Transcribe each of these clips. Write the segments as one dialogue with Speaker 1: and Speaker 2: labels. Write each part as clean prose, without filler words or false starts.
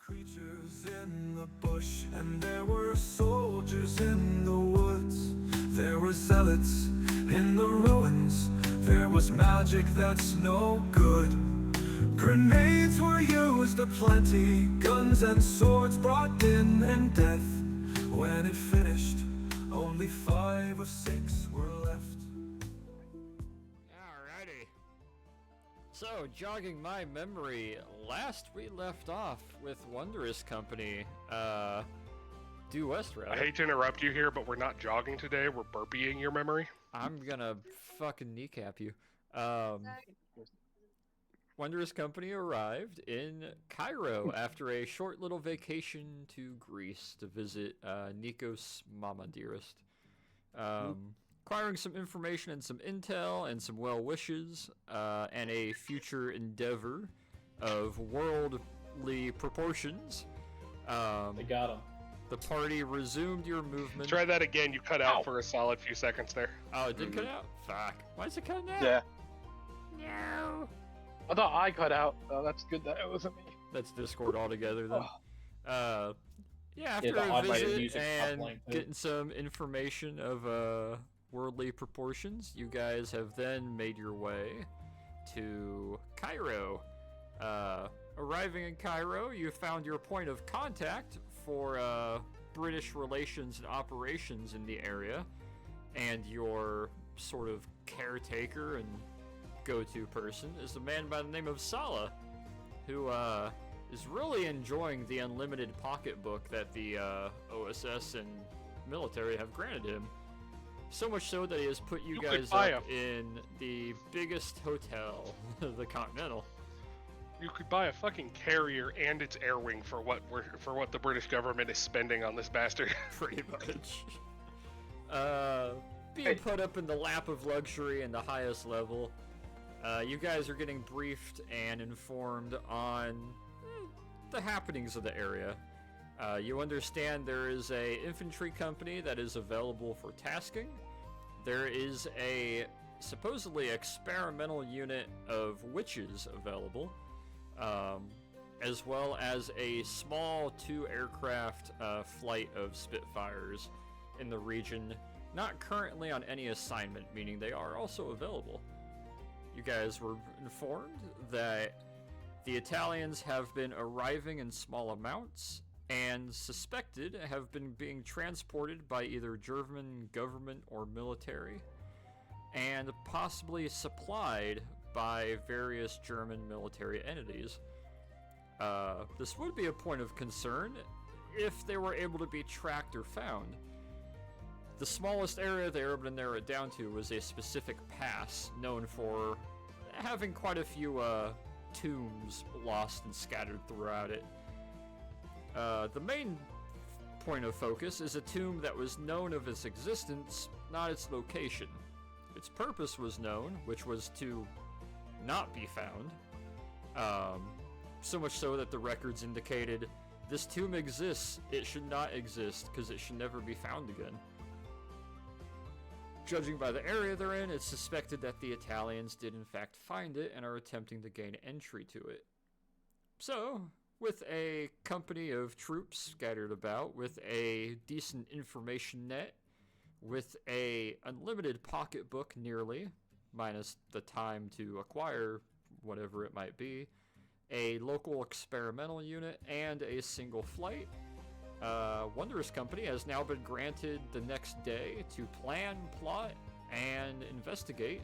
Speaker 1: creatures in the bush, and there were soldiers in the woods. There were zealots in the ruins. There was magic that's no good. Grenades were used aplenty, guns and swords brought din and death. When it finished, only 5 or 6 were left.
Speaker 2: Alrighty. So, jogging my memory, last we left off with Wondrous Company, due west, rather.
Speaker 3: I hate to interrupt you here, but we're not jogging today, we're burpying your memory.
Speaker 2: I'm gonna fucking kneecap you. Wondrous Company arrived in Cairo after a short little vacation to Greece to visit Nikos Mama Dearest. Acquiring some information and some intel and some well wishes, and a future endeavor of worldly proportions.
Speaker 4: They got him.
Speaker 2: The party resumed your movement.
Speaker 3: Try that again, you cut out for a solid few seconds there.
Speaker 2: Oh, it did cut out? Fuck. Why is it cutting out?
Speaker 5: Yeah.
Speaker 2: No.
Speaker 5: I thought I cut out. Oh, that's good that it wasn't me.
Speaker 2: That's Discord altogether then. Yeah, after
Speaker 4: the
Speaker 2: a
Speaker 4: automated
Speaker 2: visit
Speaker 4: music
Speaker 2: and
Speaker 4: coupling, too.
Speaker 2: getting some information of worldly proportions, you guys have then made your way to Cairo. Arriving in Cairo, you found your point of contact for British relations and operations in the area, and your sort of caretaker and go-to person is a man by the name of Salah, who is really enjoying the unlimited pocketbook that the OSS and military have granted him. So much so that he has put you guys up in the biggest hotel, the Continental.
Speaker 3: You could buy a fucking carrier and its air wing for what the British government is spending on this bastard.
Speaker 2: Pretty much. Being put up in the lap of luxury and the highest level. You guys are getting briefed and informed on the happenings of the area. You understand there is a infantry company that is available for tasking. There is a supposedly experimental unit of witches available, as well as a small 2-aircraft flight of Spitfires in the region, not currently on any assignment, meaning they are also available. You guys were informed that the Italians have been arriving in small amounts and suspected have been being transported by either German government or military, and possibly supplied by various German military entities. This would be a point of concern if they were able to be tracked or found. The smallest area they were able to narrow it down to was a specific pass known for having quite a few tombs lost and scattered throughout it. The main point of focus is a tomb that was known of its existence, not its location. Its purpose was known, which was to not be found. So much so that the records indicated, this tomb exists, it should not exist, because it should never be found again. Judging by the area they're in, it's suspected that the Italians did in fact find it and are attempting to gain entry to it. So, with a company of troops scattered about, with a decent information net, with a unlimited pocketbook nearly, minus the time to acquire whatever it might be, a local experimental unit, and a single flight, Wondrous Company has now been granted the next day to plan, plot, and investigate,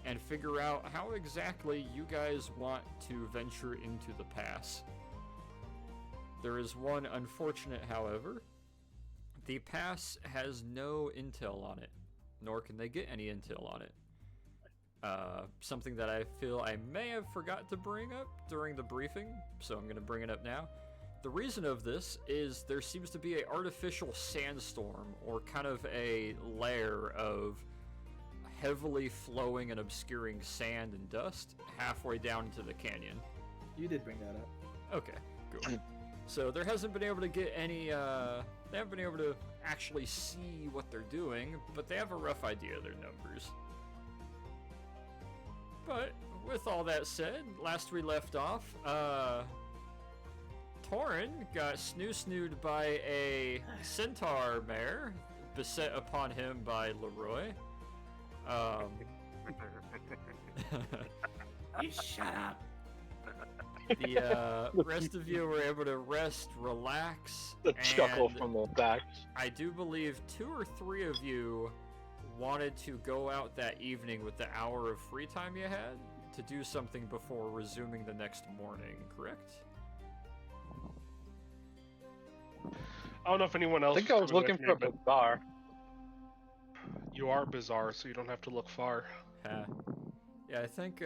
Speaker 2: and figure out how exactly you guys want to venture into the pass. There is one unfortunate, however. The pass has no intel on it, nor can they get any intel on it. Something that I feel I may have forgot to bring up during the briefing, so I'm going to bring it up now. The reason of this is there seems to be an artificial sandstorm, or kind of a layer of heavily flowing and obscuring sand and dust halfway down into the canyon.
Speaker 4: You did bring that up.
Speaker 2: Okay, cool. So there hasn't been able to get any, they haven't been able to actually see what they're doing, but they have a rough idea of their numbers. But with all that said, last we left off, Torin got snoo-snooed by a centaur mare, beset upon him by Leroy.
Speaker 6: You shut up.
Speaker 2: The rest of you were able to rest, relax,
Speaker 5: The chuckle
Speaker 2: and
Speaker 5: from the back.
Speaker 2: I do believe 2 or 3 of you wanted to go out that evening with the hour of free time you had to do something before resuming the next morning, correct?
Speaker 3: I don't know if anyone else.
Speaker 5: I think I was
Speaker 3: coming
Speaker 5: looking
Speaker 3: with
Speaker 5: for a
Speaker 3: me,
Speaker 5: bar.
Speaker 3: but You are bizarre, so you don't have to look far.
Speaker 2: Yeah, I think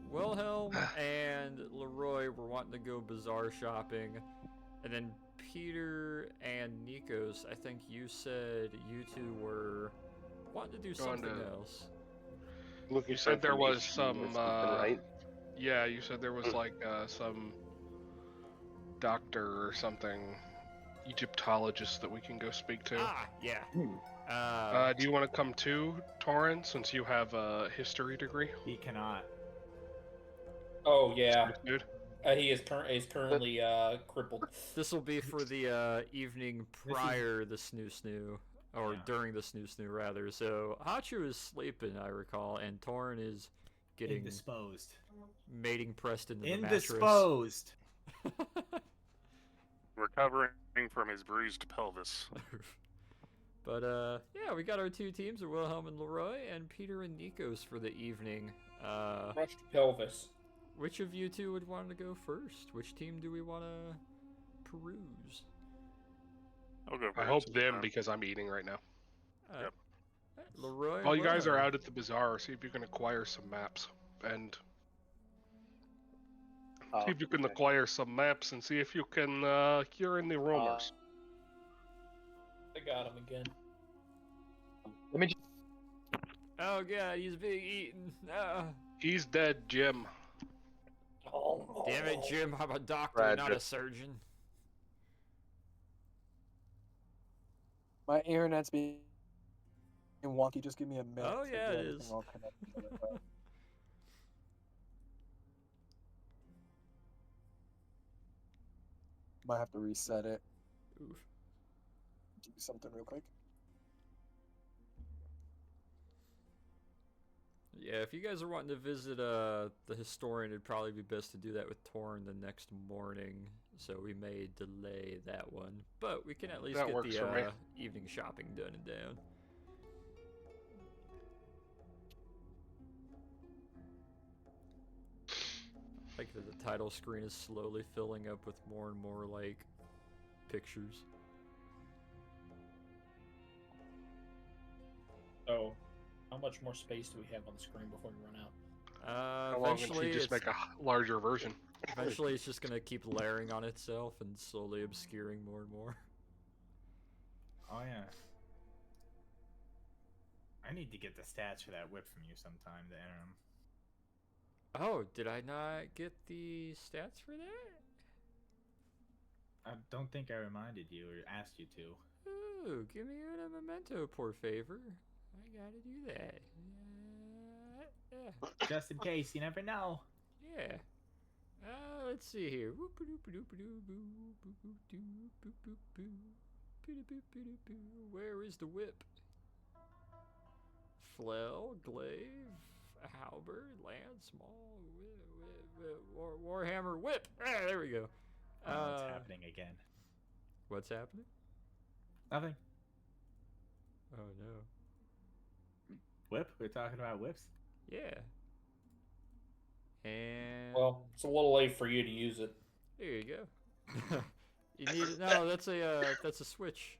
Speaker 2: Wilhelm and Leroy were wanting to go bazaar shopping, and then Peter and Nikos, I think you said you two were wanting to do
Speaker 3: Going
Speaker 2: something
Speaker 3: to-
Speaker 2: else.
Speaker 7: Looking
Speaker 3: You
Speaker 7: for
Speaker 3: said there was
Speaker 7: information
Speaker 3: some.
Speaker 7: or something, right?
Speaker 3: Yeah, you said there was like some doctor or something, Egyptologist that we can go speak to.
Speaker 2: Ah, yeah.
Speaker 3: Do you want to come too, Torrin, since you have a history degree?
Speaker 6: He cannot.
Speaker 8: Oh yeah,
Speaker 3: Dude.
Speaker 8: he is currently crippled.
Speaker 2: This will be for the evening prior the snoo, or
Speaker 6: Yeah.
Speaker 2: during the snoo rather. So Hachu is sleeping, I recall, and Torin is getting
Speaker 6: Indisposed.
Speaker 2: mating pressed into the mattress.
Speaker 6: Indisposed.
Speaker 9: Recovering from his bruised pelvis.
Speaker 2: But yeah, we got our 2 teams, of Wilhelm and Leroy, and Peter and Nikos for the evening.
Speaker 8: Crushed pelvis.
Speaker 2: Which of you 2 would want to go first? Which team do we want to peruse?
Speaker 9: I'll go
Speaker 3: I
Speaker 9: first
Speaker 3: hope
Speaker 9: this
Speaker 3: them
Speaker 9: time.
Speaker 3: because I'm eating right now.
Speaker 9: Yep.
Speaker 2: Leroy.
Speaker 3: While you guys are
Speaker 2: Wilhelm.
Speaker 3: out at the bazaar, see if you can acquire some maps and
Speaker 5: Oh,
Speaker 3: see if you can
Speaker 5: okay.
Speaker 3: acquire some maps and see if you can hear any rumors.
Speaker 8: I got him again.
Speaker 5: Let me.
Speaker 2: Oh god, he's being eaten. Ah.
Speaker 3: He's dead, Jim.
Speaker 8: Oh,
Speaker 2: Damn it, Jim! I'm a doctor,
Speaker 7: Roger.
Speaker 2: not a surgeon.
Speaker 4: My internet's being wonky. Just give me a minute.
Speaker 2: Oh,
Speaker 4: to
Speaker 2: yeah,
Speaker 4: get
Speaker 2: it
Speaker 4: everything
Speaker 2: is.
Speaker 4: all connected to it, but- Might have to reset it.
Speaker 2: Oof.
Speaker 4: Do something real quick.
Speaker 2: Yeah, if you guys are wanting to visit the historian, it'd probably be best to do that with Torn the next morning. So we may delay that one, but we can at least
Speaker 3: That
Speaker 2: get
Speaker 3: works
Speaker 2: the
Speaker 3: for me.
Speaker 2: evening shopping done and down. Like the title screen is slowly filling up with more and more like pictures.
Speaker 8: So, how much more space do we have on the screen before we run out?
Speaker 3: How long until
Speaker 2: Eventually,
Speaker 3: you just
Speaker 2: it's,
Speaker 3: make a larger version?
Speaker 2: eventually it's just gonna keep layering on itself and slowly obscuring more and more.
Speaker 6: Oh yeah. I need to get the stats for that whip from you sometime to enter them.
Speaker 2: Oh, did I not get the stats for that?
Speaker 6: I don't think I reminded you or asked you to.
Speaker 2: Ooh, give me a memento, por favor. I gotta do that. Yeah.
Speaker 6: Just in case, you never know.
Speaker 2: Yeah. Let's see here. Where is the whip? Flail, glaive, halberd, lance, small, warhammer, whip. Ah, there we go.
Speaker 6: Oh, what's happening again?
Speaker 2: What's happening?
Speaker 6: Nothing.
Speaker 2: Oh no.
Speaker 6: Whip? We're talking about whips?
Speaker 2: Yeah. And
Speaker 8: Well, it's a little late for you to use it.
Speaker 2: there you go. You need it. No, that's a switch.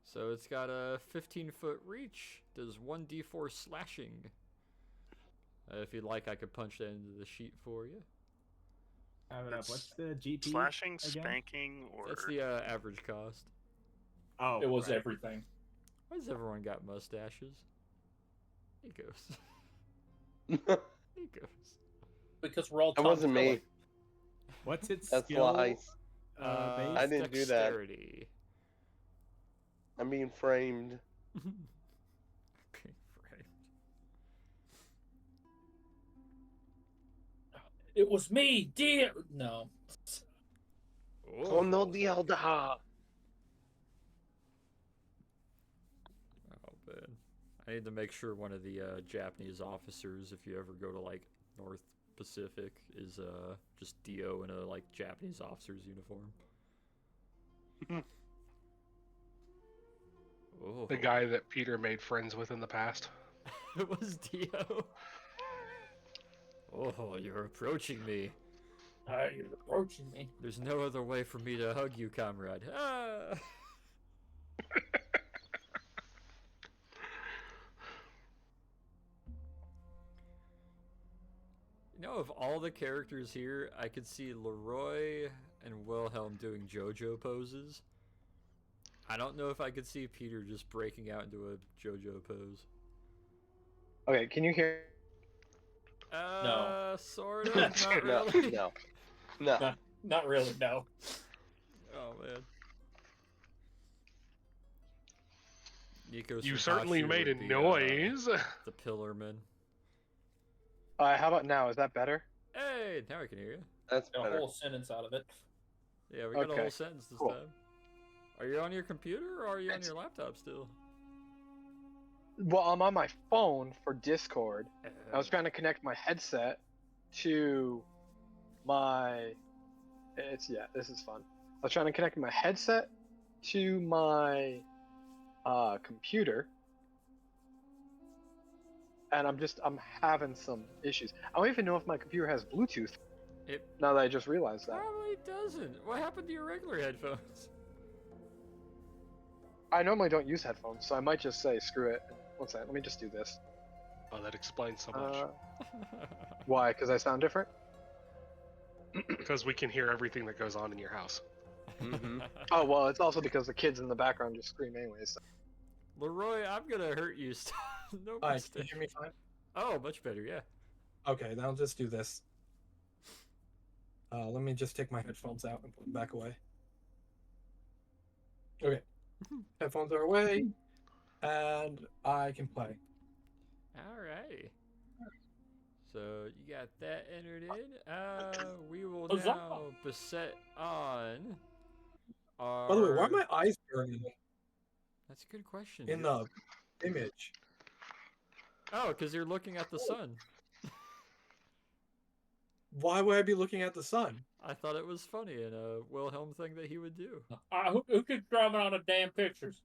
Speaker 2: So it's got a 15-foot reach. Does 1d4 slashing. If you'd like, I could punch that into the sheet for you.
Speaker 6: Have it up. What's the GP?
Speaker 9: Slashing,
Speaker 6: again?
Speaker 9: spanking, or
Speaker 2: That's the average cost.
Speaker 6: Oh,
Speaker 8: It was
Speaker 6: right.
Speaker 8: everything.
Speaker 2: Why does everyone got mustaches? He goes. He goes.
Speaker 8: Because we're all.
Speaker 7: That wasn't me.
Speaker 6: What's its
Speaker 7: That's
Speaker 6: skill?
Speaker 7: lies.
Speaker 6: Base?
Speaker 7: I didn't do that.
Speaker 2: Dexterity.
Speaker 7: I'm being framed.
Speaker 2: Being framed.
Speaker 8: It was me, dear. No.
Speaker 2: Oh,
Speaker 7: Kono Dialda.
Speaker 2: oh man. I need to make sure one of the Japanese officers, if you ever go to like North Pacific, is just Dio in a like Japanese officer's uniform. Oh,
Speaker 3: The guy that Peter made friends with in the past.
Speaker 2: it was Dio. Oh, you're approaching me.
Speaker 8: You're approaching me.
Speaker 2: There's no other way for me to hug you, comrade. Ah! You know, of all the characters here, I could see Leroy and Wilhelm doing JoJo poses. I don't know if I could see Peter just breaking out into a JoJo pose.
Speaker 5: Okay, can you hear?
Speaker 2: Sort of, not
Speaker 7: No,
Speaker 2: really.
Speaker 7: no.
Speaker 8: Not really, no.
Speaker 2: Oh man. Nico
Speaker 3: You
Speaker 2: Suhashi
Speaker 3: certainly made a
Speaker 2: would be,
Speaker 3: noise.
Speaker 2: the Pillarman.
Speaker 5: How about now? Is that better?
Speaker 2: Hey, now I can hear you.
Speaker 7: That's
Speaker 8: Got a
Speaker 7: better.
Speaker 8: whole sentence out of it.
Speaker 2: Yeah, we got a
Speaker 5: Okay,
Speaker 2: whole sentence this
Speaker 5: cool.
Speaker 2: time. Are you on your computer or are you on your laptop still?
Speaker 5: Well, I'm on my phone for Discord. I was trying to connect my headset to my. This is fun. I was trying to connect my headset to my computer, and I'm having some issues. I don't even know if my computer has Bluetooth.
Speaker 2: It
Speaker 5: Now that I just realized that.
Speaker 2: probably doesn't. What happened to your regular headphones?
Speaker 5: I normally don't use headphones, so I might just say screw it. One second, let me just do this.
Speaker 3: Oh, that explains so much.
Speaker 5: Why? Because I sound different?
Speaker 3: Because we can hear everything that goes on in your house.
Speaker 7: Mhm.
Speaker 5: Oh well, it's also because the kids in the background just scream anyways.
Speaker 2: Leroy, I'm gonna hurt you. No
Speaker 4: Alright, can you
Speaker 2: mistake.
Speaker 4: hear me fine?
Speaker 2: Oh, much better, yeah.
Speaker 4: Okay, then I'll just do this. Let me just take my headphones out and put them back away. Okay. Headphones are away, and I can play.
Speaker 2: Alright. So you got that entered in. We will
Speaker 8: Huzzah!
Speaker 2: now beset on our.
Speaker 4: By the way, why are my eyes burning
Speaker 2: That's a good question.
Speaker 4: in the image?
Speaker 2: Oh, because you're looking at the sun.
Speaker 4: Why would I be looking at the sun?
Speaker 2: I thought it was funny and a Wilhelm thing that he would do.
Speaker 8: Who keeps driving on the damn pictures?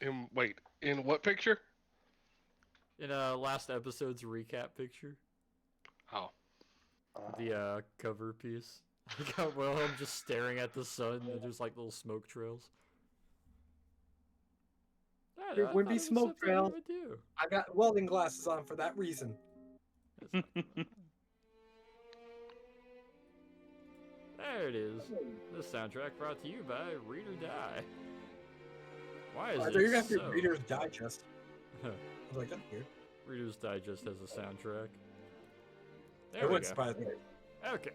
Speaker 3: In what picture?
Speaker 2: In last episode's recap picture,
Speaker 3: Oh.
Speaker 2: the cover piece, I got Wilhelm just staring at the sun and there's like little smoke trails. I
Speaker 4: There
Speaker 2: thought
Speaker 4: would be
Speaker 2: it was
Speaker 4: smoke
Speaker 2: something he
Speaker 4: trails.
Speaker 2: would do.
Speaker 4: I got welding glasses on for that reason.
Speaker 2: That's not- There it is. This soundtrack brought to you by Read or Die. Why is
Speaker 4: I
Speaker 2: it
Speaker 4: thought you were gonna have
Speaker 2: so?
Speaker 4: to Reader's Digest. I was like, that's weird.
Speaker 2: Reader's Digest has a soundtrack. There
Speaker 4: It
Speaker 2: we
Speaker 4: wouldn't
Speaker 2: go.
Speaker 4: surprise me.
Speaker 2: Okay.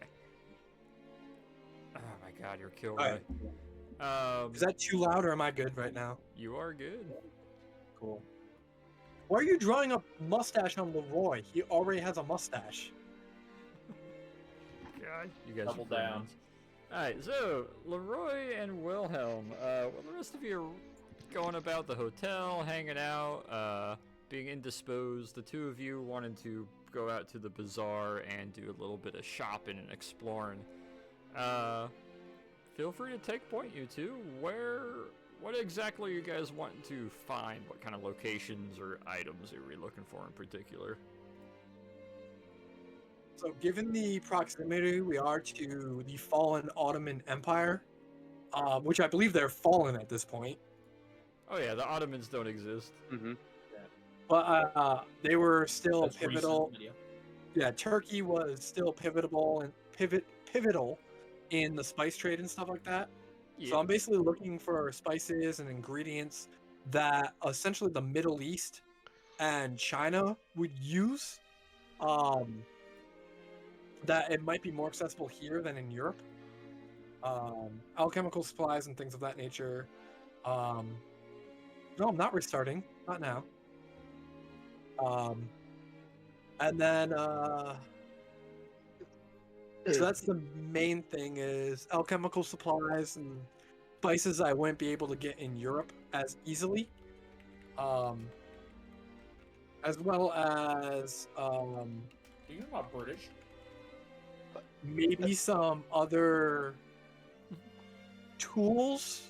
Speaker 2: Oh my god, you're Kilroy.
Speaker 4: Alright. Is that too loud or am I good right now?
Speaker 2: You are good.
Speaker 4: Cool. Why are you drawing a mustache on Leroy? He already has a mustache.
Speaker 2: God, you guys
Speaker 8: Double
Speaker 2: are
Speaker 8: down.
Speaker 2: friends. Alright, so Leroy and Wilhelm, while the rest of you are going about the hotel, hanging out, being indisposed, the two of you wanted to go out to the bazaar and do a little bit of shopping and exploring. Feel free to take point, you two. What exactly are you guys wanting to find? What kind of locations or items are we looking for in particular?
Speaker 4: So, given the proximity we are to the fallen Ottoman Empire, which I believe they're fallen at this point,
Speaker 2: Oh yeah, the Ottomans don't exist.
Speaker 7: Mhm.
Speaker 4: but they were still
Speaker 8: That's recent
Speaker 4: pivotal.
Speaker 8: video.
Speaker 4: Yeah, Turkey was still pivotal in the spice trade and stuff like that.
Speaker 2: Yeah.
Speaker 4: So I'm basically looking for spices and ingredients that essentially the Middle East and China would use. That it might be more accessible here than in Europe. Alchemical supplies and things of that nature. No, I'm not restarting. Not now. And then So that's the main thing is alchemical supplies and spices I wouldn't be able to get in Europe as easily. As well as
Speaker 8: You're not British.
Speaker 4: maybe some other tools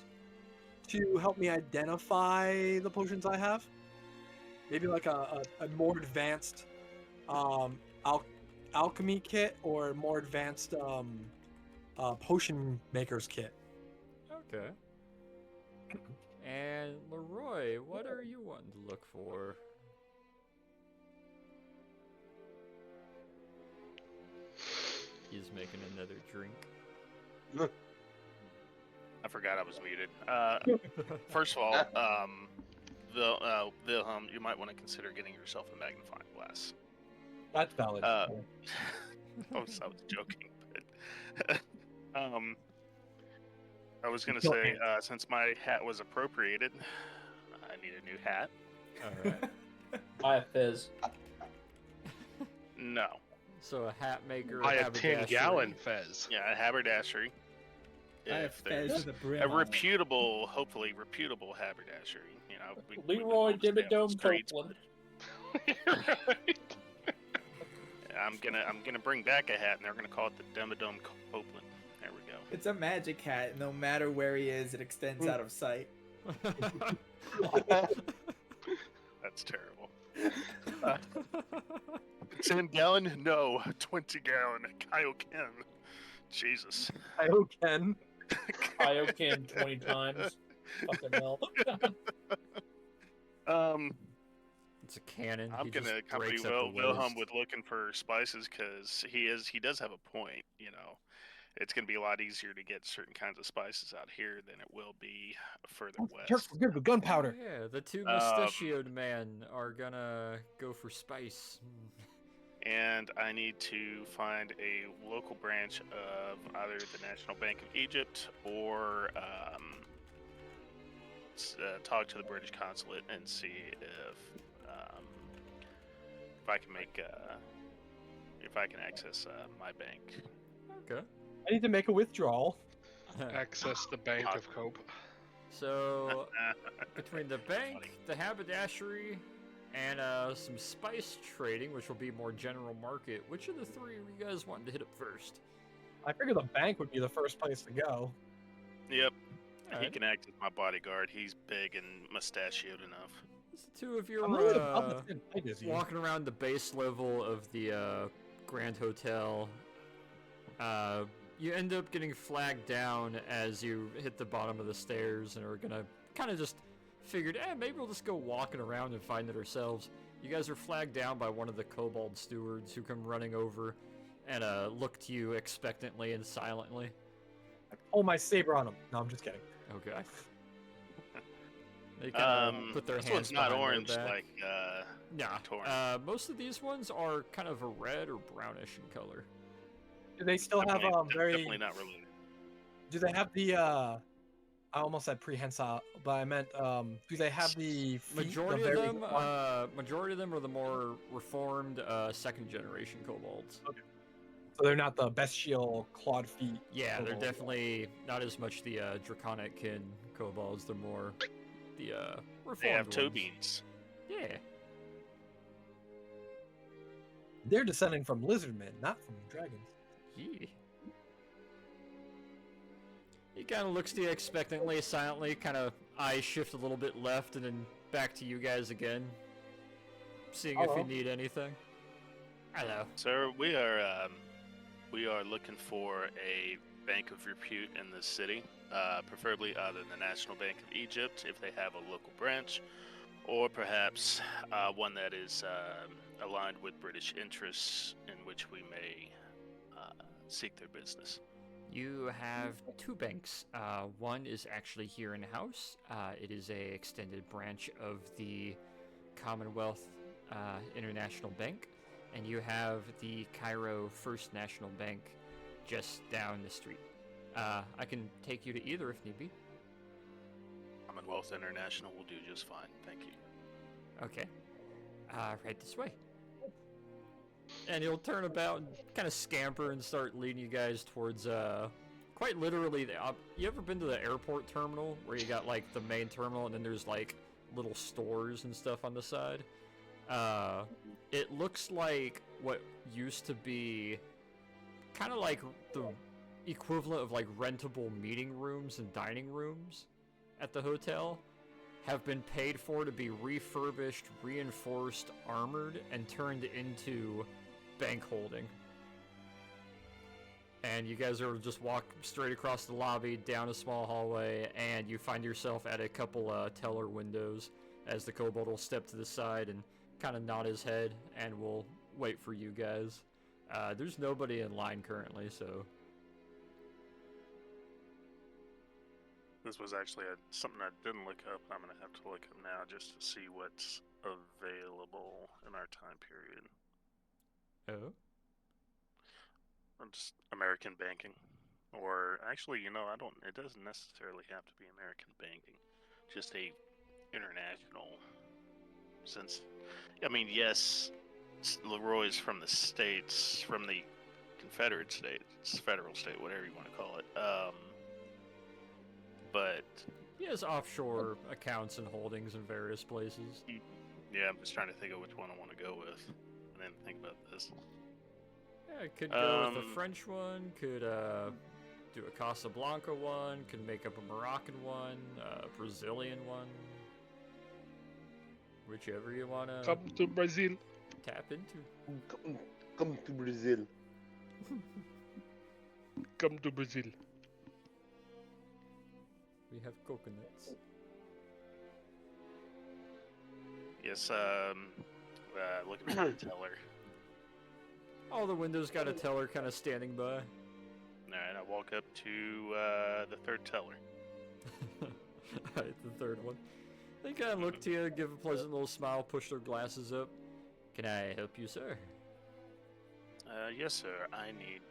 Speaker 4: to help me identify the potions I have. Maybe like a more advanced alchemy kit or more advanced potion maker's kit.
Speaker 2: Okay. And Leroy, what are you wanting to look for? He's making another drink.
Speaker 9: I forgot I was muted. First of all, Wilhelm, you might want to consider getting yourself a magnifying glass.
Speaker 4: That's valid.
Speaker 9: I was joking, but I was gonna say since my hat was appropriated, I need a new hat.
Speaker 2: All right.
Speaker 8: Buy a fizz.
Speaker 9: No.
Speaker 2: So a hat maker.
Speaker 3: Buy a
Speaker 2: haberdashery.
Speaker 3: 10-gallon fez.
Speaker 9: Yeah, a haberdashery.
Speaker 6: I have
Speaker 9: If there's
Speaker 6: fez with a brim
Speaker 9: a
Speaker 6: on it.
Speaker 9: reputable, hopefully reputable haberdashery, you know. we wouldn't
Speaker 8: Leroy
Speaker 9: want to stay on the
Speaker 8: Dimmadome
Speaker 9: streets.
Speaker 8: Copeland.
Speaker 9: I'm gonna bring back a hat, and they're gonna call it the Dimmadome Copeland. There we go.
Speaker 10: It's a magic hat. No matter where he is, it extends out of sight.
Speaker 9: That's terrible. 10-gallon? No, 20-gallon. Kaioken. Jesus.
Speaker 4: Kaioken.
Speaker 8: Kaioken 20 times. Fucking hell.
Speaker 2: It's a cannon.
Speaker 9: I'm
Speaker 2: He
Speaker 9: gonna
Speaker 2: just
Speaker 9: accompany
Speaker 2: breaks at the
Speaker 9: Wilhelm
Speaker 2: waist.
Speaker 9: with looking for spices because he does have a point. You know, it's gonna be a lot easier to get certain kinds of spices out here than it will be further west.
Speaker 4: Careful, good with gunpowder.
Speaker 2: Yeah, the two mustachioed men are gonna go for spice.
Speaker 9: And I need to find a local branch of either the National Bank of Egypt or talk to the British consulate and see if I can make if I can access my bank.
Speaker 2: Okay.
Speaker 4: I need to make a withdrawal.
Speaker 3: Access the Bank of Cope.
Speaker 2: So between the bank, the haberdashery, and some spice trading, which will be more general market, which of the three are you guys wanting to hit up first?
Speaker 4: I figured the bank would be the first place to go.
Speaker 9: Yep. He
Speaker 2: Alright.
Speaker 9: can act as my bodyguard. He's big and mustachioed enough.
Speaker 2: It's the two of you
Speaker 4: I'm a little above the same height as you.
Speaker 2: walking around the base level of the Grand Hotel. You end up getting flagged down as you hit the bottom of the stairs and are gonna kind of just figured, maybe we'll just go walking around and find it ourselves. You guys are flagged down by one of the kobold stewards who come running over and look to you expectantly and silently.
Speaker 4: I pull my saber on him. No, I'm just kidding.
Speaker 2: Okay. They kind of put their
Speaker 9: This
Speaker 2: hands
Speaker 9: one's not
Speaker 2: behind their
Speaker 9: orange
Speaker 2: back.
Speaker 9: like
Speaker 2: Nah.
Speaker 9: Torn.
Speaker 2: Most of these ones are kind of a red or brownish in color.
Speaker 4: Do they still have
Speaker 9: definitely not related.
Speaker 4: Do they have the I almost said prehensile, but I meant do they have the feet,
Speaker 2: Majority
Speaker 4: the
Speaker 2: of
Speaker 4: very
Speaker 2: them,
Speaker 4: front?
Speaker 2: majority of them are the more reformed second generation kobolds.
Speaker 4: Okay. So they're not the bestial clawed feet.
Speaker 2: Yeah, they're
Speaker 4: kobolds.
Speaker 2: definitely not as much the draconic kin kobolds. They're more the reformed
Speaker 9: They have toe
Speaker 2: ones.
Speaker 9: beans.
Speaker 2: Yeah.
Speaker 4: They're descending from lizardmen, not from dragons.
Speaker 2: Yeah. He kind of looks to you expectantly, silently, kind of eyes shift a little bit left and then back to you guys again. Seeing if you
Speaker 4: Hello.
Speaker 2: need anything. Hello.
Speaker 9: Sir, we are looking for a bank of repute in this city, preferably either the National Bank of Egypt, if they have a local branch, or perhaps one that is aligned with British interests, in which we may seek their business.
Speaker 2: You have two banks. One is actually here in house. It is a extended branch of the Commonwealth International Bank, and you have the Cairo First National Bank just down the street. I can take you to either if need be.
Speaker 9: Commonwealth International will do just fine, thank you.
Speaker 2: Okay. Right this way. and he'll turn about and kind of scamper and start leading you guys towards, quite literally, you ever been to the airport terminal, where you got, like, the main terminal, and then there's, like, little stores and stuff on the side? It looks like what used to be kind of like the equivalent of, like, rentable meeting rooms and dining rooms at the hotel have been paid for to be refurbished, reinforced, armored, and turned into bank holding. And you guys are just walk straight across the lobby, down a small hallway, and you find yourself at a couple teller windows as the kobold will step to the side and kind of nod his head, and will wait for you guys. There's nobody in line currently, so...
Speaker 9: This was actually something I didn't look up. I'm going to have to look up now just to see what's available in our time period.
Speaker 2: Oh?
Speaker 9: Just American banking. Or, actually, you know, it doesn't necessarily have to be American banking. Just a international, since, I mean, yes, Leroy's from the States, from the Confederate States, federal state, whatever you want to call it. But
Speaker 2: He has offshore accounts and holdings in various places.
Speaker 9: yeah, I'm just trying to think of which one I want to go with. I didn't think about this.
Speaker 2: Yeah, could go with the French one, could do a Casablanca one, could make up a Moroccan one, a Brazilian one. Whichever you want to
Speaker 3: Come to Brazil.
Speaker 2: tap into.
Speaker 7: Come to Brazil.
Speaker 3: Come to Brazil.
Speaker 2: We have coconuts.
Speaker 9: Yes, looking at the teller.
Speaker 2: All the windows got a teller kind of standing by.
Speaker 9: Alright, I walk up to the third teller.
Speaker 2: Alright, the third one. They kind of look to you, give a pleasant little smile, push their glasses up. Can I help you, sir?
Speaker 9: Yes, sir. My name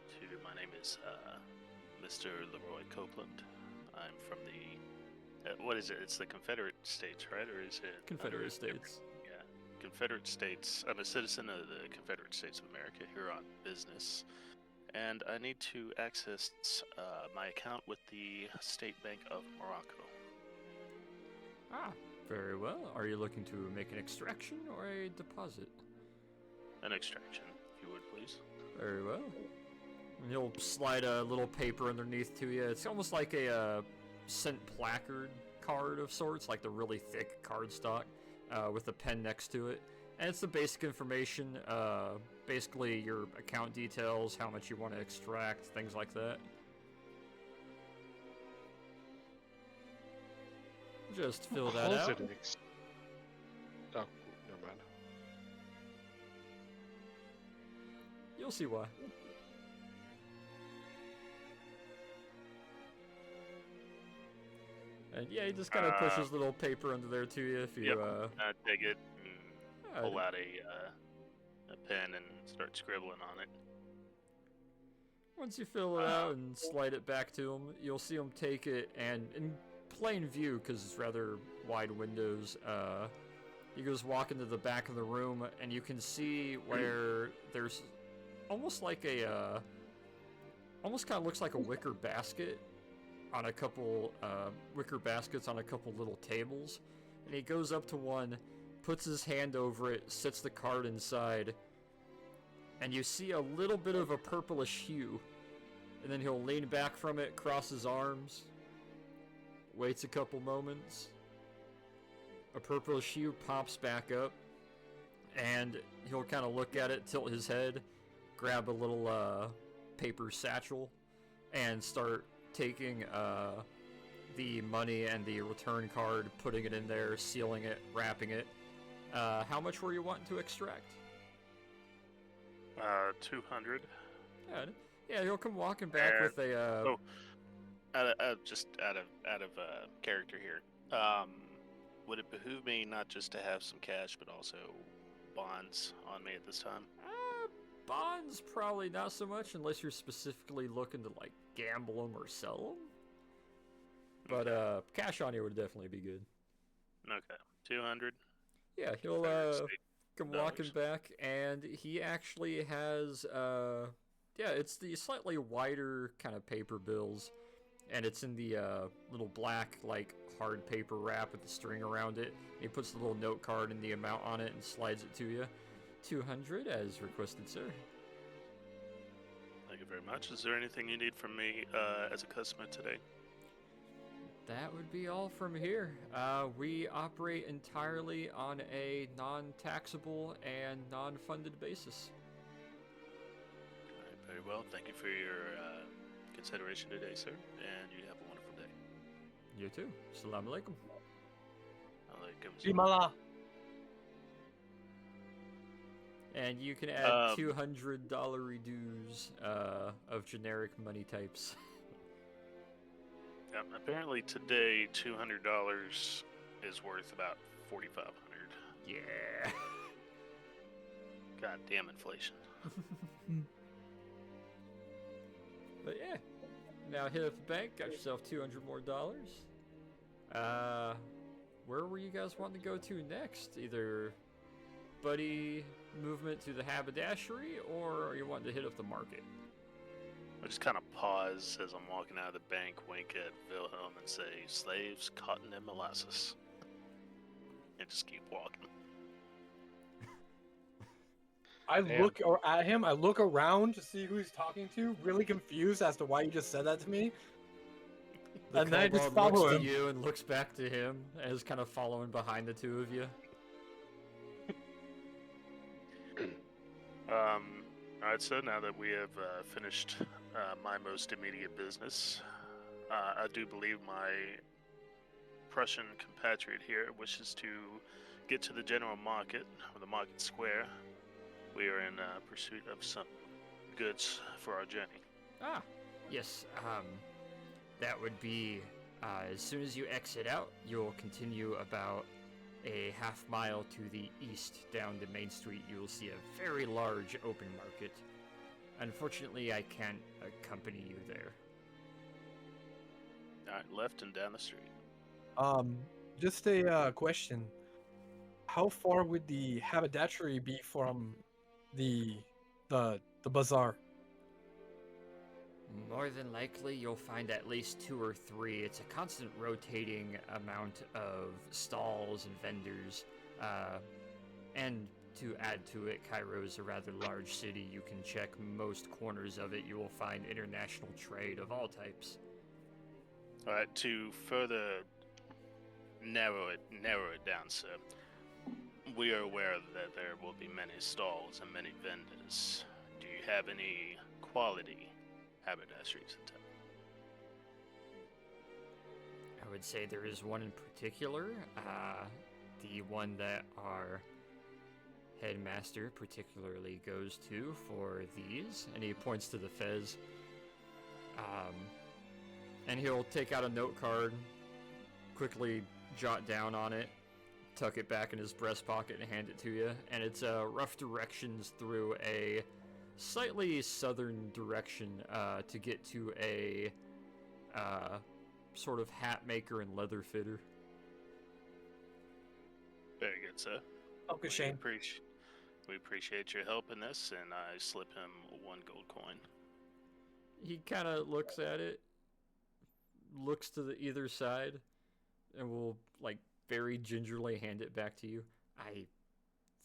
Speaker 9: is Mr. Leroy Copeland. I'm from the, what is it? It's the Confederate States, right? Or is it?
Speaker 2: Confederate States.
Speaker 9: Yeah, Confederate States. I'm a citizen of the Confederate States of America here on business. And I need to access my account with the State Bank of Morocco.
Speaker 2: Ah, very well. Are you looking to make an extraction or a deposit?
Speaker 9: An extraction, if you would, please.
Speaker 2: Very well. And he'll slide a little paper underneath to you. It's almost like a sent placard card of sorts, like the really thick cardstock with a pen next to it. And it's the basic information, basically your account details, how much you want to extract, things like that. Just fill that out.
Speaker 3: Oh, never mind.
Speaker 2: You'll see why. And yeah, he just kind of pushes little paper under there to you if you,
Speaker 9: Yep. I take it and pull out a pen and start scribbling on it.
Speaker 2: Once you fill it out and slide it back to him, you'll see him take it, and in plain view, because it's rather wide windows, he goes walking to the back of the room, and you can see where there's almost like a, almost kind of looks like a wicker basket on a couple, wicker baskets on a couple little tables, and he goes up to one, puts his hand over it, sets the card inside, and you see a little bit of a purplish hue, and then he'll lean back from it, cross his arms, waits a couple moments, a purplish hue pops back up, and he'll kind of look at it, tilt his head, grab a little paper satchel, and start taking the money and the return card, putting it in there, sealing it, wrapping it. How much were you wanting to extract?
Speaker 9: 200.
Speaker 2: Yeah, he'll come walking back with a.
Speaker 9: Just out of character here. Would it behoove me not just to have some cash, but also bonds on me at this time?
Speaker 2: Bonds probably not so much, unless you're specifically looking to like gamble them or sell them. But cash on you would definitely be good.
Speaker 9: Okay, 200.
Speaker 2: Yeah, he'll come walking back, and he actually has, yeah, it's the slightly wider kind of paper bills, and it's in the little black, like, hard paper wrap with the string around it. He puts the little note card and the amount on it and slides it to you. 200 as requested, sir.
Speaker 9: Thank you very much. Is there anything you need from me as a customer today?
Speaker 2: That would be all from here. We operate entirely on a non-taxable and non-funded basis.
Speaker 9: All right, very well. Thank you for your consideration today, sir, and you have a wonderful day.
Speaker 2: You too. Assalamu alaikum.
Speaker 9: Alaikum.
Speaker 5: Jimala.
Speaker 2: And you can add $200 dues of generic money types.
Speaker 9: Yeah, apparently today $200 is worth about $4,500.
Speaker 2: Yeah.
Speaker 9: Goddamn inflation.
Speaker 2: But yeah. Now hit up the bank, got yourself $200 more. Where were you guys wanting to go to next? Either buddy movement to the haberdashery, or are you wanting to hit up the market?
Speaker 9: I just kind of pause as I'm walking out of the bank, wink at Wilhelm, and say, "Slaves, cotton, and molasses," and just keep walking.
Speaker 4: I look at him. I look around to see who he's talking to, really confused as to why you just said that to me. And then I just
Speaker 2: kobold
Speaker 4: follow
Speaker 2: looks
Speaker 4: him.
Speaker 2: to you and looks back to him as kind of following behind the two of you.
Speaker 9: Alright, so now that we have finished my most immediate business, I do believe my Prussian compatriot here wishes to get to the general market, or the market square. We are in pursuit of some goods for our journey.
Speaker 2: Ah, yes, that would be, as soon as you exit out, you'll continue about a half mile to the east down the main street. You will see a very large open market. Unfortunately, I can't accompany you there.
Speaker 9: Alright, left and down the street.
Speaker 4: Just a question. How far would the haberdashery be from the bazaar?
Speaker 2: More than likely, you'll find at least 2 or 3. It's a constant rotating amount of stalls and vendors. And to add to it, Cairo is a rather large city. You can check most corners of it. You will find international trade of all types.
Speaker 9: Alright, to further narrow it down, sir, we are aware that there will be many stalls and many vendors. Do you have any quality haberdasheries in town?
Speaker 2: I would say there is one in particular, the one that our headmaster particularly goes to for these, and he points to the fez. And he'll take out a note card, quickly jot down on it, tuck it back in his breast pocket, and hand it to you. And it's rough directions through a slightly southern direction to get to a sort of hat maker and leather fitter.
Speaker 9: Very good, sir.
Speaker 4: Okay, Shane.
Speaker 9: We appreciate your help in this, and I slip him 1 gold coin.
Speaker 2: He kind of looks at it, looks to the either side, and will, like, very gingerly hand it back to you. I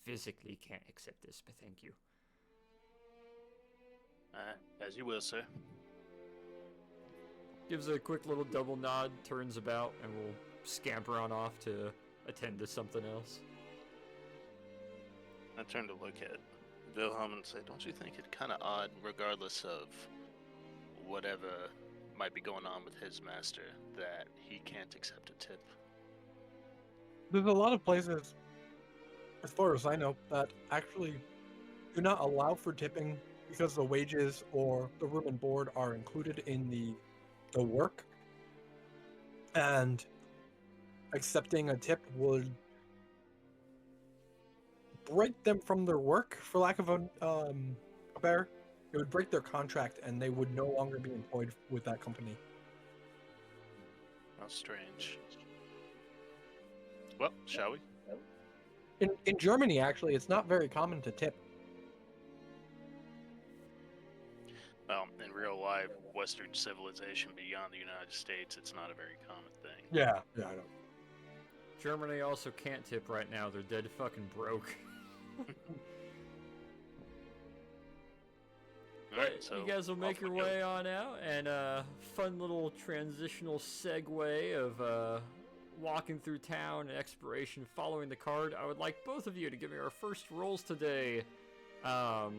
Speaker 2: physically can't accept this, but thank you.
Speaker 9: As you will, sir.
Speaker 2: Gives a quick little double nod, turns about, and will scamper on off to attend to something else.
Speaker 9: I turn to look at Wilhelm and say, "Don't you think it kind of odd, regardless of whatever might be going on with his master, that he can't accept a tip?"
Speaker 4: There's a lot of places, as far as I know, that actually do not allow for tipping because the wages or the room and board are included in the work. And accepting a tip would break them from their work, for lack of a better. It would break their contract, and they would no longer be employed with that company.
Speaker 9: How strange. Well, shall we?
Speaker 4: In Germany, actually, it's not very common to tip.
Speaker 9: Well, in real life, Western civilization beyond the United States, it's not a very common thing.
Speaker 4: Yeah, I know.
Speaker 2: Germany also can't tip right now. They're dead fucking broke.
Speaker 9: Alright, so
Speaker 2: you guys will make
Speaker 9: off
Speaker 2: your
Speaker 9: we go.
Speaker 2: way on out, and fun little transitional segue of walking through town and exploration following the card. I would like both of you to give me our first rolls today. Roll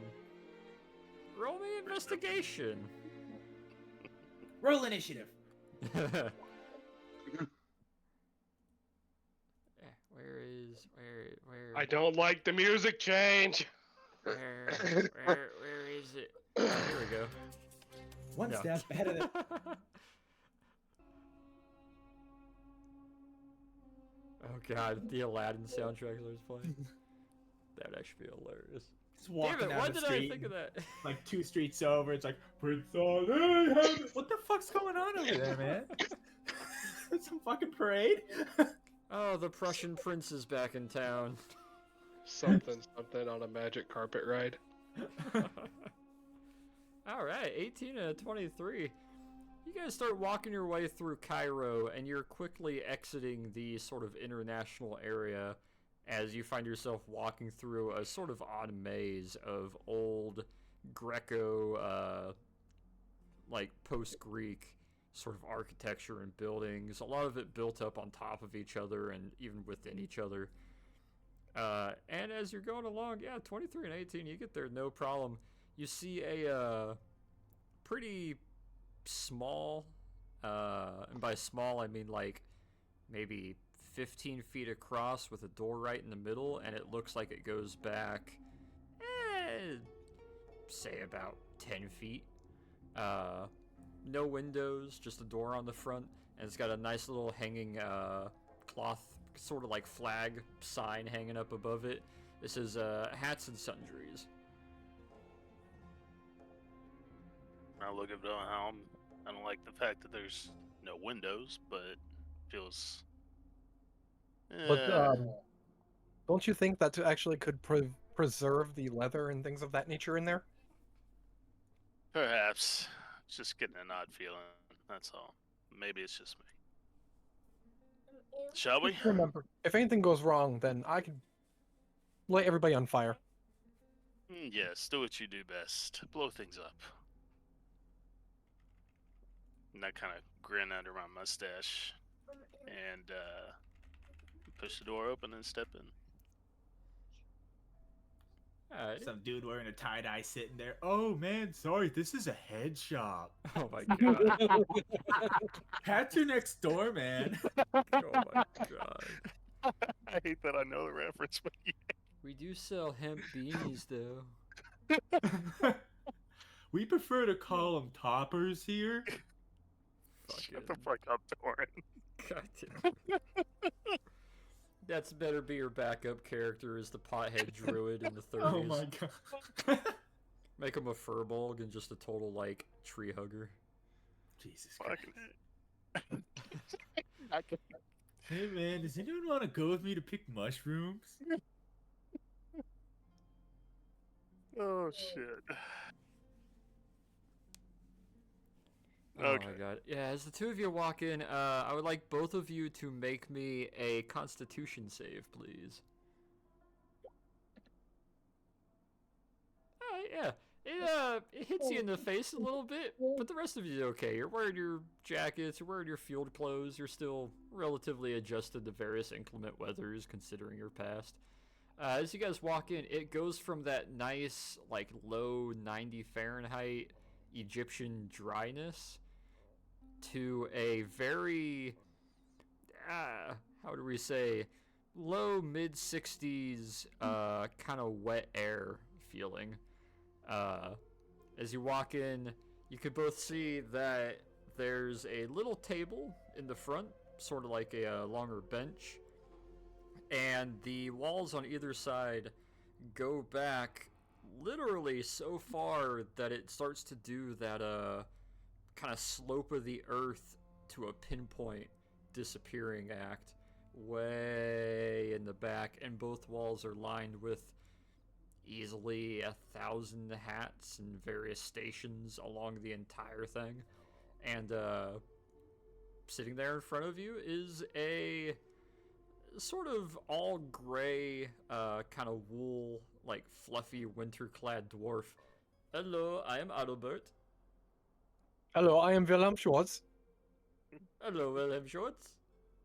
Speaker 2: me investigation.
Speaker 10: Roll initiative.
Speaker 2: Where
Speaker 3: I don't like the music change.
Speaker 2: where is it? Oh, here we go.
Speaker 10: One
Speaker 2: No.
Speaker 10: step ahead of the.
Speaker 2: Oh god, the Aladdin soundtrack that was playing. That would actually be hilarious.
Speaker 6: Just walking
Speaker 2: Damn it,
Speaker 6: down
Speaker 2: why
Speaker 6: the
Speaker 2: did
Speaker 6: street,
Speaker 2: I think of that?
Speaker 6: like 2 streets over, it's like Prince Ali. What the fuck's going on over there, man? Some fucking parade?
Speaker 2: Oh, the Prussian prince is back in town.
Speaker 3: Something on a magic carpet ride.
Speaker 2: Alright, 18 and a 23. You guys start walking your way through Cairo, and you're quickly exiting the sort of international area as you find yourself walking through a sort of odd maze of old Greco, like post-Greek sort of architecture and buildings. A lot of it built up on top of each other and even within each other. And as you're going along, yeah, 23 and 18, you get there no problem. You see a pretty small, and by small I mean like maybe 15 feet across with a door right in the middle, and it looks like it goes back, say about 10 feet. No windows, just a door on the front, and it's got a nice little hanging cloth, sort of like flag sign hanging up above it. This is Hats and Sundries.
Speaker 9: I look at Wilhelm. I don't like the fact that there's no windows, but it feels.
Speaker 4: But don't you think that actually could preserve the leather and things of that nature in there?
Speaker 9: Perhaps. Just getting an odd feeling. That's all. Maybe it's just me. Shall we?
Speaker 4: Remember, if anything goes wrong, then I could light everybody on fire.
Speaker 9: Yes, do what you do best. Blow things up. And I kind of grin under my mustache and push the door open and step in.
Speaker 2: Alright.
Speaker 6: Some dude wearing a tie-dye sitting there. Oh man, sorry, this is a head shop.
Speaker 2: Oh my god.
Speaker 6: Hats are next door, man.
Speaker 2: Oh my god.
Speaker 9: I hate that I know the reference, but yeah.
Speaker 2: We do sell hemp beanies though.
Speaker 6: We prefer to call them toppers here.
Speaker 9: Shut the fuck up, Doran.
Speaker 2: God damn. That's better be your backup character as the pothead druid in the 30s.
Speaker 6: Oh my god.
Speaker 2: Make him a furbolg and just a total, like, tree hugger.
Speaker 6: Jesus Christ.
Speaker 9: Fucking
Speaker 6: Hey man, does anyone want to go with me to pick mushrooms?
Speaker 9: Oh shit.
Speaker 2: Oh
Speaker 9: Okay.
Speaker 2: my god. Yeah, as the two of you walk in, I would like both of you to make me a constitution save, please. Yeah. It hits you in the face a little bit, but the rest of you is okay. You're wearing your jackets, you're wearing your field clothes, you're still relatively adjusted to various inclement weathers considering your past. As you guys walk in, it goes from that nice, like, low 90 Fahrenheit Egyptian dryness to a very, how do we say, low mid 60s, kind of wet air feeling. As you walk in, you could both see that there's a little table in the front, sort of like a longer bench, and the walls on either side go back literally so far that it starts to do that kind of slope of the earth to a pinpoint disappearing act, way in the back, and both walls are lined with easily 1,000 hats and various stations along the entire thing. And sitting there in front of you is a sort of all gray, kind of wool, like fluffy winter-clad dwarf. Hello, I am Adalbert.
Speaker 4: Hello, I am Wilhelm Schwartz.
Speaker 2: Hello, Wilhelm Schwartz.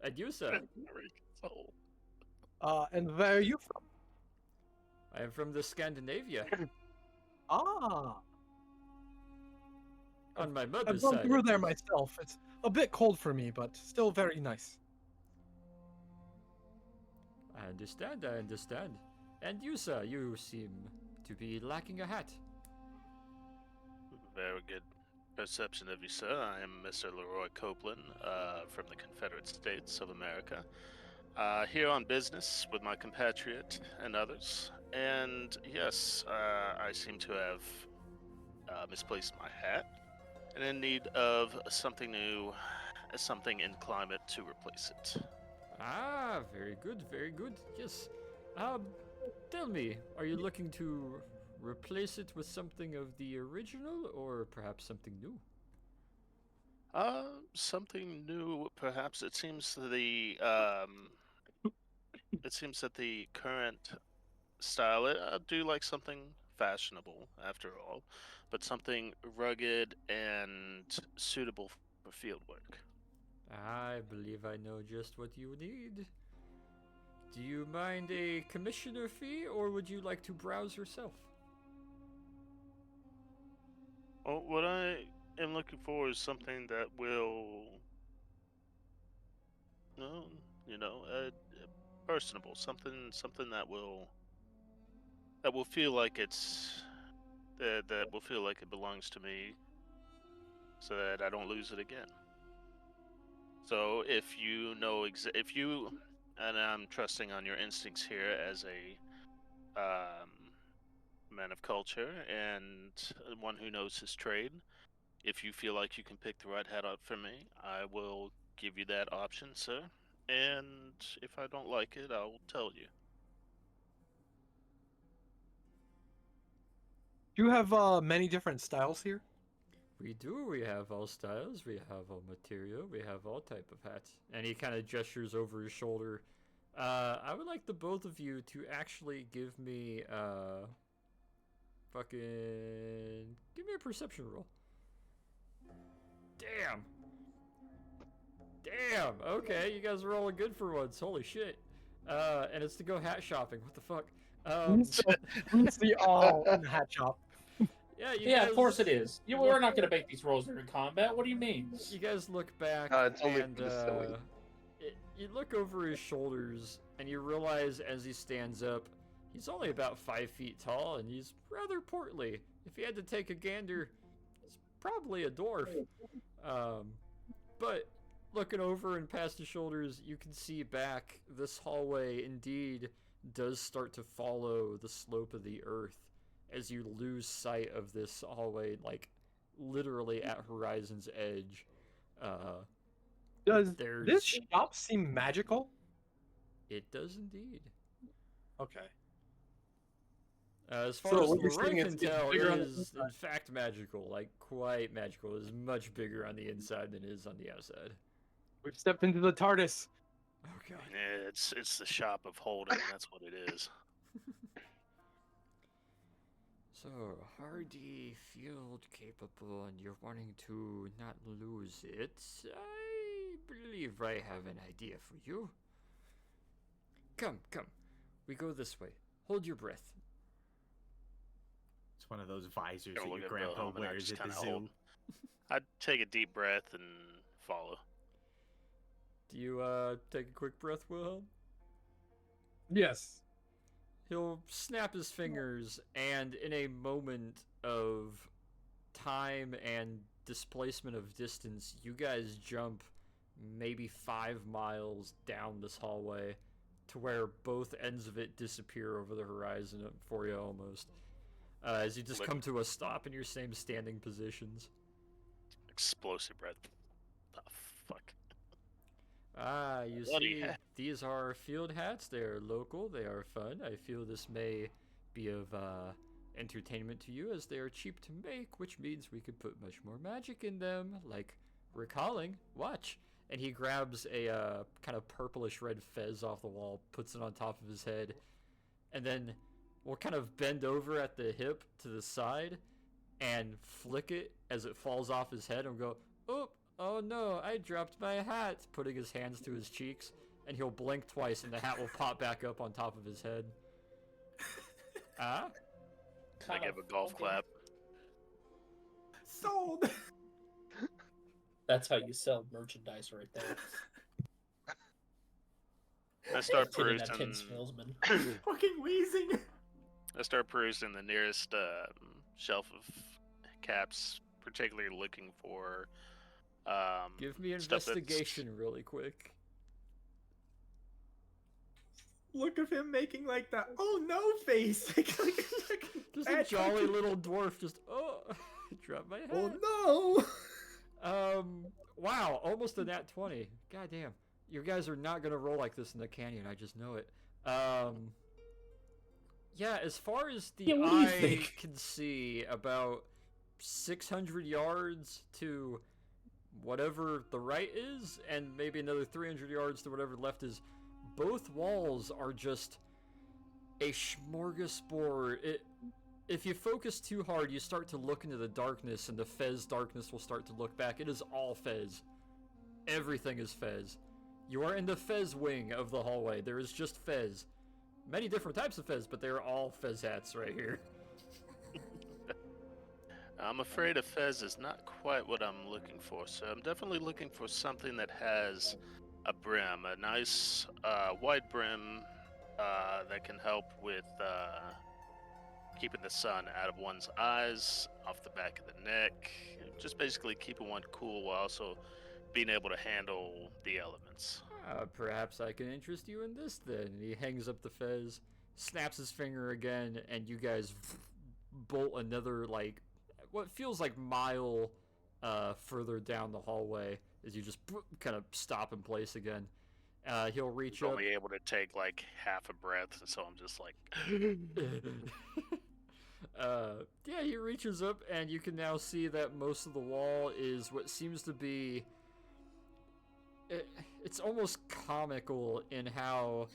Speaker 2: And you, sir?
Speaker 4: And where are you from?
Speaker 2: I am from the Scandinavia.
Speaker 4: Ah,
Speaker 2: On my
Speaker 4: I've
Speaker 2: mother's
Speaker 4: gone
Speaker 2: side.
Speaker 4: through there myself. It's a bit cold for me, but still very nice.
Speaker 2: I understand, I understand. And you, sir, you seem to be lacking a hat.
Speaker 9: Very good perception of you, sir. I am Mr. Leroy Copeland from the Confederate States of America. Here on business with my compatriot and others. And yes, I seem to have misplaced my hat and in need of something new, something in climate to replace it.
Speaker 2: Ah, very good, very good. Yes. Tell me, are you looking to replace it with something of the original, or perhaps something new?
Speaker 9: Something new, perhaps. It seems that the current style, I do like something fashionable, after all, but something rugged and suitable for field work.
Speaker 2: I believe I know just what you need. Do you mind a commissioner fee, or would you like to browse yourself?
Speaker 9: Well, what I am looking for is something that will, personable, something that will feel like that will feel like it belongs to me, so that I don't lose it again. So if you know and I'm trusting on your instincts here as a man of culture and one who knows his trade. If you feel like you can pick the right hat up for me, I will give you that option, sir. And if I don't like it, I'll tell you.
Speaker 4: Do you have many different styles here?
Speaker 2: We do. We have all styles. We have all material. We have all type of hats. And he kind of gestures over his shoulder. I would like the both of you to actually give me give me a perception roll. Damn. Okay, you guys are rolling good for once. Holy shit. And it's to go hat shopping. What the fuck?
Speaker 4: It's the all in the hat shop.
Speaker 2: Yeah,
Speaker 8: Yeah, of course it is. We're not going to make these rolls during combat. What do you mean?
Speaker 2: You guys look back
Speaker 7: It's only
Speaker 2: and
Speaker 7: for the silly.
Speaker 2: you look over his shoulders and you realize as he stands up, he's only about 5 feet tall and he's rather portly. If he had to take a gander, he's probably a dwarf. But looking over and past his shoulders, you can see back this hallway indeed does start to follow the slope of the earth as you lose sight of this hallway, like literally at Horizon's edge.
Speaker 4: Does
Speaker 2: There's-
Speaker 4: this shop seem magical?
Speaker 2: It does indeed.
Speaker 4: Okay.
Speaker 2: As far
Speaker 4: So
Speaker 2: as
Speaker 4: what you're
Speaker 2: Leroy
Speaker 4: saying
Speaker 2: can
Speaker 4: is it's
Speaker 2: tell,
Speaker 4: bigger
Speaker 2: it
Speaker 4: on the
Speaker 2: is
Speaker 4: inside.
Speaker 2: in fact magical, like quite magical. It is much bigger on the inside than it is on the outside.
Speaker 4: We've stepped into the TARDIS.
Speaker 2: Oh god.
Speaker 9: Yeah, it's the shop of holding. That's what it is.
Speaker 2: So, hardy, field capable, and you're wanting to not lose it. I believe I have an idea for you. Come. We go this way. Hold your breath.
Speaker 6: It's one of those visors
Speaker 9: Gonna
Speaker 6: that
Speaker 9: look
Speaker 6: your
Speaker 9: at
Speaker 6: grandpa
Speaker 9: Wilhelm and I
Speaker 6: wears
Speaker 9: just
Speaker 6: at the
Speaker 9: kinda
Speaker 6: zoo.
Speaker 9: hold. I'd take a deep breath and follow.
Speaker 2: Do you, take a quick breath, Wilhelm?
Speaker 4: Yes.
Speaker 2: He'll snap his fingers, and in a moment of time and displacement of distance, you guys jump maybe 5 miles down this hallway to where both ends of it disappear over the horizon for you almost. As you just come to a stop in your same standing positions.
Speaker 9: Explosive breath. Oh, fuck.
Speaker 2: Ah, you
Speaker 9: Bloody
Speaker 2: see,
Speaker 9: hat.
Speaker 2: these are field hats. They are local. They are fun. I feel this may be of entertainment to you as they are cheap to make, which means we could put much more magic in them, like recalling. Watch. And he grabs a kind of purplish red fez off the wall, puts it on top of his head, and then we'll kind of bend over at the hip to the side and flick it as it falls off his head and go, "Oop, oh no, I dropped my hat," putting his hands to his cheeks, and he'll blink twice and the hat will pop back up on top of his head. Ah?
Speaker 9: I give a golf clap.
Speaker 6: Sold.
Speaker 8: That's how you sell merchandise right there.
Speaker 9: I start
Speaker 8: Kidding, that tin
Speaker 9: perusing.
Speaker 8: salesman.
Speaker 6: Fucking wheezing.
Speaker 9: I start perusing the nearest shelf of caps, particularly looking for.
Speaker 2: Give me
Speaker 9: stuff that's-
Speaker 2: investigation really quick.
Speaker 6: Look of him making like that oh no face.
Speaker 2: Just a jolly little dwarf just, oh, drop my hat.
Speaker 6: Oh no.
Speaker 2: Wow, almost a nat 20. God damn. You guys are not gonna roll like this in the canyon, I just know it. Yeah, as far as the
Speaker 8: Yeah, what do you
Speaker 2: eye
Speaker 8: think?
Speaker 2: can see, about 600 yards to whatever the right is, and maybe another 300 yards to whatever the left is, both walls are just a smorgasbord. If you focus too hard, you start to look into the darkness, and the Fez darkness will start to look back. It is all Fez. Everything is Fez. You are in the Fez wing of the hallway. There is just Fez. Many different types of Fez, but they are all Fez hats right here.
Speaker 9: I'm afraid a fez is not quite what I'm looking for, so I'm definitely looking for something that has a brim, a nice wide brim that can help with keeping the sun out of one's eyes, off the back of the neck, just basically keeping one cool while also being able to handle the elements.
Speaker 2: Perhaps I can interest you in this then. And he hangs up the Fez, snaps his finger again, and you guys bolt another, like, what feels like mile further down the hallway as you just kind of stop in place again. He'll reach up.
Speaker 9: Only able to take like half a breath, and so I'm just like.
Speaker 2: Yeah, he reaches up, and you can now see that most of the wall is what seems to be. It's almost comical in how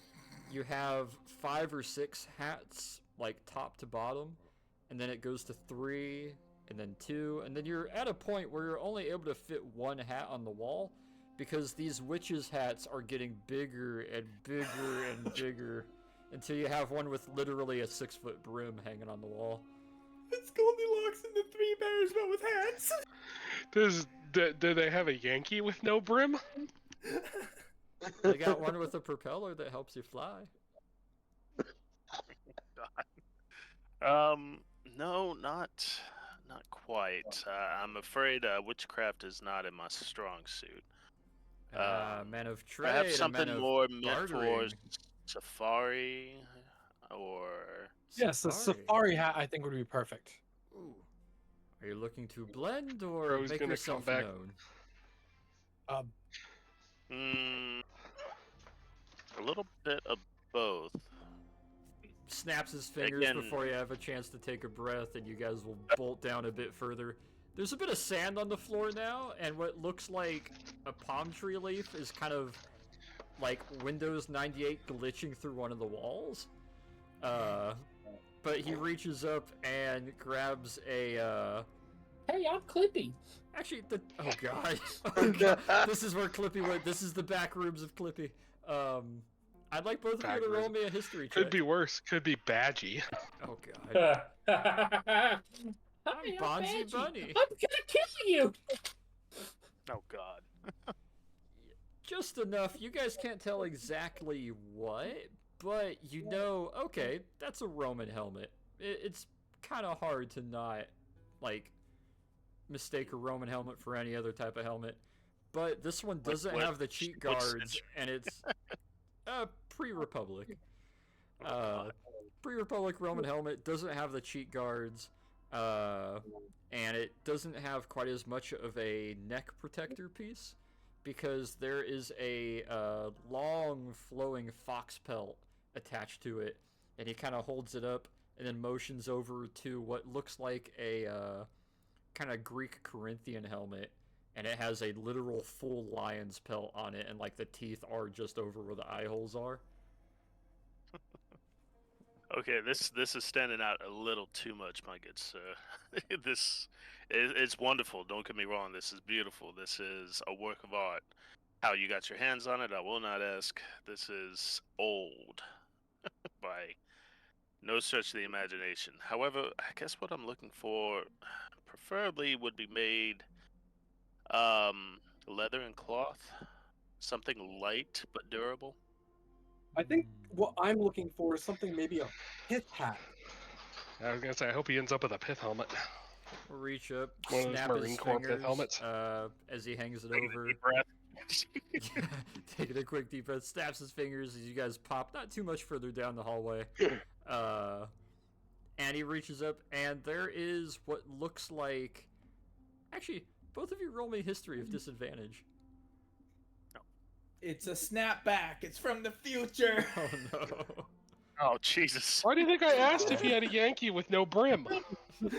Speaker 2: you have 5 or 6 hats, like top to bottom, and then it goes to 3, and then 2, and then you're at a point where you're only able to fit 1 hat on the wall, because these witches' hats are getting bigger and bigger and bigger, until you have one with literally a 6-foot brim hanging on the wall.
Speaker 6: It's Goldilocks and the Three Bears, but with hats.
Speaker 3: Do they have a Yankee with no brim?
Speaker 2: They got one with a propeller that helps you fly.
Speaker 9: No, not quite. I'm afraid witchcraft is not in my strong suit.
Speaker 2: Man of trade.
Speaker 9: I have
Speaker 2: a
Speaker 9: something
Speaker 2: man of
Speaker 9: more meant for
Speaker 2: bartering.
Speaker 9: safari, or
Speaker 4: Yes, the safari hat I think would be perfect.
Speaker 2: Ooh. Are you looking to blend or
Speaker 3: Bro's
Speaker 2: make
Speaker 3: gonna
Speaker 2: yourself
Speaker 3: come back.
Speaker 2: known?
Speaker 9: A little bit of both.
Speaker 2: Snaps his fingers
Speaker 9: Again-
Speaker 2: before you have a chance to take a breath, and you guys will bolt down a bit further. There's a bit of sand on the floor now, and what looks like a palm tree leaf is kind of like Windows 98 glitching through one of the walls. But he reaches up and grabs a,
Speaker 8: Hey, I'm Clippy.
Speaker 2: Actually, oh god. Oh god. This is where Clippy went. This is the back rooms of Clippy. I'd like both of you to roll me a history check.
Speaker 3: Could be worse. Could be Badgie.
Speaker 2: Oh god.
Speaker 8: Hi,
Speaker 2: I'm Bonzi
Speaker 8: Badgie.
Speaker 2: Bunny.
Speaker 8: I'm gonna kill you.
Speaker 9: Oh God.
Speaker 2: Just enough. You guys can't tell exactly what, but you know, okay, that's a Roman helmet. It's kind of hard to not, like, mistake a Roman helmet for any other type of helmet. But this one doesn't
Speaker 9: What-
Speaker 2: have the cheat
Speaker 9: which
Speaker 2: guards,
Speaker 9: century?
Speaker 2: and it's pre-Republic. Pre-Republic Roman helmet doesn't have the cheat guards, and it doesn't have quite as much of a neck protector piece. because there is a long flowing fox pelt attached to it, and he kind of holds it up and then motions over to what looks like a kind of Greek Corinthian helmet, and it has a literal full lion's pelt on it, and like the teeth are just over where the eye holes are.
Speaker 9: Okay, this is standing out a little too much, my good sir. This it's wonderful. Don't get me wrong. This is beautiful. This is a work of art. How you got your hands on it, I will not ask. This is old by no stretch of the imagination. However, I guess what I'm looking for, preferably, would be made leather and cloth, something light but durable.
Speaker 4: I think what I'm looking for is something maybe a pith hat.
Speaker 3: I was gonna say, I hope he ends up with a pith helmet.
Speaker 2: Reach up,
Speaker 3: One of those
Speaker 2: snap
Speaker 3: Marine
Speaker 2: his
Speaker 3: Corps pith
Speaker 2: fingers
Speaker 3: helmets.
Speaker 2: as he hangs it
Speaker 9: Take a
Speaker 2: over.
Speaker 9: deep breath.
Speaker 2: Taking a quick deep breath, snaps his fingers as you guys pop not too much further down the hallway. And he reaches up, and there is what looks like... Actually, both of you roll me history of disadvantage.
Speaker 10: It's a snapback. It's from the future.
Speaker 2: Oh no.
Speaker 9: Oh Jesus!
Speaker 3: Why do you think I asked if he had a Yankee with no brim?
Speaker 2: You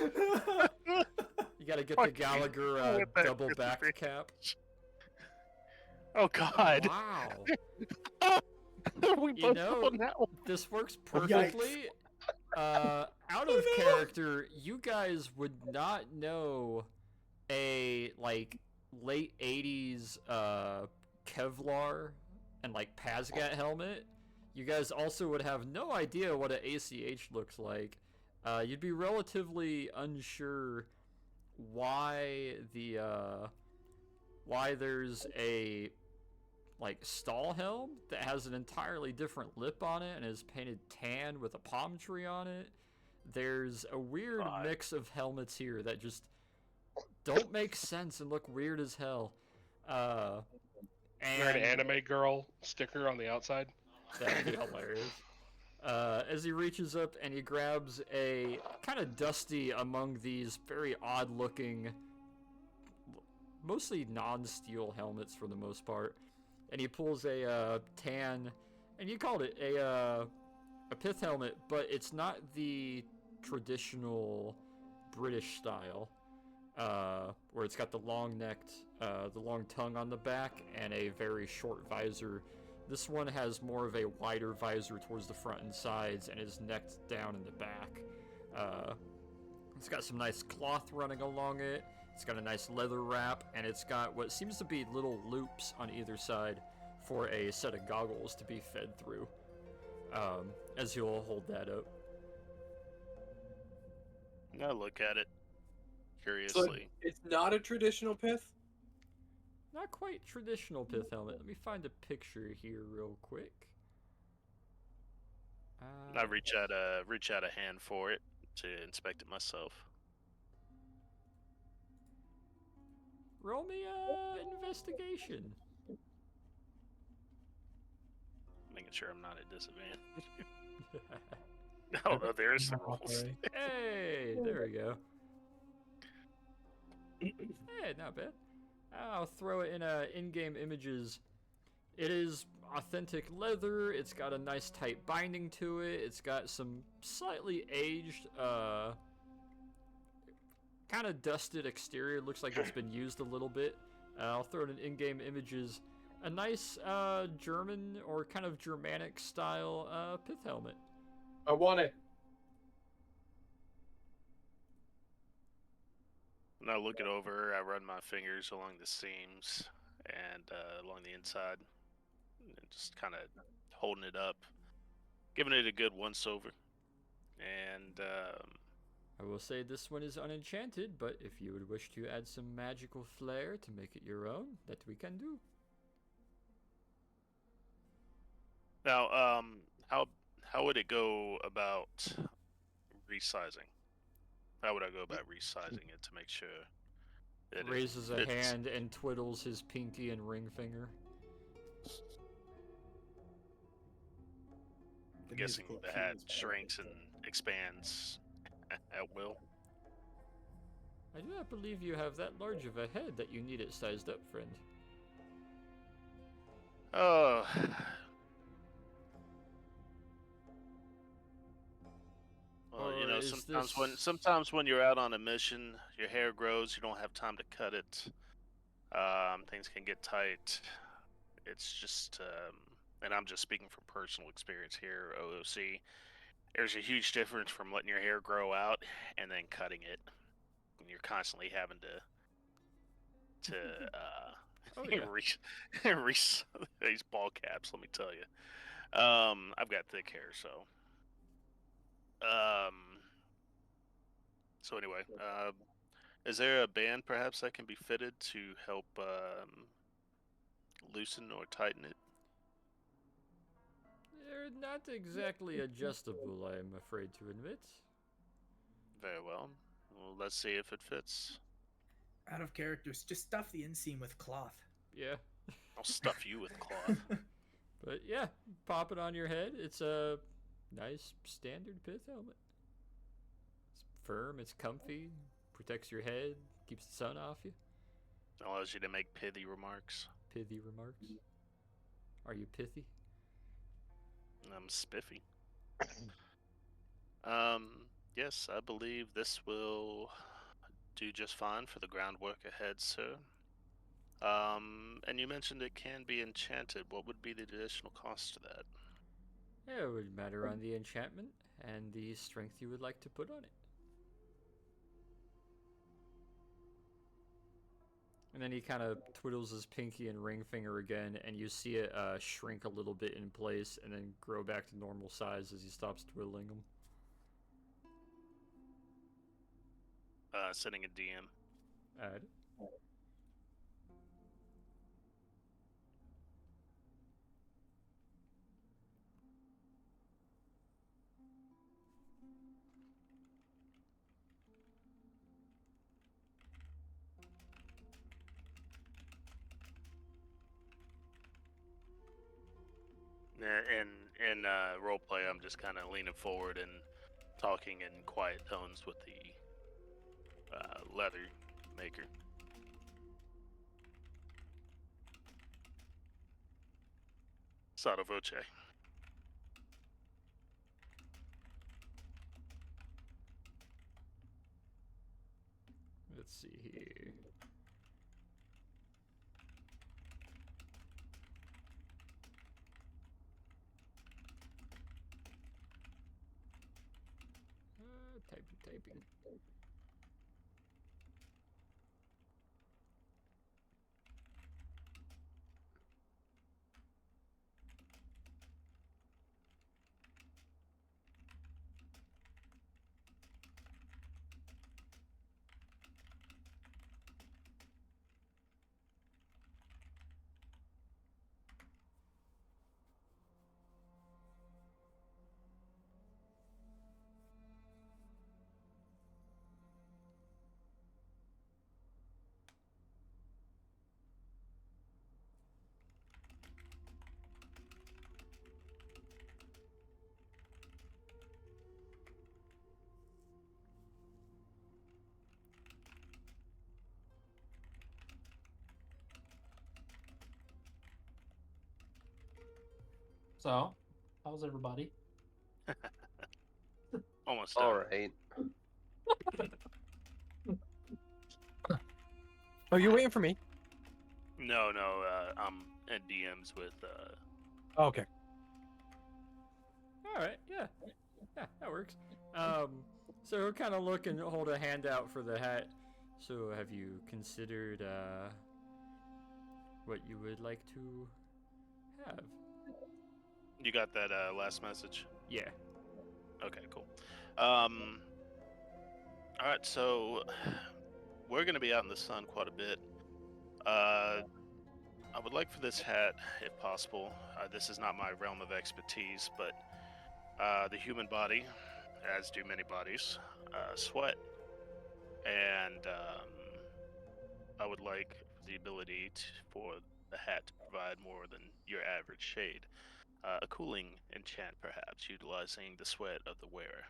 Speaker 2: gotta get the
Speaker 9: Fuck you.
Speaker 2: Gallagher
Speaker 9: With that
Speaker 2: double back
Speaker 9: history.
Speaker 2: cap.
Speaker 9: Oh God!
Speaker 2: Wow.
Speaker 9: We
Speaker 2: You
Speaker 9: both
Speaker 2: know,
Speaker 9: on that one.
Speaker 2: This works perfectly. Out of character, you guys would not know a like late 80s Kevlar and like Pazgat helmet. You guys also would have no idea what an ACH looks like. You'd be relatively unsure why there's a like stall helm that has an entirely different lip on it and is painted tan with a palm tree on it. There's a weird mix of helmets here that just don't make sense and look weird as hell.
Speaker 3: Is there an anime girl sticker on the outside?
Speaker 2: That'd be hilarious. As he reaches up and he grabs a kind of dusty among these very odd-looking, mostly non-steel helmets for the most part, and he pulls a tan, and you called it a pith helmet, but it's not the traditional British style, where it's got the long-necked, the long tongue on the back and a very short visor. This one has more of a wider visor towards the front and sides and is necked down in the back. It's got some nice cloth running along it. It's got a nice leather wrap, and it's got what seems to be little loops on either side for a set of goggles to be fed through. As he'll hold that up.
Speaker 9: I'll look at it
Speaker 4: So
Speaker 9: curiously.
Speaker 4: it's not a traditional pith?
Speaker 2: Not quite traditional pith helmet. Let me find a picture here real quick.
Speaker 9: I reach out a hand for it to inspect it myself.
Speaker 2: Roll me a investigation.
Speaker 9: Making sure I'm not at disadvantage. Oh, there's the rolls.
Speaker 2: Hey, there we go. Hey, not bad. I'll throw it in in-game images. It is authentic leather. It's got a nice tight binding to it. It's got some slightly aged, kind of dusted exterior. Looks like it's been used a little bit. I'll throw it in in-game images. A nice German or kind of Germanic style pith helmet.
Speaker 4: I want it.
Speaker 9: When I look it over, I run my fingers along the seams and along the inside, and just kind of holding it up, giving it a good once over. And
Speaker 2: I will say this one is unenchanted, but if you would wish to add some magical flair to make it your own, that we can do.
Speaker 9: now, how would it go about resizing? How would I go about resizing it to make sure that it
Speaker 2: Raises a
Speaker 9: fits?
Speaker 2: hand and twiddles his pinky and ring finger.
Speaker 9: I'm guessing the hat shrinks and expands at will.
Speaker 2: I do not believe you have that large of a head that you need it sized up, friend.
Speaker 9: Oh. Well, you
Speaker 2: Or
Speaker 9: know,
Speaker 2: is
Speaker 9: sometimes when you're out on a mission, your hair grows. You don't have time to cut it. Things can get tight. It's just, and I'm just speaking from personal experience here, OOC. There's a huge difference from letting your hair grow out and then cutting it. And you're constantly having to
Speaker 2: Oh, yeah.
Speaker 9: these ball caps. Let me tell you. I've got thick hair, so. So anyway, is there a band perhaps that can be fitted to help loosen or tighten it?
Speaker 2: They're not exactly adjustable, I'm afraid to admit.
Speaker 9: Very well. Well, let's see if it fits.
Speaker 10: Out of characters, just stuff the inseam with cloth.
Speaker 2: Yeah.
Speaker 9: I'll stuff you with cloth.
Speaker 2: But yeah, pop it on your head. It's a nice standard pith helmet. It's firm, it's comfy, protects your head, keeps the sun off you.
Speaker 9: Allows you to make pithy remarks.
Speaker 2: Pithy remarks. Are you pithy?
Speaker 9: I'm spiffy. Yes, I believe this will do just fine for the groundwork ahead, sir. And you mentioned it can be enchanted. What would be the additional cost to that?
Speaker 2: Yeah, it would matter on the enchantment and the strength you would like to put on it. And then he kind of twiddles his pinky and ring finger again, and you see it shrink a little bit in place and then grow back to normal size as he stops twiddling them.
Speaker 9: Sending a DM.
Speaker 2: Add.
Speaker 9: In roleplay, I'm just kind of leaning forward and talking in quiet tones with the leather maker. Sotto voce.
Speaker 2: Let's see here. Typing.
Speaker 8: So, how's everybody?
Speaker 9: Almost done.
Speaker 7: All right.
Speaker 4: Oh, you're waiting for me?
Speaker 9: No, I'm in DMs with.
Speaker 4: Oh, okay.
Speaker 2: All right, yeah, that works. So he'll kind of look and hold a hand out for the hat. So have you considered what you would like to have?
Speaker 9: You got that last message?
Speaker 2: Yeah.
Speaker 9: Okay, cool. All right, so we're gonna be out in the sun quite a bit. I would like for this hat, if possible. This is not my realm of expertise, but the human body, as do many bodies, sweat, and I would like the ability for the hat to provide more than your average shade. A cooling enchant, perhaps, utilizing the sweat of the wearer.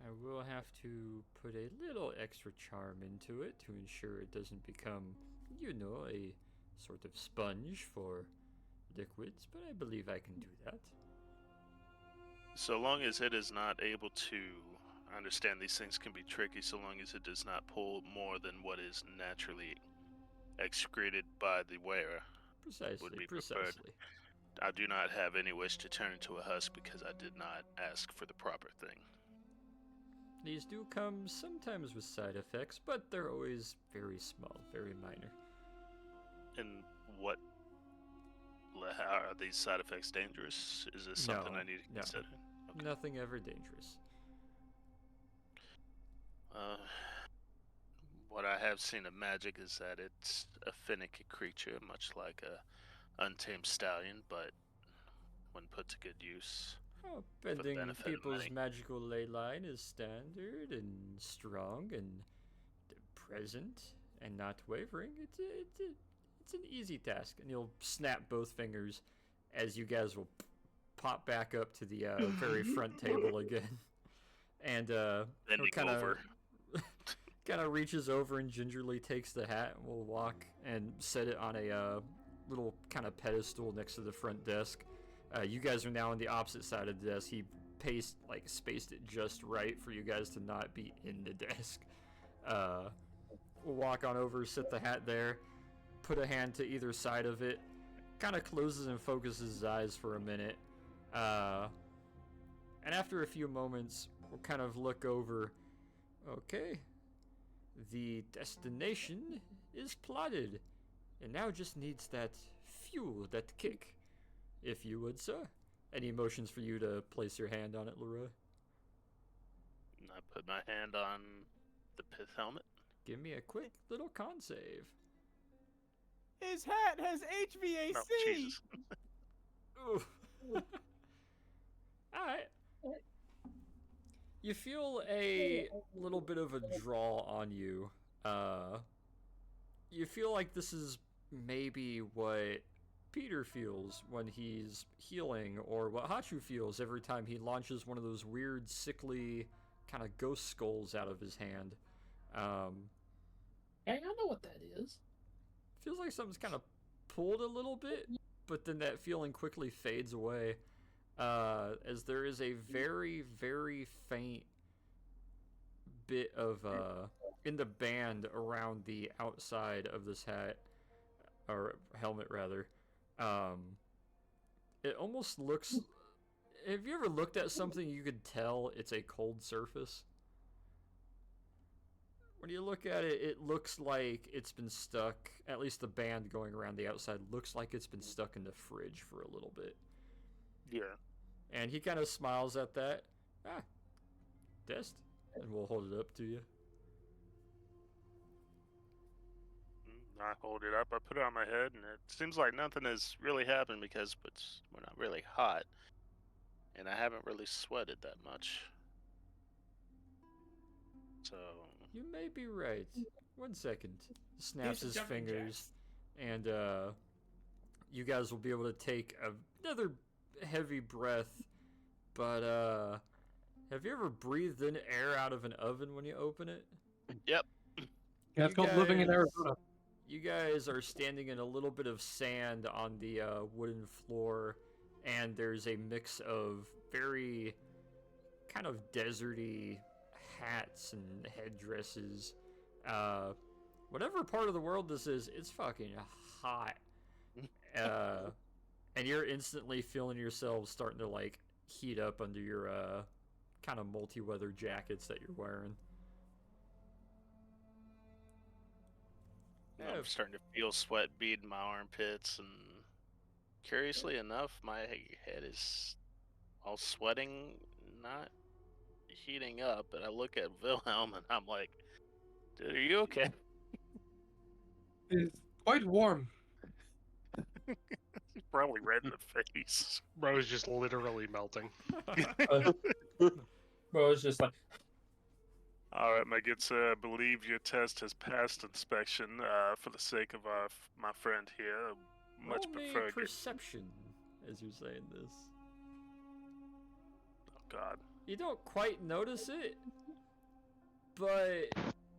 Speaker 2: I will have to put a little extra charm into it to ensure it doesn't become a sort of sponge for liquids, but I believe I can do that.
Speaker 9: So long as it is not able to, I understand these things can be tricky, so long as it does not pull more than what is naturally excreted by the wearer.
Speaker 2: Precisely,
Speaker 9: Would be
Speaker 2: precisely.
Speaker 9: preferred. I do not have any wish to turn into a husk because I did not ask for the proper thing.
Speaker 2: These do come sometimes with side effects, but they're always very small, very minor.
Speaker 9: And what? How are these side effects dangerous? Is this something
Speaker 2: No,
Speaker 9: I need to
Speaker 2: no.
Speaker 9: consider? Okay.
Speaker 2: Nothing ever dangerous.
Speaker 9: What I have seen of magic is that it's a finicky creature, much like a untamed stallion, but when put to good use.
Speaker 2: Oh,
Speaker 9: For the
Speaker 2: bending
Speaker 9: benefit of
Speaker 2: people's
Speaker 9: many.
Speaker 2: magical ley line is standard and strong and present and not wavering. It's an easy task, and you'll snap both fingers as you guys will pop back up to the very front table again, and
Speaker 9: Bending over.
Speaker 2: kind of reaches over and gingerly takes the hat and will walk and set it on a little kind of pedestal next to the front desk. You guys are now on the opposite side of the desk. He spaced it just right for you guys to not be in the desk. We'll walk on over, set the hat there, put a hand to either side of it, kind of closes and focuses his eyes for a minute. And after a few moments, we'll kind of look over. Okay, the destination is plotted. It now just needs that fuel, that kick. If you would, sir. Any motions for you to place your hand on it, Leroy?
Speaker 9: I put my hand on the pith helmet.
Speaker 2: Give me a quick little con save.
Speaker 6: His hat has HVAC.
Speaker 9: Oh, Jesus.
Speaker 2: Ooh. Alright. You feel a little bit of a draw on you. You feel like this is maybe what Peter feels when he's healing, or what Hachu feels every time he launches one of those weird, sickly, kind of ghost skulls out of his hand.
Speaker 8: Hey, I know what that is.
Speaker 2: Feels like something's kind of pulled a little bit, but then that feeling quickly fades away, as there is a very, very faint bit of in the band around the outside of this hat, or helmet rather. It almost looks. Have you ever looked at something you could tell it's a cold surface? When you look at it, it looks like it's been stuck. At least the band going around the outside looks like it's been stuck in the fridge for a little bit.
Speaker 9: Yeah.
Speaker 2: And he kind of smiles at that. Test, and we'll hold it up to you.
Speaker 9: I hold it up, I put it on my head, and it seems like nothing has really happened because we're not really hot. And I haven't really sweated that much. So...
Speaker 2: You may be right. 1 second. Snaps
Speaker 8: Here's the
Speaker 2: his
Speaker 8: jumping
Speaker 2: fingers, and you guys will be able to take another heavy breath. But have you ever breathed in air out of an oven when you open it?
Speaker 9: Yep.
Speaker 4: Yeah, it's called living in
Speaker 2: guys-
Speaker 4: Arizona.
Speaker 2: You guys are standing in a little bit of sand on the wooden floor, and there's a mix of very kind of deserty hats and headdresses. Whatever part of the world this is, it's fucking hot. And you're instantly feeling yourselves starting to like heat up under your kind of multi-weather jackets that you're wearing. Yeah,
Speaker 9: I'm starting to feel sweat bead in my armpits, and curiously enough, my head is all sweating, not heating up. And I look at Wilhelm, and I'm like, "Dude, are you okay?"
Speaker 4: It's quite warm.
Speaker 9: He's probably red in the face.
Speaker 3: Bro is just literally melting.
Speaker 8: Bro, it's just like,
Speaker 9: All right, my good sir, I believe your test has passed inspection. For the sake of my friend here, much
Speaker 2: Roll me
Speaker 9: prefer.
Speaker 2: perception as you're saying this.
Speaker 9: Oh God.
Speaker 2: You don't quite notice it, but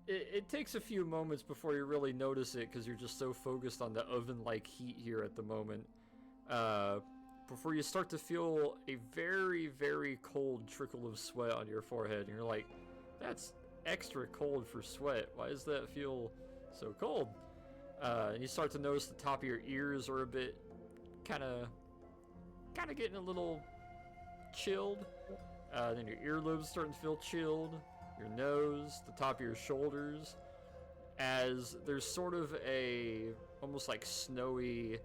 Speaker 2: it takes a few moments before you really notice it because you're just so focused on the oven-like heat here at the moment. Before you start to feel a very, very cold trickle of sweat on your forehead, and you're like, that's extra cold for sweat. Why does that feel so cold? And you start to notice the top of your ears are a bit kind of getting a little chilled. Then your earlobes starting to feel chilled. Your nose, the top of your shoulders, as there's sort of a almost like snowy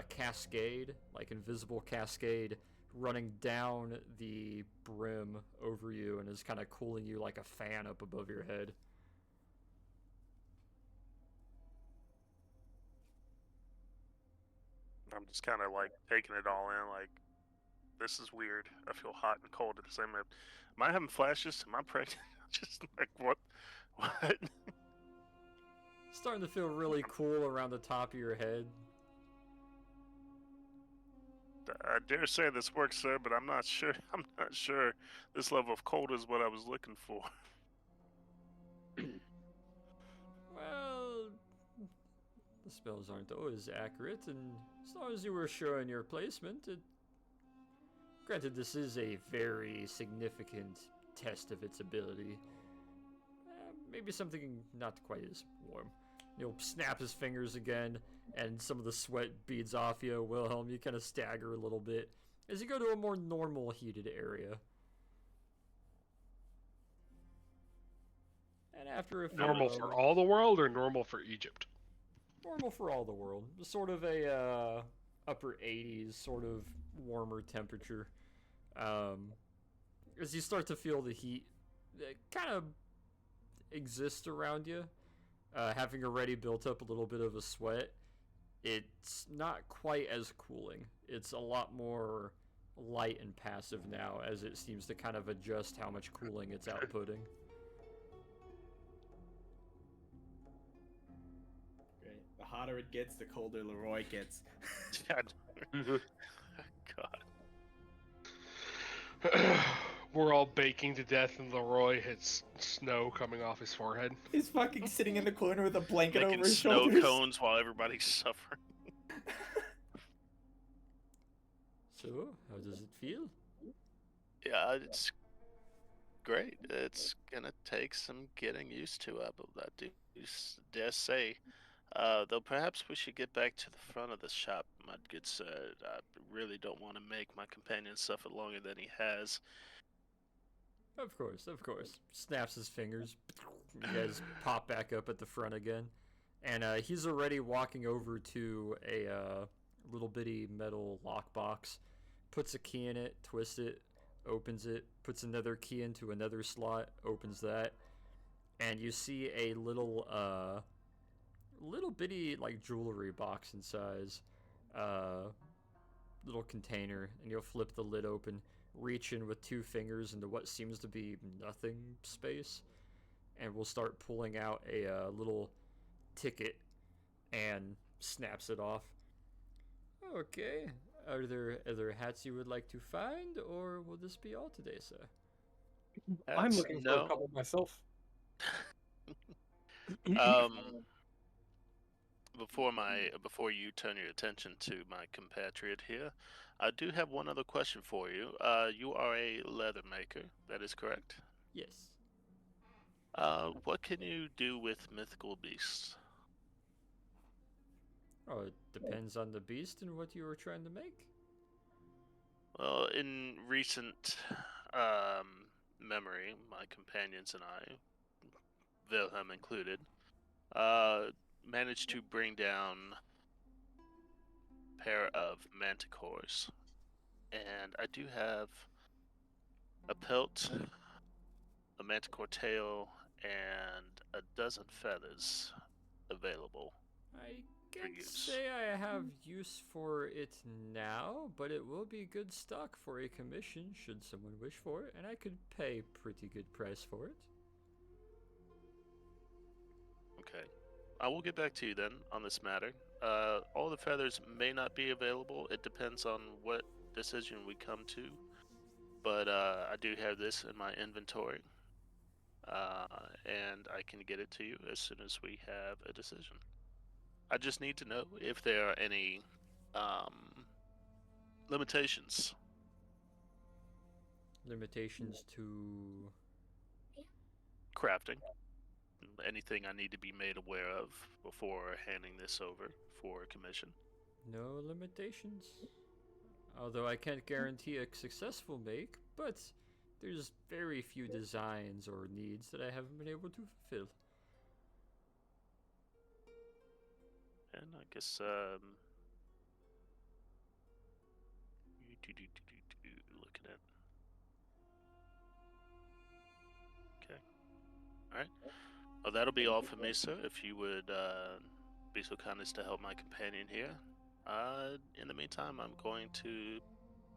Speaker 2: cascade, like invisible cascade, running down the brim over you and is kind of cooling you like a fan up above your head.
Speaker 9: I'm just kind of like taking it all in. Like, this is weird. I feel hot and cold at the same time. Am I having flashes? Am I pregnant? Just like what? What?
Speaker 2: Starting to feel really cool around the top of your head.
Speaker 9: I dare say this works, sir, but I'm not sure. I'm not sure this level of cold is what I was looking for.
Speaker 2: Well, the spells aren't always accurate, and as long as you were sure in your placement, granted, this is a very significant test of its ability. Maybe something not quite as warm. He'll snap his fingers again, and some of the sweat beads off you. Wilhelm, you kind of stagger a little bit as you go to a more normal heated area. And after a few
Speaker 3: Normal
Speaker 2: moments,
Speaker 3: for all the world or normal for Egypt?
Speaker 2: normal for all the world. Sort of a upper 80s, sort of warmer temperature. As you start to feel the heat kind of exist around you, having already built up a little bit of a sweat, it's not quite as cooling. It's a lot more light and passive now, as it seems to kind of adjust how much cooling it's outputting.
Speaker 10: Great. The hotter it gets, the colder Leroy gets.
Speaker 3: God. We're all baking to death, and Leroy has snow coming off his forehead.
Speaker 10: He's fucking sitting in the corner with a blanket
Speaker 9: Making
Speaker 10: over his
Speaker 9: snow
Speaker 10: shoulders.
Speaker 9: cones while everybody's suffering.
Speaker 2: So, how does it feel?
Speaker 9: Yeah, it's great. It's gonna take some getting used to, I do dare say. Though perhaps we should get back to the front of the shop, my good sir. I really don't want to make my companion suffer longer than he has.
Speaker 2: Of course, of course. Snaps his fingers. You guys pop back up at the front again. And he's already walking over to a little bitty metal lockbox. Puts a key in it, twists it, opens it, puts another key into another slot, opens that. And you see a little bitty like jewelry box in size. Little container. And you'll flip the lid open. Reach in with 2 fingers into what seems to be nothing space, and we'll start pulling out a little ticket and snaps it off. Okay, are there other hats you would like to find, or will this be all today, sir?
Speaker 4: I'm looking for a couple myself.
Speaker 9: Before you turn your attention to my compatriot here, I do have one other question for you. You are a leather maker, that is correct?
Speaker 2: Yes.
Speaker 9: What can you do with mythical beasts?
Speaker 2: Oh, it depends on the beast and what you were trying to make.
Speaker 9: Well, in recent memory, my companions and I, Wilhelm included, managed to bring down a pair of manticores, and I do have a pelt, a manticore tail, and a dozen feathers available.
Speaker 2: I
Speaker 9: For
Speaker 2: can't
Speaker 9: use.
Speaker 2: say I have use for it now, but it will be good stock for a commission should someone wish for it, and I could pay a pretty good price for it.
Speaker 9: Okay. I will get back to you then on this matter. All the feathers may not be available. It depends on what decision we come to. But I do have this in my inventory. and I can get it to you as soon as we have a decision. I just need to know if there are any limitations.
Speaker 2: Limitations to...
Speaker 9: Crafting. Anything I need to be made aware of before handing this over for commission.
Speaker 2: No limitations. Although I can't guarantee a successful make, but there's very few designs or needs that I haven't been able to fulfill.
Speaker 9: And I guess, looking at. Okay. Alright. Well, that'll be all for me, sir. If you would be so kind as to help my companion here. In the meantime, I'm going to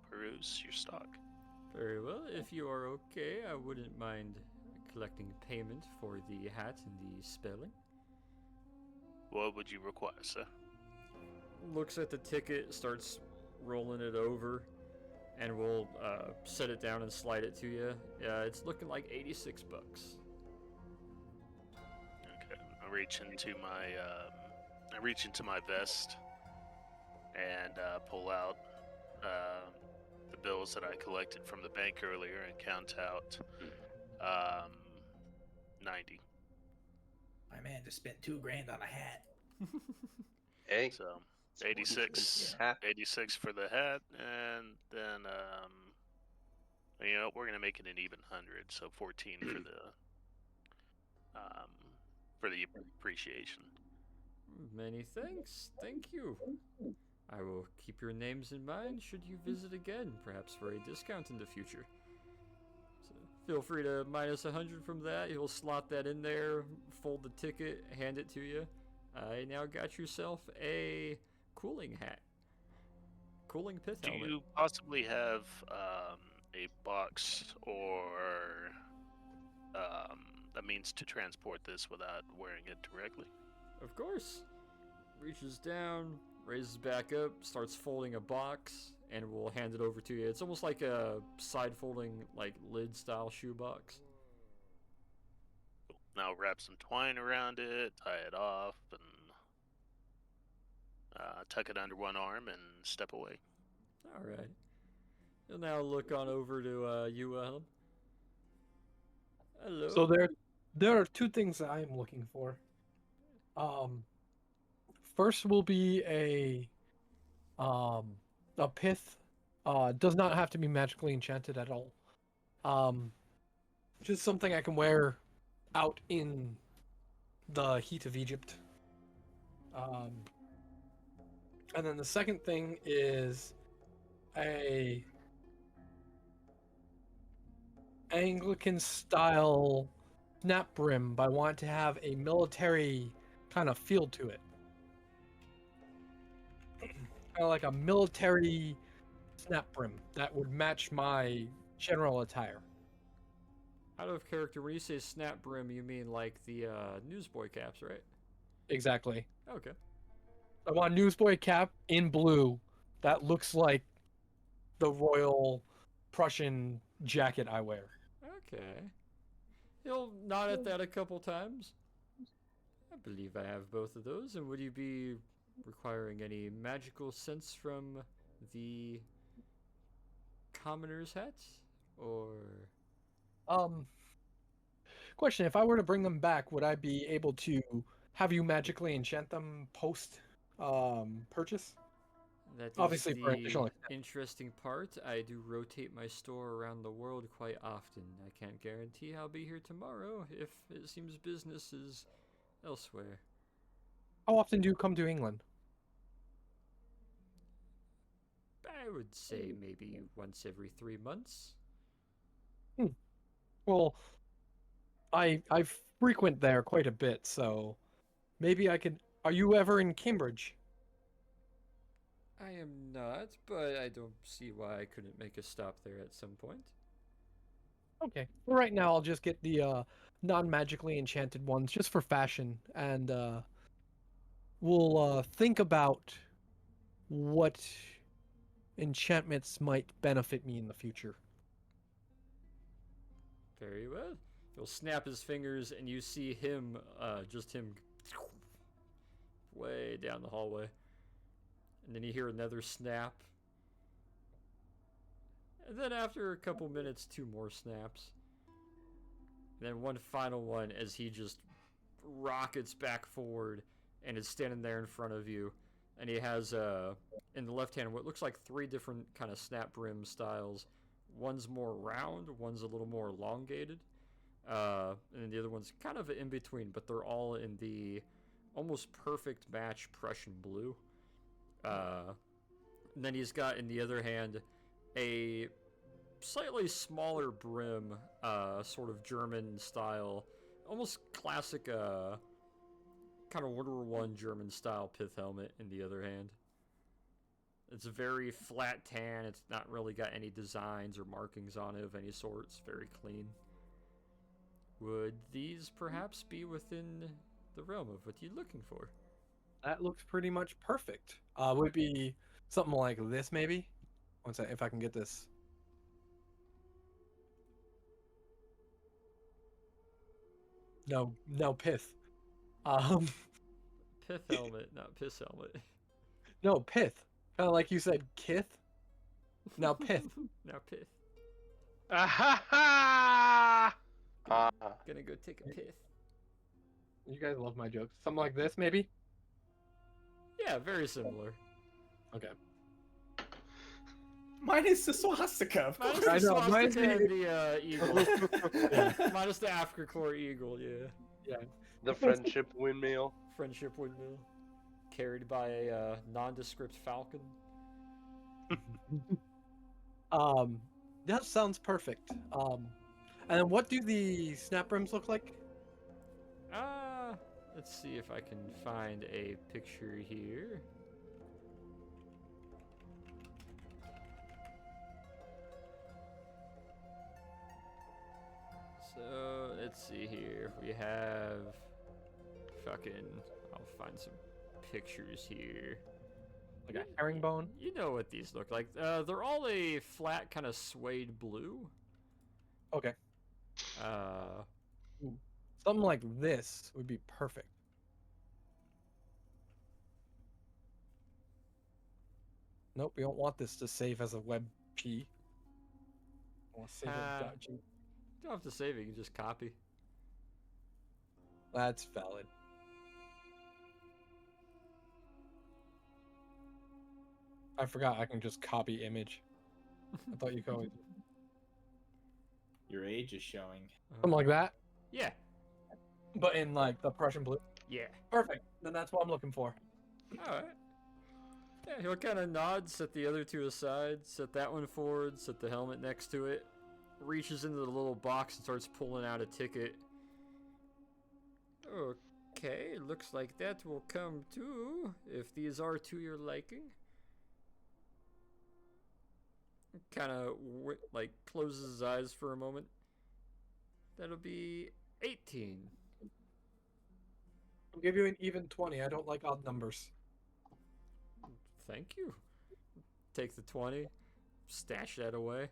Speaker 9: peruse your stock.
Speaker 2: Very well. If you are okay, I wouldn't mind collecting payment for the hat and the spelling.
Speaker 9: What would you require, sir?
Speaker 2: Looks at the ticket, starts rolling it over, and we'll set it down and slide it to you. It's looking like 86 bucks.
Speaker 9: Okay. I reach into my vest and pull out the bills that I collected from the bank earlier and count out 90.
Speaker 10: My man just spent $2,000 on a hat.
Speaker 7: Hey.
Speaker 9: So 86 for the hat, and then we're gonna make it an even 100, so 14 for the appreciation.
Speaker 2: Many thanks. Thank you. I will keep your names in mind should you visit again, perhaps for a discount in the future. So feel free to minus 100 from that. You'll slot that in there, fold the ticket, hand it to you. I now got yourself a cooling hat. Cooling pith
Speaker 9: Do
Speaker 2: helmet.
Speaker 9: you possibly have a box or a means to transport this without wearing it directly?
Speaker 2: Of course. Reaches down, raises back up, starts folding a box, and we'll hand it over to you. It's almost like a side-folding, like lid-style shoebox.
Speaker 9: Now wrap some twine around it, tie it off, and tuck it under one arm and step away.
Speaker 2: All right. You'll now look on over to you, Ellen. Hello.
Speaker 4: So there are two things that I am looking for. First will be a pith. Does not have to be magically enchanted at all. Just something I can wear out in the heat of Egypt. And then the second thing is a Anglican style snap brim, but I want to have a military kind of feel to it. Kind of like a military snap brim that would match my general attire.
Speaker 2: Out of character, when you say snap brim, you mean like the newsboy caps, right?
Speaker 4: Exactly.
Speaker 2: Okay.
Speaker 4: I want a newsboy cap in blue that looks like the royal Prussian jacket I wear.
Speaker 2: Okay. You'll nod at that a couple times. I believe I have both of those. And would you be requiring any magical sense from the commoner's hats? Or...
Speaker 4: Question, if I were to bring them back, would I be able to have you magically enchant them post purchase?
Speaker 2: That is
Speaker 4: Obviously for additional
Speaker 2: the
Speaker 4: expense.
Speaker 2: interesting part. I do rotate my store around the world quite often. I can't guarantee I'll be here tomorrow if it seems business is elsewhere.
Speaker 4: How often do you come to England?
Speaker 2: I would say maybe once every 3 months.
Speaker 4: Well, I frequent there quite a bit, so maybe I could. Are you ever in Cambridge?
Speaker 2: I am not, but I don't see why I couldn't make a stop there at some point.
Speaker 4: Okay. Well, right now I'll just get the non-magically enchanted ones just for fashion, and we'll think about what enchantments might benefit me in the future.
Speaker 2: Very well. He'll snap his fingers, and you see him, just him, way down the hallway. And then you hear another snap. And then after a couple minutes, 2 more snaps. And then one final one as he just rockets back forward and is standing there in front of you. And he has, in the left hand, what looks like 3 different kind of snap brim styles. One's more round, one's a little more elongated. And then the other one's kind of in between, but they're all in the almost perfect match Prussian blue. And then he's got in the other hand a slightly smaller brim, sort of German style, almost classic, kind of World War I German style pith helmet in the other hand. It's a very flat tan. It's not really got any designs or markings on it of any sort. It's very clean. Would these perhaps be within the realm of what you're looking for?
Speaker 4: That looks pretty much perfect. Would it be something like this, maybe? One sec, if I can get this. No, pith.
Speaker 2: Pith helmet, not piss helmet.
Speaker 4: No, pith. Kind of like you said, kith. Now pith.
Speaker 2: Now pith.
Speaker 3: Ah-ha-ha!
Speaker 2: Gonna go take a pith.
Speaker 4: You guys love my jokes. Something like this, maybe?
Speaker 2: Yeah, very similar.
Speaker 4: Okay.
Speaker 10: Mine is the swastika. Of
Speaker 2: Minus
Speaker 10: course.
Speaker 2: the
Speaker 4: I know, mine's
Speaker 2: swastika
Speaker 4: the-
Speaker 2: and the eagle. Minus the Africa Corps eagle, yeah.
Speaker 4: Yeah.
Speaker 7: The friendship windmill.
Speaker 2: Friendship windmill. Carried by a nondescript falcon.
Speaker 4: That sounds perfect. And what do the snap rims look like?
Speaker 2: Let's see if I can find a picture here. So, let's see here. We have I'll find some pictures here.
Speaker 4: Like a herringbone?
Speaker 2: You know what these look like. They're all a flat kind of suede blue.
Speaker 4: Okay.
Speaker 2: Uh,
Speaker 4: Something like this would be perfect. Nope, we don't want this to save as a WebP. I want to save it as .g.
Speaker 2: you don't have to save it, you can just copy.
Speaker 4: That's valid. I forgot I can just copy image. I thought you could always...
Speaker 6: Your age is showing.
Speaker 4: Something like that,
Speaker 2: Yeah,
Speaker 4: but in like the Prussian blue.
Speaker 2: yeah.
Speaker 4: Perfect. Then that's what I'm looking for.
Speaker 2: Alright. Yeah, he'll kind of nod, set the other two aside, set that one forward, set the helmet next to it, reaches into the little box and starts pulling out a ticket. Okay, looks like that will come too, if these are to your liking. Kind of, like, closes his eyes for a moment. That'll be 18.
Speaker 4: I'll give you an even 20. I don't like odd numbers.
Speaker 2: Thank you. Take the 20, stash that away.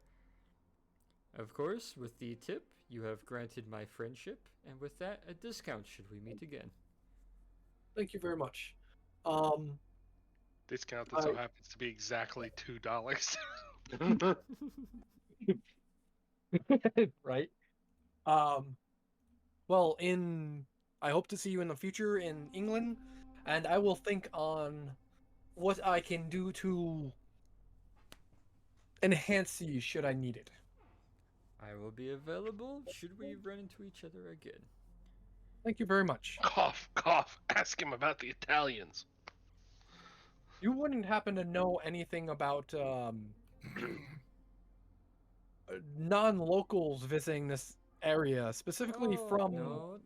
Speaker 2: Of course, with the tip, you have granted my friendship, and with that, a discount should we meet again.
Speaker 4: Thank you very much.
Speaker 3: Discount that so happens to be exactly $2.
Speaker 4: Right. Well, I hope to see you in the future in England, and I will think on what I can do to enhance you should I need it.
Speaker 2: I will be available should we run into each other again.
Speaker 4: Thank you very much.
Speaker 3: Cough, cough. Ask him about the Italians.
Speaker 4: You wouldn't happen to know anything about non-locals visiting this area, specifically from...
Speaker 2: No.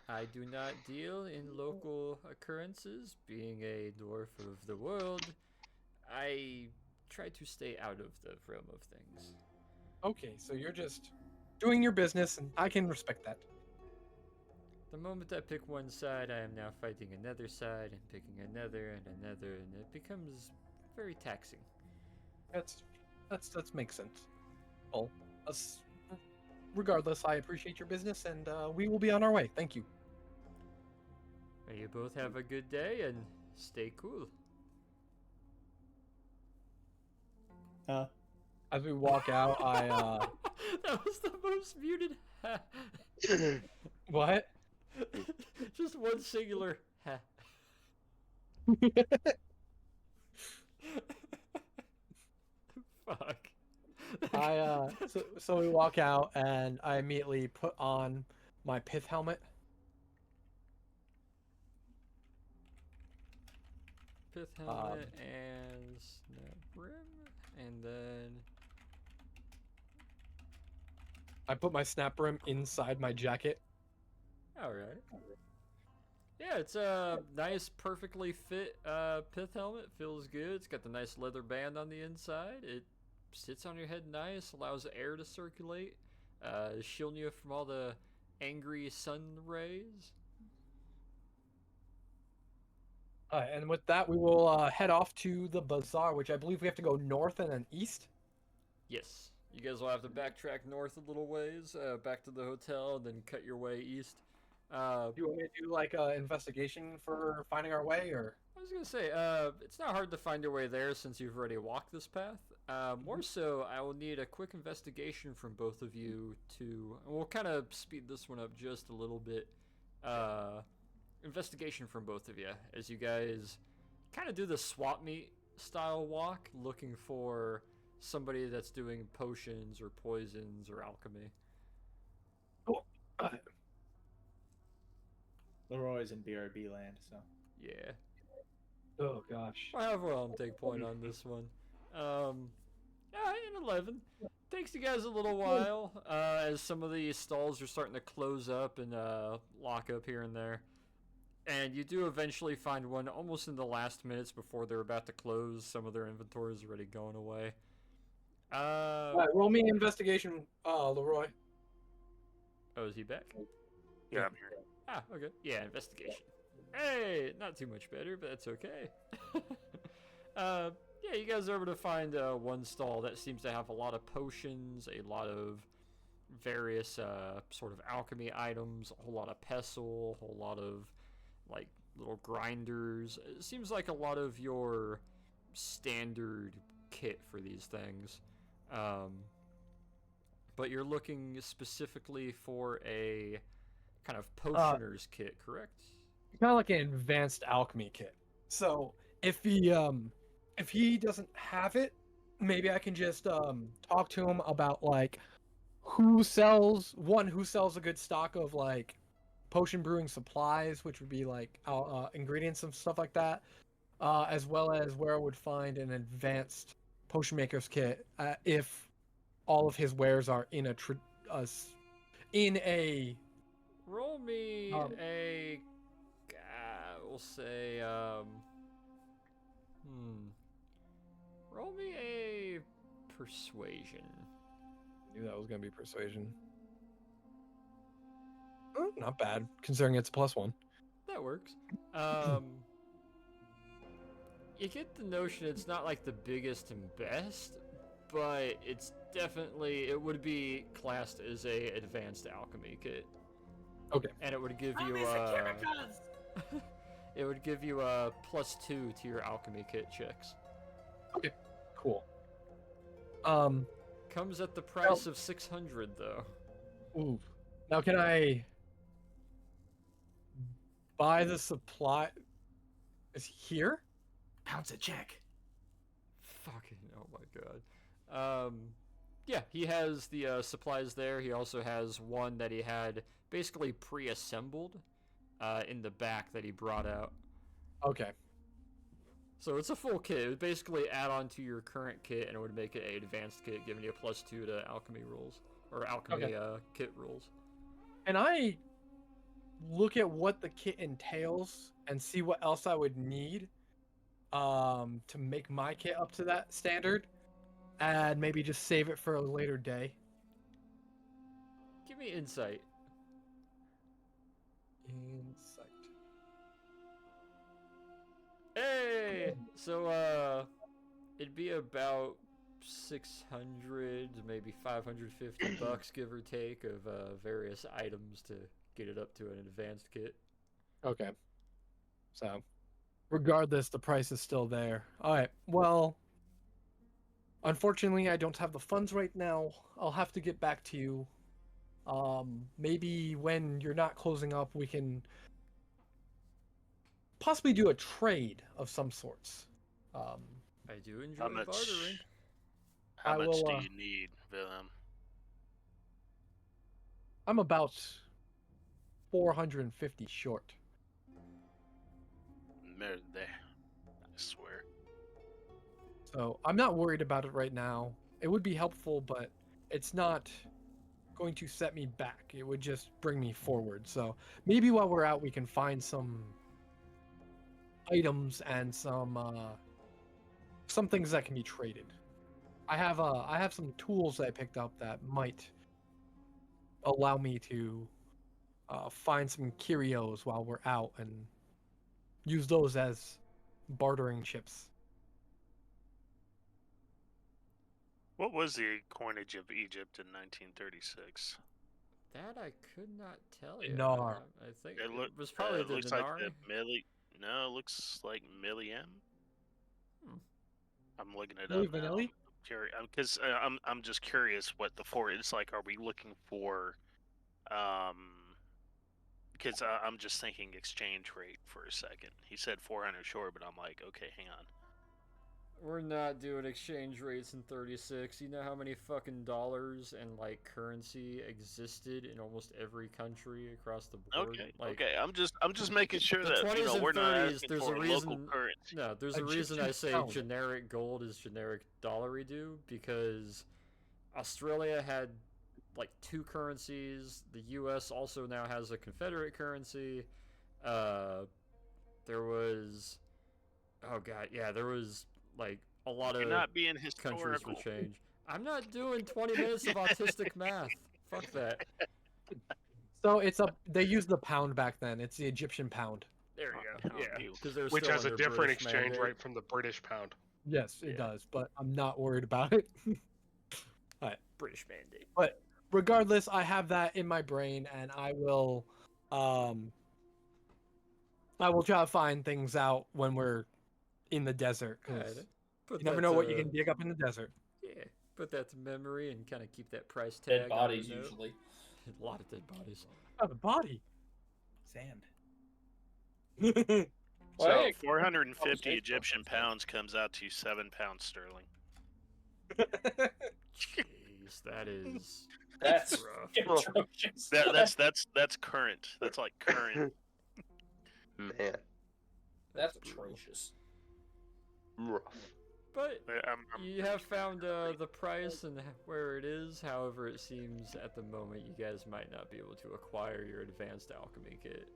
Speaker 2: I do not deal in local occurrences. Being a dwarf of the world, I try to stay out of the realm of things.
Speaker 4: Okay, so you're just doing your business, and I can respect that.
Speaker 2: The moment I pick one side, I am now fighting another side, and picking another and another, and it becomes very taxing.
Speaker 4: That makes sense. Well, regardless, I appreciate your business, and we will be on our way. Thank you.
Speaker 2: May you both have a good day and stay cool.
Speaker 4: As we walk out, I
Speaker 2: That was the most muted.
Speaker 4: what?
Speaker 2: Just one singular. Fuck.
Speaker 4: So we walk out, and I immediately put on my pith helmet.
Speaker 2: Pith helmet and snap rim, and then
Speaker 4: I put my snap rim inside my jacket.
Speaker 2: all right. Yeah, it's a nice, perfectly fit pith helmet. Feels good. It's got the nice leather band on the inside. It sits on your head nice, allows air to circulate, shielding you from all the angry sun rays.
Speaker 4: And with that, we will head off to the bazaar, which I believe we have to go north and then east.
Speaker 2: Yes, you guys will have to backtrack north a little ways, back to the hotel, and then cut your way east.
Speaker 4: Do you want me to do like an investigation for finding our way, or?
Speaker 2: I was gonna say, it's not hard to find your way there since you've already walked this path. More so, I will need a quick investigation from both of you to, and we'll kind of speed this one up just a little bit. Investigation from both of you as you guys kind of do the swap meet style walk, looking for somebody that's doing potions or poisons or alchemy.
Speaker 4: Cool.
Speaker 10: Leroy's in BRB land, so.
Speaker 2: Yeah.
Speaker 4: Oh gosh.
Speaker 2: I have Realm take point on this one. In 11. Takes you guys a little while, as some of the stalls are starting to close up and lock up here and there. And you do eventually find one almost in the last minutes before they're about to close. Some of their inventory is already going away.
Speaker 4: Alright, roll me investigation, Leroy.
Speaker 2: Oh, is he back?
Speaker 9: Yeah, I'm here.
Speaker 2: Ah, okay. Yeah, investigation. Hey, not too much better, but that's okay. Yeah, you guys are able to find one stall that seems to have a lot of potions, a lot of various sort of alchemy items, a whole lot of pestle, a whole lot of like little grinders. It seems like a lot of your standard kit for these things. But you're looking specifically for a kind of potioner's kit, correct?
Speaker 4: Kind of like an advanced alchemy kit. So if he doesn't have it, maybe I can just talk to him about like who sells a good stock of like potion brewing supplies, which would be like ingredients and stuff like that, as well as where I would find an advanced potion maker's kit if all of his wares are in a
Speaker 2: Roll me a, we'll say, roll me a persuasion.
Speaker 4: I knew that was gonna be persuasion. Oh, not bad, considering it's a +1.
Speaker 2: That works. You get the notion it's not like the biggest and best, but it's definitely, it would be classed as a advanced alchemy kit.
Speaker 4: Okay.
Speaker 2: And it would give you it would give you a +2 to your alchemy kit checks.
Speaker 4: Okay, cool.
Speaker 2: Comes at the price of 600 though.
Speaker 4: Ooh. Now can I buy the supply? Is he here?
Speaker 6: Pounce a check.
Speaker 2: Fucking, oh my god. Yeah, he has the supplies there. He also has one that he had basically pre-assembled in the back that he brought out.
Speaker 4: Okay.
Speaker 2: So it's a full kit. It would basically add on to your current kit, and it would make it an advanced kit, giving you a +2 to alchemy rules or alchemy kit rules.
Speaker 4: And I look at what the kit entails and see what else I would need to make my kit up to that standard, and maybe just save it for a later day.
Speaker 2: Give me insight.
Speaker 4: Insight.
Speaker 2: Hey! So, it'd be about $600, maybe $550, give or take, of various items to get it up to an advanced kit.
Speaker 4: Okay. So, regardless, the price is still there. All right. Well, unfortunately, I don't have the funds right now. I'll have to get back to you. Maybe when you're not closing up, we can possibly do a trade of some sorts.
Speaker 2: I do enjoy
Speaker 9: How much?
Speaker 2: bartering.
Speaker 9: How
Speaker 4: I
Speaker 9: much
Speaker 4: will,
Speaker 9: do you need, Wilhelm?
Speaker 4: I'm about 450 short.
Speaker 9: Merde, I swear.
Speaker 4: So I'm not worried about it right now. It would be helpful, but it's not going to set me back. It would just bring me forward. So maybe while we're out, we can find some items and some things that can be traded. I have some tools that I picked up that might allow me to find some curios while we're out and use those as bartering chips.
Speaker 9: What was the coinage of Egypt in 1936?
Speaker 2: That I could not tell you.
Speaker 4: Dinar.
Speaker 2: I think
Speaker 9: It,
Speaker 2: it was probably the
Speaker 9: looks
Speaker 2: dinar.
Speaker 9: like the milli. No, it looks like milliam.
Speaker 2: Hmm.
Speaker 9: I'm looking it
Speaker 4: Milli
Speaker 9: up now.
Speaker 4: Vanilli?
Speaker 9: Because I'm just curious what the for. It's like, are we looking for? Because I'm just thinking exchange rate for a second. He said 400 short, but I'm like, okay, hang on.
Speaker 2: We're not doing exchange rates in 36. You know how many fucking dollars and like currency existed in almost every country across the board?
Speaker 9: Okay,
Speaker 2: Like,
Speaker 9: okay. I'm just making sure
Speaker 2: the
Speaker 9: that
Speaker 2: 20s and
Speaker 9: we're not
Speaker 2: 30s,
Speaker 9: asking
Speaker 2: there's
Speaker 9: for
Speaker 2: a
Speaker 9: a local
Speaker 2: reason.
Speaker 9: currency.
Speaker 2: No, there's a reason I
Speaker 4: Egyptian
Speaker 2: say
Speaker 4: pound.
Speaker 2: generic gold is generic dollary-do, because Australia had like two currencies. The U.S. also now has a Confederate currency. There was, oh god, yeah, there was like a lot
Speaker 9: You're
Speaker 2: of
Speaker 9: not being
Speaker 2: countries
Speaker 9: historical.
Speaker 2: would change. I'm not doing 20 minutes of autistic math. Fuck that.
Speaker 4: So they used the pound back then. It's the Egyptian pound.
Speaker 2: There you go.
Speaker 9: Oh,
Speaker 2: Yeah,
Speaker 9: you.
Speaker 2: because they're
Speaker 3: Which
Speaker 2: still
Speaker 3: has a
Speaker 2: under
Speaker 3: different
Speaker 2: British
Speaker 3: exchange
Speaker 2: mandate.
Speaker 3: rate from the British pound.
Speaker 4: Yes, it
Speaker 2: Yeah.
Speaker 4: does, but I'm not worried about it.
Speaker 2: British mandate.
Speaker 4: But regardless, I have that in my brain, and I will try to find things out when we're in the desert, because
Speaker 2: Put
Speaker 4: you never
Speaker 2: that
Speaker 4: know what
Speaker 2: to-
Speaker 4: you can dig up in the desert.
Speaker 2: Yeah, put that to memory and kind of keep that price tag.
Speaker 8: Dead
Speaker 2: on
Speaker 8: bodies
Speaker 2: the note.
Speaker 8: usually.
Speaker 2: A lot of dead bodies.
Speaker 4: Oh, the body.
Speaker 10: Sand.
Speaker 9: So
Speaker 5: Well, hey,
Speaker 9: 450
Speaker 8: conversation.
Speaker 9: Egyptian pounds comes out to 7 pounds sterling.
Speaker 2: Jeez, that is
Speaker 8: That's
Speaker 2: rough.
Speaker 8: atrocious.
Speaker 9: That's current. That's like current.
Speaker 7: Man,
Speaker 8: That's
Speaker 2: brutal.
Speaker 8: atrocious.
Speaker 7: rough.
Speaker 2: But
Speaker 9: I'm
Speaker 2: you have found the price and where it is. However, it seems at the moment you guys might not be able to acquire your advanced alchemy kit.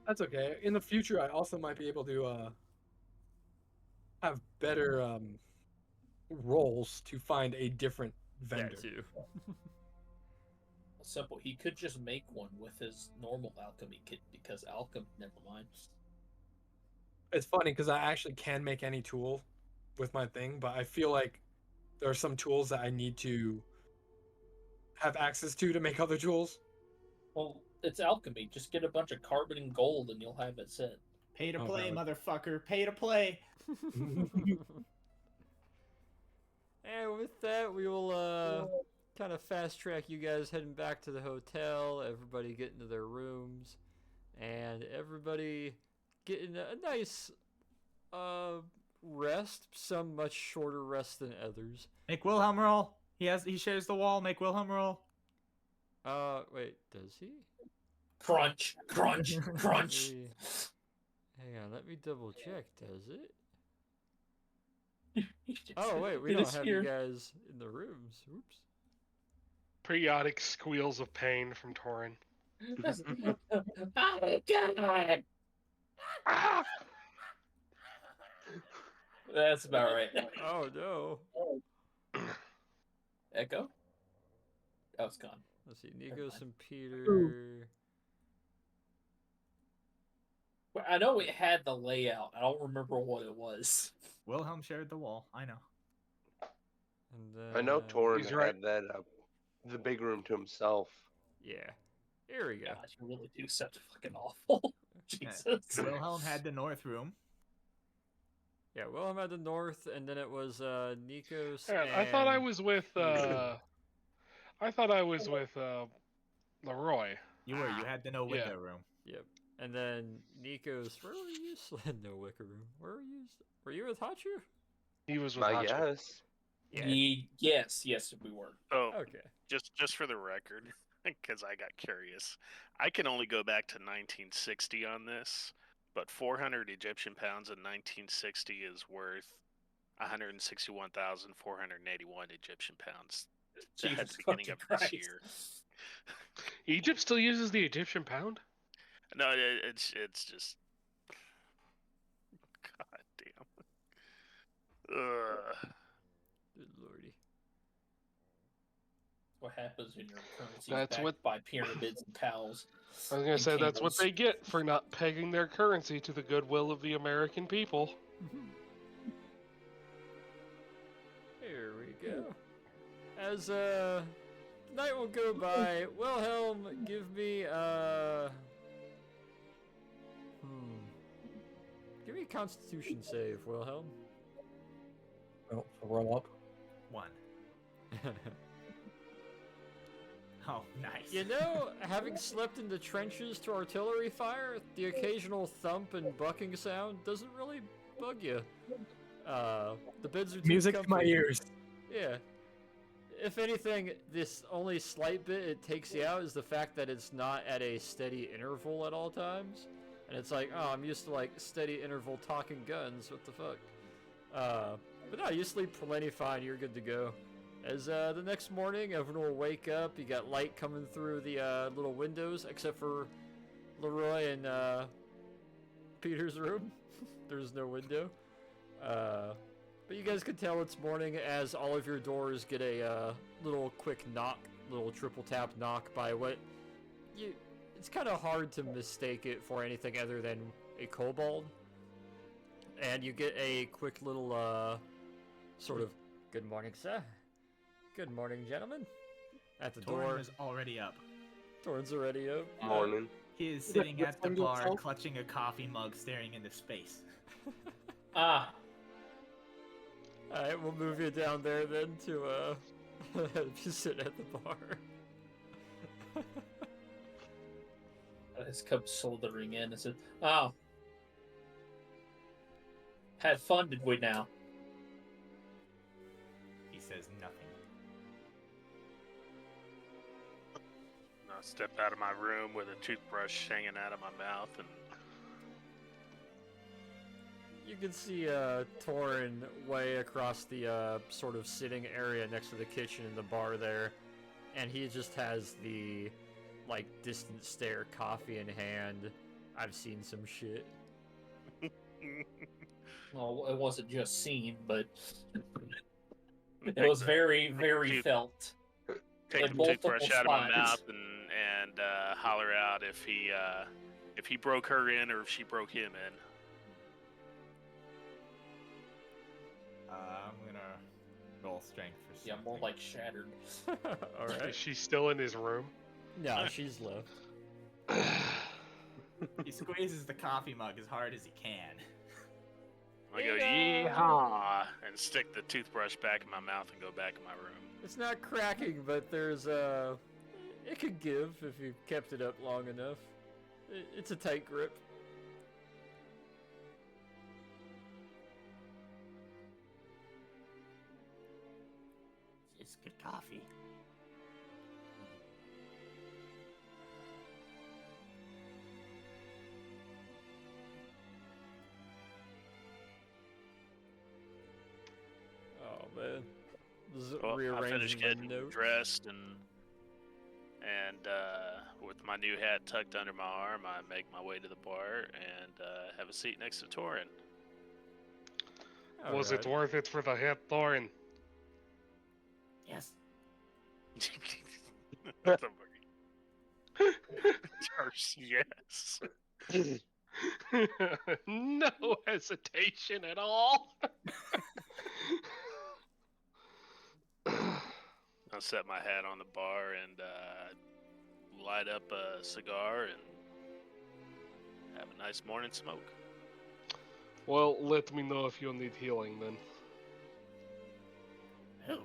Speaker 4: That's okay. In the future, I also might be able to have better roles to find a different vendor.
Speaker 2: That too.
Speaker 8: Simple. He could just make one with his normal alchemy kit because alchemy. Never mind.
Speaker 4: It's funny because I actually can make any tool with my thing, but I feel like there are some tools that I need to have access to make other tools.
Speaker 8: Well, it's alchemy. Just get a bunch of carbon and gold, and you'll have it set.
Speaker 6: Pay to
Speaker 4: Oh,
Speaker 6: play,
Speaker 4: really?
Speaker 6: motherfucker. Pay to play.
Speaker 2: And with that, we will kind of fast track you guys heading back to the hotel. Everybody getting to their rooms, and everybody getting a nice rest. Some much shorter rest than others.
Speaker 6: Make Wilhelm roll. He shares the wall. Make Wilhelm roll.
Speaker 2: Wait, does he?
Speaker 8: Crunch, crunch, crunch.
Speaker 2: Hang on, let me double check. Does it?
Speaker 8: He just
Speaker 2: Oh wait, we
Speaker 8: did
Speaker 2: don't
Speaker 8: his
Speaker 2: have
Speaker 8: here.
Speaker 2: you guys in the rooms. Oops.
Speaker 3: Periodic squeals of pain from Torin.
Speaker 8: Oh God! That's about right.
Speaker 2: Oh no.
Speaker 8: Echo. Oh, it's gone.
Speaker 2: Let's see, Nikos and Peter.
Speaker 8: Well, I know it had the layout. I don't remember what it was.
Speaker 6: Wilhelm shared the wall. I know.
Speaker 2: And then,
Speaker 7: I know Torin
Speaker 3: He's
Speaker 7: had
Speaker 3: right.
Speaker 7: that the big room to himself.
Speaker 2: Yeah. Here we go.
Speaker 8: God, you really do sound fucking awful. Jesus.
Speaker 6: Wilhelm had the north room.
Speaker 2: Yeah, Wilhelm had the north, and then it was Nikos.
Speaker 3: Man,
Speaker 2: and...
Speaker 3: I thought I was with. I thought I was with Leroy.
Speaker 6: You were. You had the no window room.
Speaker 2: Yep. And then Nikos. Where were you? No wicker room. Where were you? Were you with Hachu?
Speaker 3: He was with
Speaker 7: My
Speaker 3: Hachi.
Speaker 7: guess.
Speaker 2: Yeah.
Speaker 8: Yes, we were.
Speaker 9: Oh,
Speaker 2: Okay.
Speaker 9: just for the record, because I got curious, I can only go back to 1960 on this, but 400 Egyptian pounds in 1960 is worth 161,481 Egyptian pounds at
Speaker 8: Jesus
Speaker 9: the beginning of
Speaker 8: fucking
Speaker 9: this
Speaker 8: Christ.
Speaker 9: year.
Speaker 3: Egypt still uses the Egyptian pound?
Speaker 9: No, it's just. God damn. Ugh.
Speaker 2: Good lordy.
Speaker 8: What happens when your currency
Speaker 3: That's
Speaker 8: backed
Speaker 3: what-
Speaker 8: by pyramids and cows?
Speaker 3: I was gonna
Speaker 8: and
Speaker 3: say that's what
Speaker 8: camels.
Speaker 3: they get for not pegging their currency to the goodwill of the American people.
Speaker 2: Here we go. As night will go by, Wilhelm, give me give me a Constitution save, Wilhelm.
Speaker 4: Oh, roll up.
Speaker 6: 1. Oh, nice.
Speaker 2: You know, having slept in the trenches to artillery fire, the occasional thump and bucking sound doesn't really bug you. The beds are too
Speaker 4: Music to my
Speaker 2: comfy.
Speaker 4: ears.
Speaker 2: Yeah. If anything, this only slight bit it takes you out is the fact that it's not at a steady interval at all times. And it's like, oh, I'm used to like steady interval talking guns, what the fuck? But no, you sleep plenty fine, you're good to go. As the next morning, everyone will wake up, you got light coming through the little windows, except for Leroy and Peter's room. There's no window. But you guys can tell it's morning as all of your doors get a little quick knock, little triple tap knock by what you. It's kind of hard to mistake it for anything other than a kobold. And you get a quick little sort of good morning, sir. Good morning, gentlemen. At the
Speaker 6: Torin
Speaker 2: door.
Speaker 6: is already up.
Speaker 2: Torin's already up.
Speaker 7: Morning.
Speaker 6: He is sitting at the
Speaker 4: Single
Speaker 6: bar,
Speaker 4: self?
Speaker 6: clutching a coffee mug, staring into space.
Speaker 8: Ah,
Speaker 2: Alright, we'll move you down there then to to sit at the bar.
Speaker 8: I just come slithering in and said, "Oh, had fun, did we now?"
Speaker 6: He says nothing.
Speaker 9: I step out of my room with a toothbrush hanging out of my mouth, and
Speaker 2: You can see Torin way across the sort of sitting area next to the kitchen and the bar there, and he just has the like distant stare, coffee in hand. I've seen some shit.
Speaker 8: Well, it wasn't just seen, but it was very, very
Speaker 9: Tooth-
Speaker 8: felt.
Speaker 9: take
Speaker 8: in
Speaker 9: the
Speaker 8: multiple
Speaker 9: toothbrush out of my
Speaker 8: spots.
Speaker 9: mouth and holler out if he broke her in or if she broke him in.
Speaker 6: I'm gonna roll strength for
Speaker 8: Yeah,
Speaker 6: something.
Speaker 8: more like shattered.
Speaker 2: Alright.
Speaker 3: Is she still in his room?
Speaker 2: No, she's left.
Speaker 6: He squeezes the coffee mug as hard as he can.
Speaker 9: I go,
Speaker 2: Yeah.
Speaker 9: yeehaw, and stick the toothbrush back in my mouth and go back in my room.
Speaker 2: It's not cracking, but there's it could give if you kept it up long enough. It's a tight grip.
Speaker 6: It's good coffee.
Speaker 2: Oh man. Just
Speaker 9: Well, I
Speaker 2: rearranging
Speaker 9: finished
Speaker 2: my
Speaker 9: getting
Speaker 2: notes.
Speaker 9: dressed and with my new hat tucked under my arm, I make my way to the bar and have a seat next to Torin.
Speaker 3: Was it
Speaker 2: Alright.
Speaker 3: worth it for the head, Thorin?
Speaker 6: Yes.
Speaker 9: That's a fucking- Charles, yes.
Speaker 3: No hesitation at all.
Speaker 9: I'll set my hat on the bar and light up a cigar and have a nice morning smoke.
Speaker 3: Well, let me know if you need healing then.
Speaker 6: Who?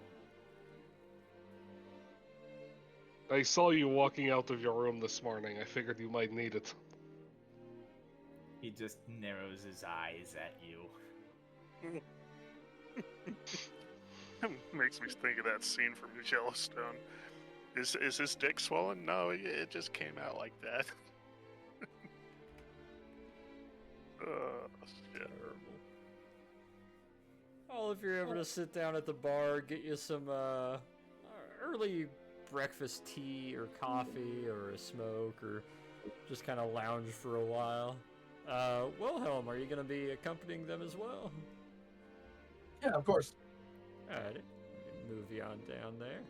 Speaker 3: I saw you walking out of your room this morning. I figured you might need it.
Speaker 6: He just narrows his eyes at you.
Speaker 9: Makes me think of that scene from Yellowstone. Is his dick swollen? No, it just came out like that. Terrible.
Speaker 2: Well, if you're able to sit down at the bar, get you some early breakfast tea or coffee or a smoke, or just kind of lounge for a while. Wilhelm, are you going to be accompanying them as well?
Speaker 4: Yeah, of course.
Speaker 2: Alright, move you on down there.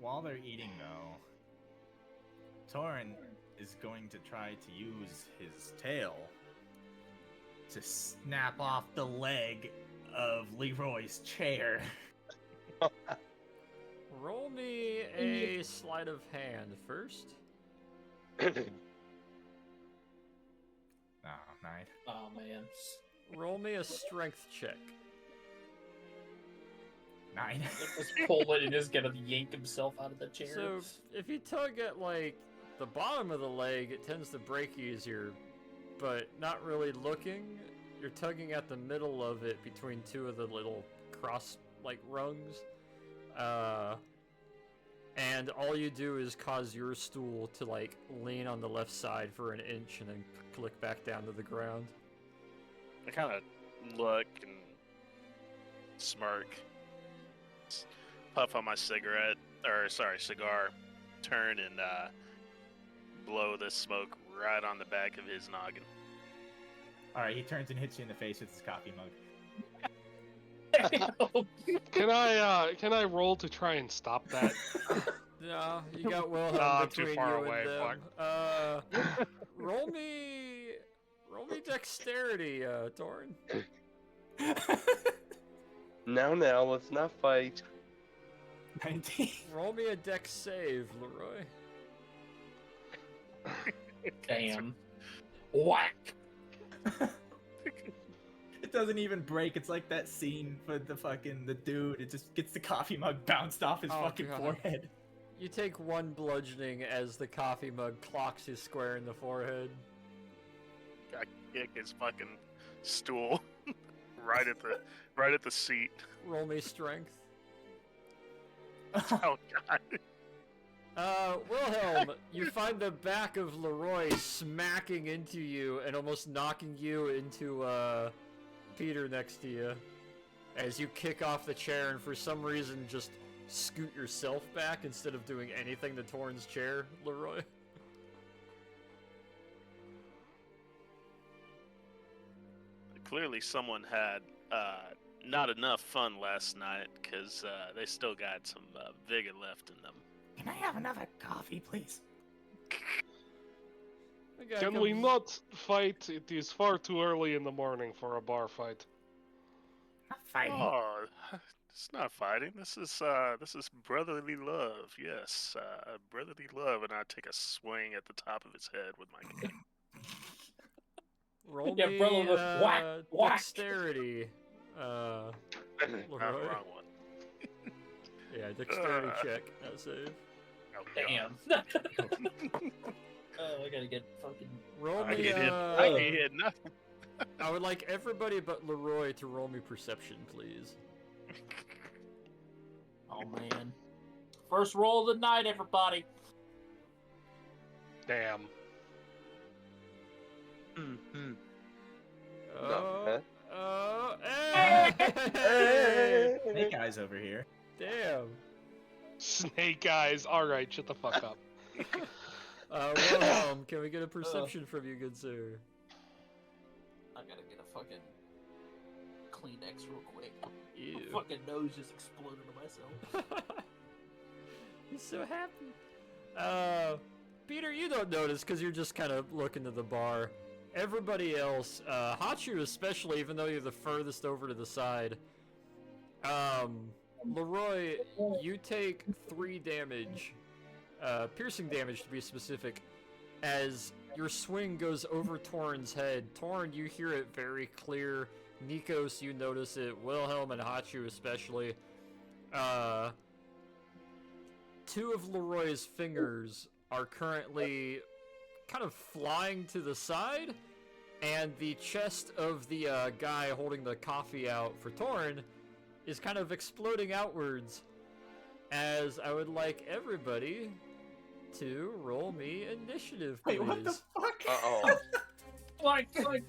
Speaker 6: While they're eating, though, Torin is going to try to use his tail to snap off the leg of Leroy's chair.
Speaker 2: Roll me a sleight of hand first.
Speaker 6: Oh, 9.
Speaker 8: Oh man.
Speaker 2: Roll me a strength check.
Speaker 6: 9.
Speaker 8: Just pull it and just gonna yank himself out of the chair.
Speaker 2: So, if you tug at, like, the bottom of the leg, it tends to break easier, but not really looking. You're tugging at the middle of it between two of the little cross, like, rungs. And all you do is cause your stool to, like, lean on the left side for an inch and then click back down to the ground.
Speaker 9: I kind of look and smirk, puff on my cigar, turn and blow the smoke right on the back of his noggin.
Speaker 6: Alright, he turns and hits you in the face with his coffee mug.
Speaker 3: Can I roll to try and stop that?
Speaker 2: No, you got Wilhelm
Speaker 3: I'm
Speaker 2: between
Speaker 3: too far
Speaker 2: you
Speaker 3: away,
Speaker 2: and them. Roll me dexterity, Torin.
Speaker 7: Now, let's not fight.
Speaker 6: 19.
Speaker 2: Roll me a dex save, Leroy.
Speaker 8: Damn. Whack.
Speaker 6: It doesn't even break. It's like that scene for the dude. It just gets the coffee mug bounced off his fucking
Speaker 2: God.
Speaker 6: forehead.
Speaker 2: You take one bludgeoning as the coffee mug clocks you square in the forehead.
Speaker 9: I kick his fucking stool right at the seat.
Speaker 2: Roll me strength.
Speaker 9: Oh god.
Speaker 2: Wilhelm, you find the back of Leroy smacking into you and almost knocking you into, Peter next to you. As you kick off the chair and for some reason just scoot yourself back instead of doing anything to Torin's chair, Leroy.
Speaker 9: Clearly someone had not enough fun last night, because they still got some vigor left in them.
Speaker 6: Can I have another coffee, please?
Speaker 3: Can we not fight? It is far too early in the morning for a bar fight.
Speaker 6: Not fighting.
Speaker 9: Oh, it's not fighting. This is brotherly love. Yes, brotherly love, and I take a swing at the top of his head with my cane.
Speaker 2: Roll
Speaker 8: Yeah,
Speaker 2: me,
Speaker 8: brother, whack, whack.
Speaker 2: dexterity.
Speaker 9: Not the
Speaker 2: Leroy.
Speaker 9: wrong one.
Speaker 2: Yeah, dexterity check. That save.
Speaker 9: Oh, God.
Speaker 8: Damn. Oh, I gotta get fucking.
Speaker 2: Roll
Speaker 9: I
Speaker 2: me,
Speaker 9: get nothing.
Speaker 2: I would like everybody but Leroy to roll me perception, please.
Speaker 8: Oh man. First roll of the night, everybody.
Speaker 3: Damn.
Speaker 2: Hey!
Speaker 6: Snake eyes over here.
Speaker 2: Damn.
Speaker 3: Snake eyes. Alright, shut the fuck up.
Speaker 2: Wilhelm, can we get a perception from you, good sir?
Speaker 8: I gotta get a fucking Kleenex real quick.
Speaker 2: Ew.
Speaker 8: My fucking nose just exploded to myself.
Speaker 2: He's so happy. Peter, you don't notice because you're just kind of looking to the bar. Everybody else, Hachu especially, even though you're the furthest over to the side, Leroy, you take 3 damage, piercing damage to be specific, as your swing goes over Torrin's head. Torrin, you hear it very clear. Nikos, you notice it. Wilhelm and Hachu especially. 2 of Leroy's fingers are currently kind of flying to the side, and the chest of the guy holding the coffee out for Torrin is kind of exploding outwards, as I would like everybody to roll me initiative, please.
Speaker 10: Wait, what the fuck?
Speaker 7: Uh-oh.
Speaker 8: Like, what?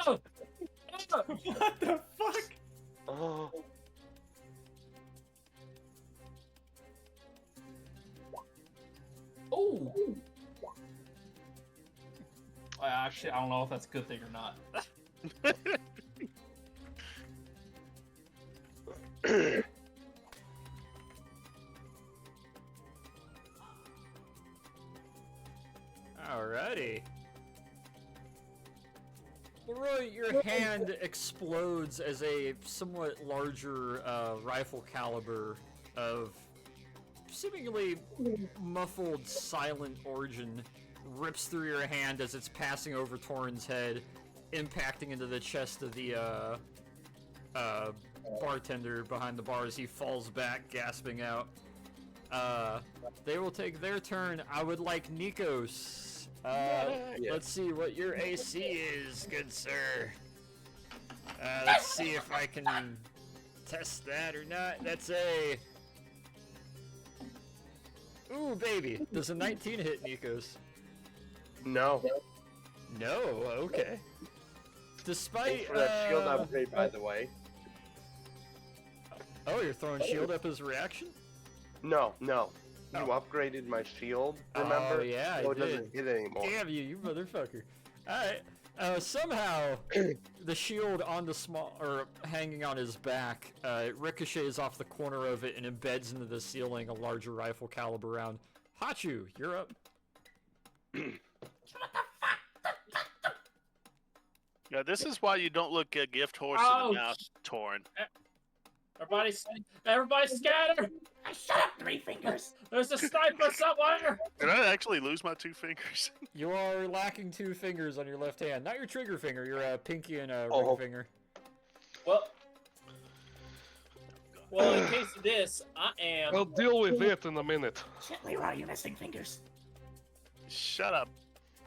Speaker 8: Oh.
Speaker 10: What the fuck?
Speaker 7: Oh.
Speaker 8: Oh. Actually, I don't know if that's a good thing or not.
Speaker 2: Alrighty. Leroy, your hand explodes as a somewhat larger rifle caliber of seemingly muffled, silent origin rips through your hand as it's passing over Torrin's head, impacting into the chest of the bartender behind the bar as he falls back, gasping out. They will take their turn. I would like Nikos. Let's see what your AC is, good sir. Let's see if I can test that or not. That's a... Ooh, baby. Does a 19 hit, Nikos?
Speaker 7: No.
Speaker 2: No, okay. Despite,
Speaker 7: Thanks for that shield upgrade, by the way.
Speaker 2: Oh, you're throwing shield up as a reaction?
Speaker 7: No. You upgraded my shield, remember?
Speaker 2: Oh, yeah,
Speaker 7: so
Speaker 2: I
Speaker 7: it doesn't
Speaker 2: did.
Speaker 7: hit anymore.
Speaker 2: Damn you motherfucker. Alright. Somehow, the shield on the hanging on his back, it ricochets off the corner of it and embeds into the ceiling a larger rifle caliber round. Hachu, you're up.
Speaker 9: Yeah, this is why you don't look a gift horse in the mouth, Torn.
Speaker 8: Everybody scatter!
Speaker 10: Shut up, 3 fingers!
Speaker 8: There's a sniper somewhere!
Speaker 9: Did I actually lose my 2 fingers?
Speaker 2: You are lacking 2 fingers on your left hand. Not your trigger finger, your pinky and ring finger.
Speaker 8: Well, in case of this, I am...
Speaker 3: I'll deal with it in a minute.
Speaker 10: Shit, Leroy, you're missing fingers.
Speaker 9: Shut up,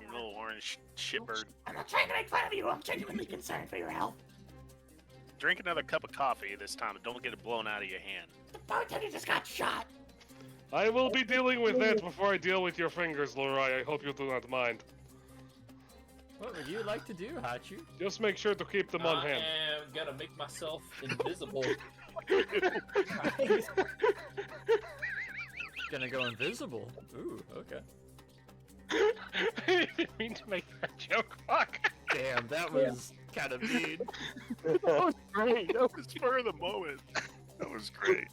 Speaker 9: you little orange shitbird.
Speaker 10: I'm not trying to make fun of you. I'm genuinely concerned for your health.
Speaker 9: Drink another cup of coffee this time and don't get it blown out of your hand.
Speaker 10: The bartender just got shot.
Speaker 3: I will be dealing with that before I deal with your fingers, Leroy. I hope you do not mind.
Speaker 2: What would you like to do, Hachu?
Speaker 3: Just make sure to keep them on hand.
Speaker 8: I am gonna make myself invisible.
Speaker 2: Gonna go invisible. Ooh, okay.
Speaker 3: I didn't mean to make that joke. Fuck.
Speaker 2: Damn, that was kind of mean.
Speaker 9: That was great. That was for the moment. That was great.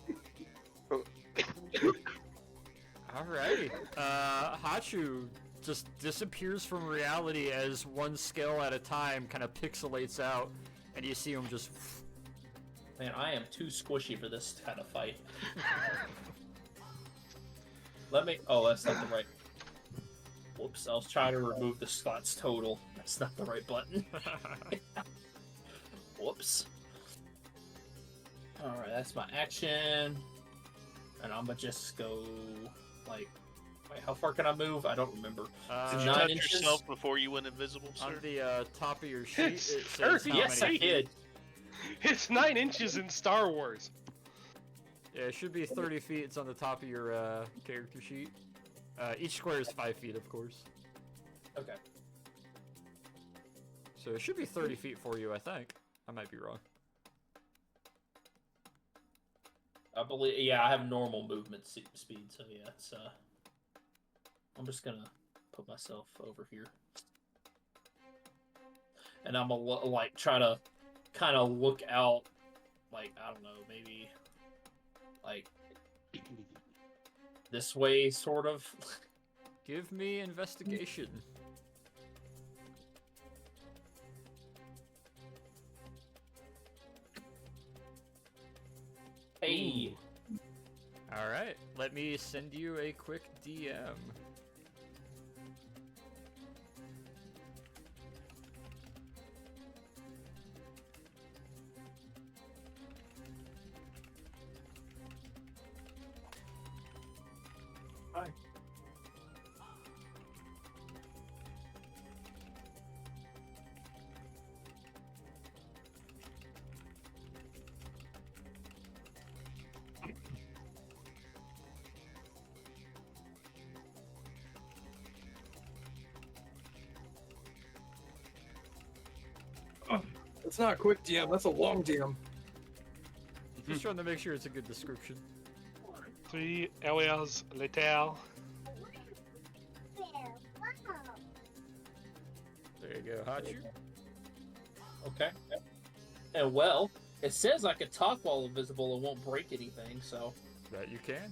Speaker 2: Alrighty. Hachu just disappears from reality as one scale at a time kind of pixelates out, and you see him just...
Speaker 8: Man, I am too squishy for this kind of fight. Let me... Oh, that's not the right... Whoops, I was trying to remove the slots total. That's not the right button. Whoops. Alright, that's my action. And I'm gonna just go, like... Wait, how far can I move? I don't remember.
Speaker 9: Did you
Speaker 8: 9
Speaker 9: touch
Speaker 8: inches?
Speaker 9: yourself before you went invisible, sir?
Speaker 2: On the top of your sheet, it says
Speaker 3: Thirty.
Speaker 2: how
Speaker 8: Yes,
Speaker 2: many
Speaker 8: I did.
Speaker 3: It's 9 inches in Star Wars.
Speaker 2: Yeah, it should be 30 feet. It's on the top of your character sheet. Each square is 5 feet, of course.
Speaker 8: Okay.
Speaker 2: So it should be 30 feet for you, I think. I might be wrong.
Speaker 8: I believe, yeah, I have normal movement speed, so yeah, it's, I'm just gonna put myself over here. And I'm gonna, like, try to kind of look out, like, I don't know, maybe, like, this way, sort of.
Speaker 2: Give me investigation. Alright, let me send you a quick DM.
Speaker 4: Hi. It's not a quick DM, that's a long DM.
Speaker 2: Just trying to make sure it's a good description.
Speaker 3: 3 areas later.
Speaker 2: There you go, Hachu.
Speaker 8: Okay. And well, it says I can talk while invisible and won't break anything, so.
Speaker 2: That you can.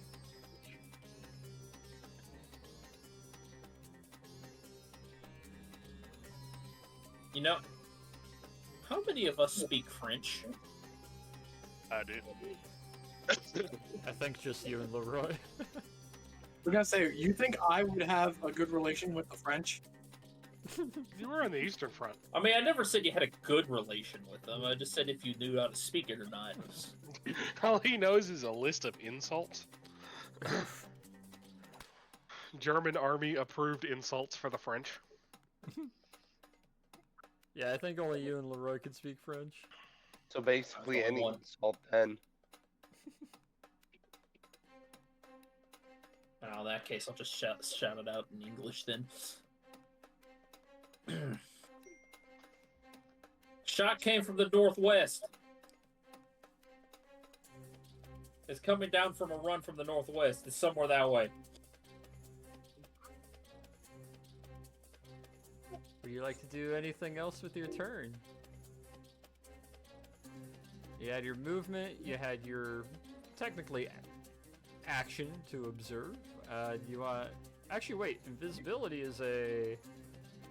Speaker 8: You know, how many of us speak French?
Speaker 9: I do.
Speaker 2: I think just you and Leroy.
Speaker 4: We're gonna say, you think I would have a good relation with the French?
Speaker 3: You were on the Eastern Front.
Speaker 8: I mean, I never said you had a good relation with them. I just said if you knew how to speak it or not.
Speaker 3: All he knows is a list of insults. German army approved insults for the French.
Speaker 2: Yeah, I think only you and Leroy can speak French.
Speaker 7: So basically,
Speaker 8: That's
Speaker 7: any
Speaker 8: one.
Speaker 7: insult then.
Speaker 8: Oh, in that case, I'll just shout it out in English then. Shot came from the northwest. It's coming down from a run from the northwest. It's somewhere that way.
Speaker 2: Would you like to do anything else with your turn? You had your movement, you had your, technically, action to observe. You want... Actually, wait, invisibility is a...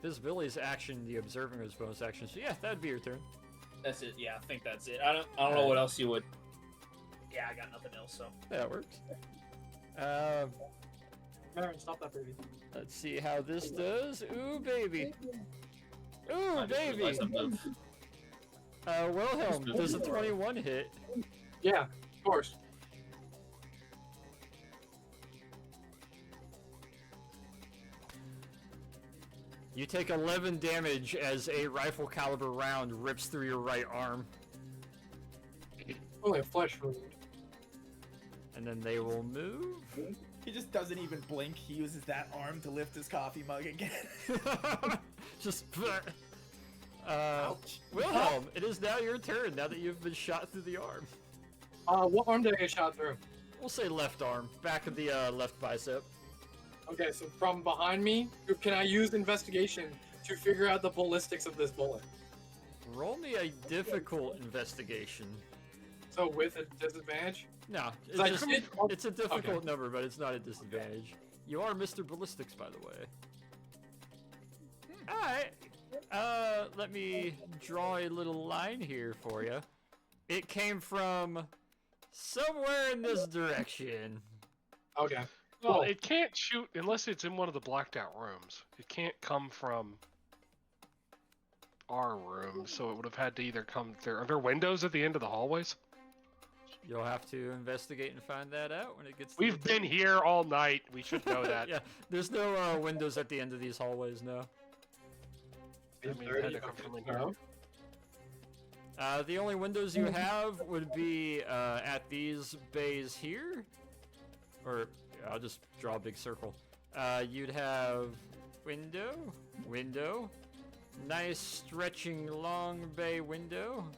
Speaker 2: Visibility is action, the observing is bonus action, so yeah, that'd be your turn.
Speaker 8: That's it. Yeah, I think that's it. I don't know what else you would... Yeah, I got nothing else, so...
Speaker 2: That works.
Speaker 4: Marin, stop that baby.
Speaker 2: Let's see how this does. Ooh, baby. Ooh,
Speaker 8: I just
Speaker 2: baby.
Speaker 8: realized I'm done.
Speaker 2: Wilhelm, does a 21 hit?
Speaker 4: Yeah, of course.
Speaker 2: You take 11 damage as a rifle caliber round rips through your right arm.
Speaker 4: Only a flesh wound.
Speaker 2: And then they will move.
Speaker 10: He just doesn't even blink. He uses that arm to lift his coffee mug again.
Speaker 2: Just... Wilhelm, it is now your turn, now that you've been shot through the arm.
Speaker 4: What arm did I get shot through?
Speaker 2: We'll say left arm, back of the left bicep.
Speaker 4: Okay, so from behind me, can I use investigation to figure out the ballistics of this bullet?
Speaker 2: Roll me a difficult investigation.
Speaker 4: So with a disadvantage?
Speaker 2: No,
Speaker 4: I
Speaker 2: it's, just,
Speaker 4: couldn't-
Speaker 2: it's a difficult
Speaker 4: okay.
Speaker 2: number, but it's not a disadvantage. You are Mr. Ballistics, by the way. Alright. Let me draw a little line here for you. It came from somewhere in this direction.
Speaker 4: Okay.
Speaker 3: Well,
Speaker 4: Cool.
Speaker 3: it can't shoot unless it's in one of the blacked out rooms. It can't come from our room, so it would have had to either come through. Are there windows at the end of the hallways?
Speaker 2: You'll have to investigate and find that out when it gets to
Speaker 3: We've been here all night. We should know that.
Speaker 2: Yeah, there's no windows at the end of these hallways, no.
Speaker 3: I mean, it had to come from in here.
Speaker 2: The only windows you have would be at these bays here. Or, I'll just draw a big circle. You'd have window, window, nice stretching long bay window.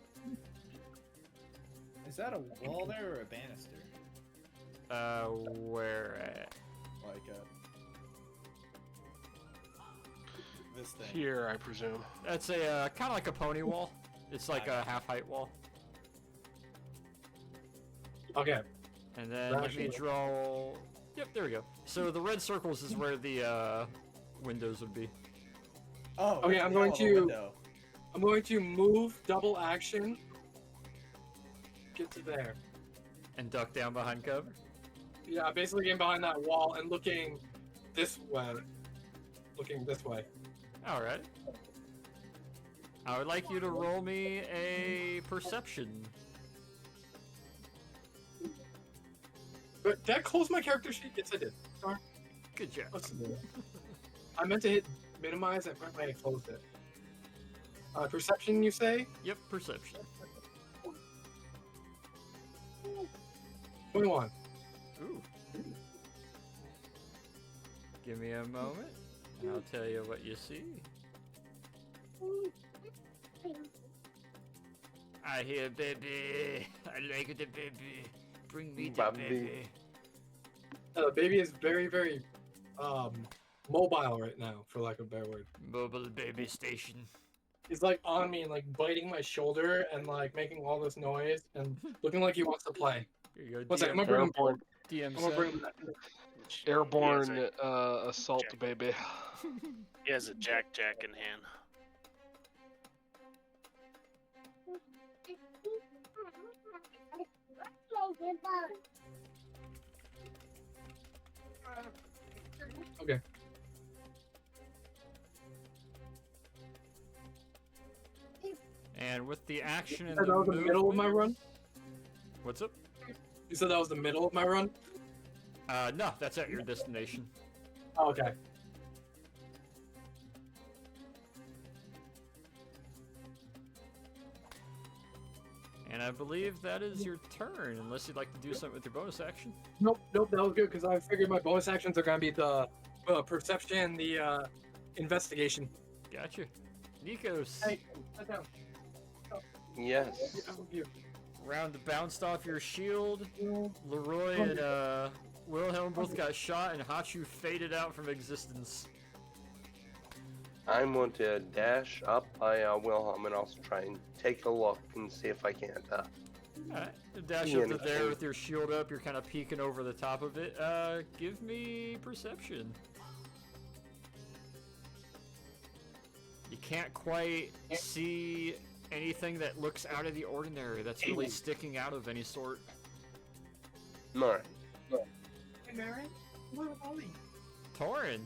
Speaker 10: Is that a wall there or a banister?
Speaker 2: Where at?
Speaker 10: Like this thing.
Speaker 3: Here, I presume.
Speaker 2: That's a kind of like a pony wall. It's like a half height wall.
Speaker 4: Okay.
Speaker 2: And then let me draw. Yep, there we go. So the red circles is where the windows would be.
Speaker 10: Oh,
Speaker 4: Okay,
Speaker 10: it's
Speaker 4: I'm
Speaker 10: the
Speaker 4: going
Speaker 10: yellow
Speaker 4: to-
Speaker 10: window.
Speaker 4: I'm going to move double action. Get to there.
Speaker 2: And duck down behind cover.
Speaker 4: Yeah, basically getting behind that wall and looking this way. Looking this way.
Speaker 2: All right. I would like you to roll me a perception.
Speaker 4: But did I close my character sheet? Yes, I did. Darn.
Speaker 2: Good job.
Speaker 4: Let's see. I meant to hit minimize. I might have closed it. Perception, you say?
Speaker 2: Yep, perception.
Speaker 4: 21.
Speaker 2: Ooh. Give me a moment, and I'll tell you what you see. I hear baby. I like the baby. Bring me the
Speaker 7: Baby.
Speaker 2: baby.
Speaker 4: The baby is very, very mobile right now, for lack of a better word.
Speaker 2: Mobile baby station.
Speaker 4: He's like on me and like biting my shoulder and like making all this noise and looking like he wants to play.
Speaker 2: Here you go.
Speaker 4: What's that? I'm
Speaker 2: DM,
Speaker 4: gonna bring him
Speaker 5: Airborne,
Speaker 2: DM
Speaker 4: I'm gonna
Speaker 2: set.
Speaker 4: bring him back.
Speaker 5: airborne assault,
Speaker 9: Jack.
Speaker 5: baby.
Speaker 9: He has a Jack in hand.
Speaker 4: Okay.
Speaker 2: And with the action and
Speaker 4: That
Speaker 2: the
Speaker 4: was the middle of my run?
Speaker 2: What's up?
Speaker 4: You said that was the middle of my run?
Speaker 2: No, that's at your destination.
Speaker 4: Oh, okay.
Speaker 2: And I believe that is your turn, unless you'd like to do something with your bonus action.
Speaker 4: Nope, that was good because I figured my bonus actions are gonna be the perception, the investigation.
Speaker 2: Gotcha. Nikos.
Speaker 4: Hey, sit down.
Speaker 7: Yes.
Speaker 2: Round bounced off your shield. Leroy and Wilhelm both got shot, and Hachu faded out from existence.
Speaker 7: I'm going to dash up by Wilhelm and also try and take a look and see if I can't.
Speaker 2: Alright, dash up to there with your shield up. You're kind of peeking over the top of it. Give me perception. You can't quite see anything that looks out of the ordinary that's really sticking out of any sort.
Speaker 7: Alright.
Speaker 4: Hey, Mary, where are you?
Speaker 2: Torin.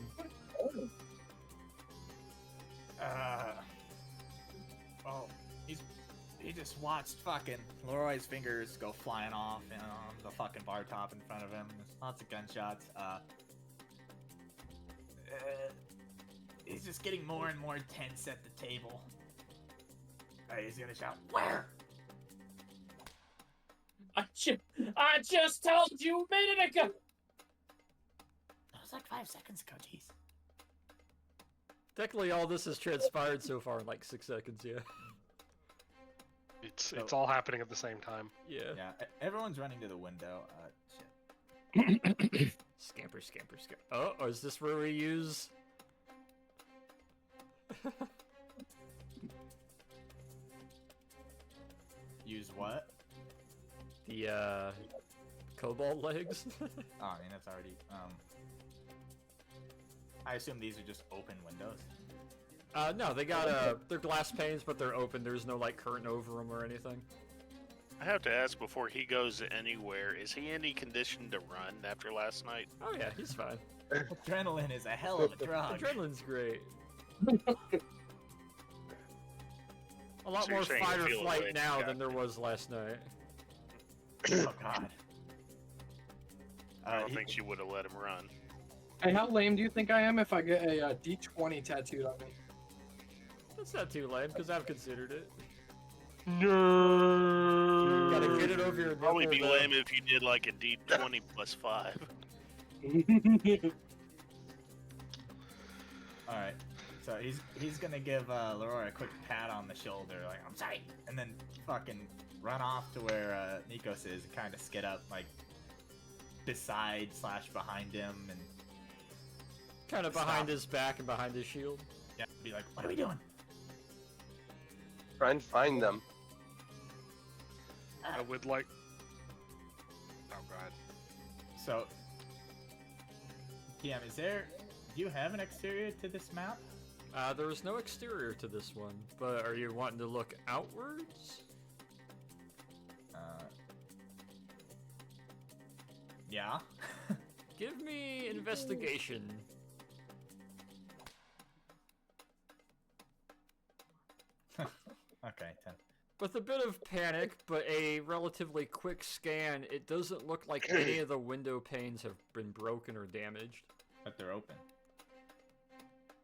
Speaker 6: Oh, he just watched fucking Leroy's fingers go flying off and on the fucking bar top in front of him. There's lots of gunshots. He's just getting more and more tense at the table. He's gonna shout, "Where?"
Speaker 8: I just told you a minute ago.
Speaker 6: That was like 5 seconds ago, jeez.
Speaker 2: Technically, all this has transpired so far in like 6 seconds, yeah.
Speaker 3: It's all happening at the same time.
Speaker 2: Yeah.
Speaker 6: Yeah, everyone's running to the window. Shit.
Speaker 2: Scamper, scamper, scamper. Oh, is this where we use...
Speaker 6: Use what?
Speaker 2: The, cobalt legs?
Speaker 6: Oh, I mean, that's already, I assume these are just open windows.
Speaker 2: No, they got, they're glass panes, but they're open. There's no, like, curtain over them or anything.
Speaker 9: I have to ask before he goes anywhere, is he any condition to run after last night?
Speaker 2: Oh yeah, he's fine.
Speaker 6: Adrenaline is a hell of a drug.
Speaker 2: Adrenaline's great. A lot
Speaker 9: So you're
Speaker 2: more
Speaker 9: saying
Speaker 2: fight
Speaker 9: you
Speaker 2: or
Speaker 9: feel
Speaker 2: flight
Speaker 9: awake,
Speaker 2: now
Speaker 9: yeah.
Speaker 2: than there was last night.
Speaker 6: Oh god.
Speaker 9: I don't think she would have let him run.
Speaker 4: Hey, how lame do you think I am if I get a D20 tattooed on me?
Speaker 2: That's not too lame, because I've considered it.
Speaker 3: No.
Speaker 2: Gotta get it over your nipple,
Speaker 9: Probably be
Speaker 2: though.
Speaker 9: lame if you did like a D20 plus 5.
Speaker 6: Alright. So he's gonna give Leroy a quick pat on the shoulder, like, I'm sorry, and then fucking run off to where Nikos is and kind of skid up, like, beside / behind him, and
Speaker 2: Kind of behind
Speaker 6: Stop.
Speaker 2: his back and behind his shield.
Speaker 6: yeah, be like, what are we doing?
Speaker 7: Try and find them.
Speaker 3: I would like. Oh god.
Speaker 6: So, PM, do you have an exterior to this map?
Speaker 2: There is no exterior to this one, but are you wanting to look outwards?
Speaker 6: Yeah.
Speaker 2: Give me investigation.
Speaker 6: Okay, 10.
Speaker 2: With a bit of panic, but a relatively quick scan, it doesn't look like any of the window panes have been broken or damaged.
Speaker 6: But they're open.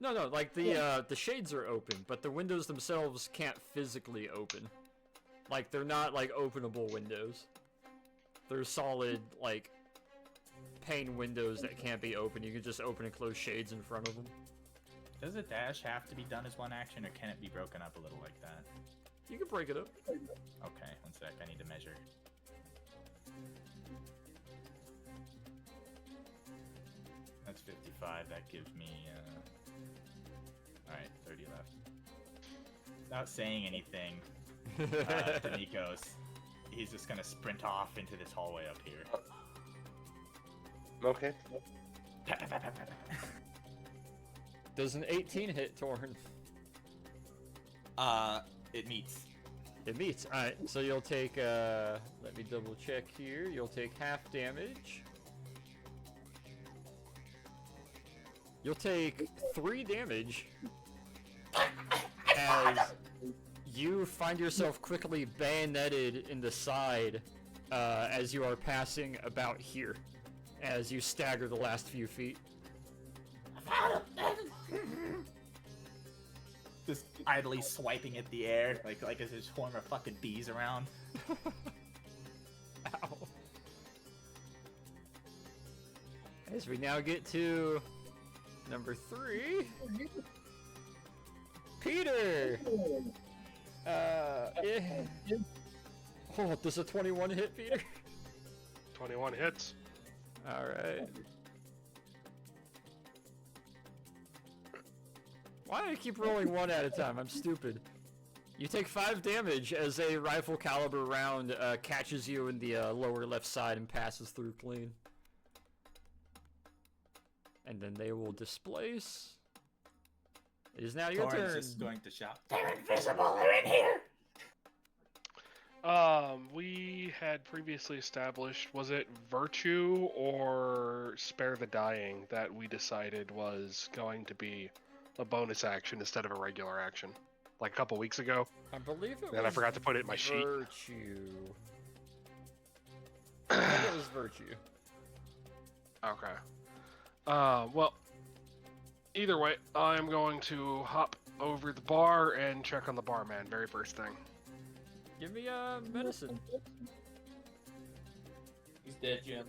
Speaker 2: No, like the shades are open, but the windows themselves can't physically open. Like, they're not, like, openable windows. They're solid, like, pane windows that can't be open. You can just open and close shades in front of them.
Speaker 6: Does a dash have to be done as one action, or can it be broken up a little like that?
Speaker 2: You can break it up.
Speaker 6: Okay, one sec, I need to measure. That's 55, that gives me, Alright, 30 left. Without saying anything, to Nikos, he's just gonna sprint off into this hallway up here.
Speaker 7: Okay.
Speaker 2: Does an 18 hit, Torn?
Speaker 6: It meets.
Speaker 2: It meets. Alright, so you'll take, let me double check here. You'll take half damage. You'll take 3 damage as you find yourself quickly bayoneted in the side as you are passing about here, as you stagger the last few feet.
Speaker 6: Just idly swiping at the air, like as there's swarm of fucking bees around.
Speaker 2: Ow. As we now get to number 3, Peter. Oh, does a 21 hit, Peter?
Speaker 3: 21 hits.
Speaker 2: All right. Why do I keep rolling one at a time? I'm stupid. You take 5 damage as a rifle caliber round catches you in the lower left side and passes through clean. And then they will displace. It is now your
Speaker 6: Torrance
Speaker 2: turn.
Speaker 6: is going to shout, "They're invisible! They're in here!"
Speaker 3: We had previously established, was it Virtue or Spare the Dying that we decided was going to be a bonus action instead of a regular action? Like a couple weeks ago?
Speaker 2: I believe it was.
Speaker 3: And I forgot to put it in my sheet.
Speaker 2: Virtue. I think it was Virtue.
Speaker 3: Okay. Well, either way, I'm going to hop over the bar and check on the barman, very first thing.
Speaker 2: Give me medicine.
Speaker 8: He's dead, Jim.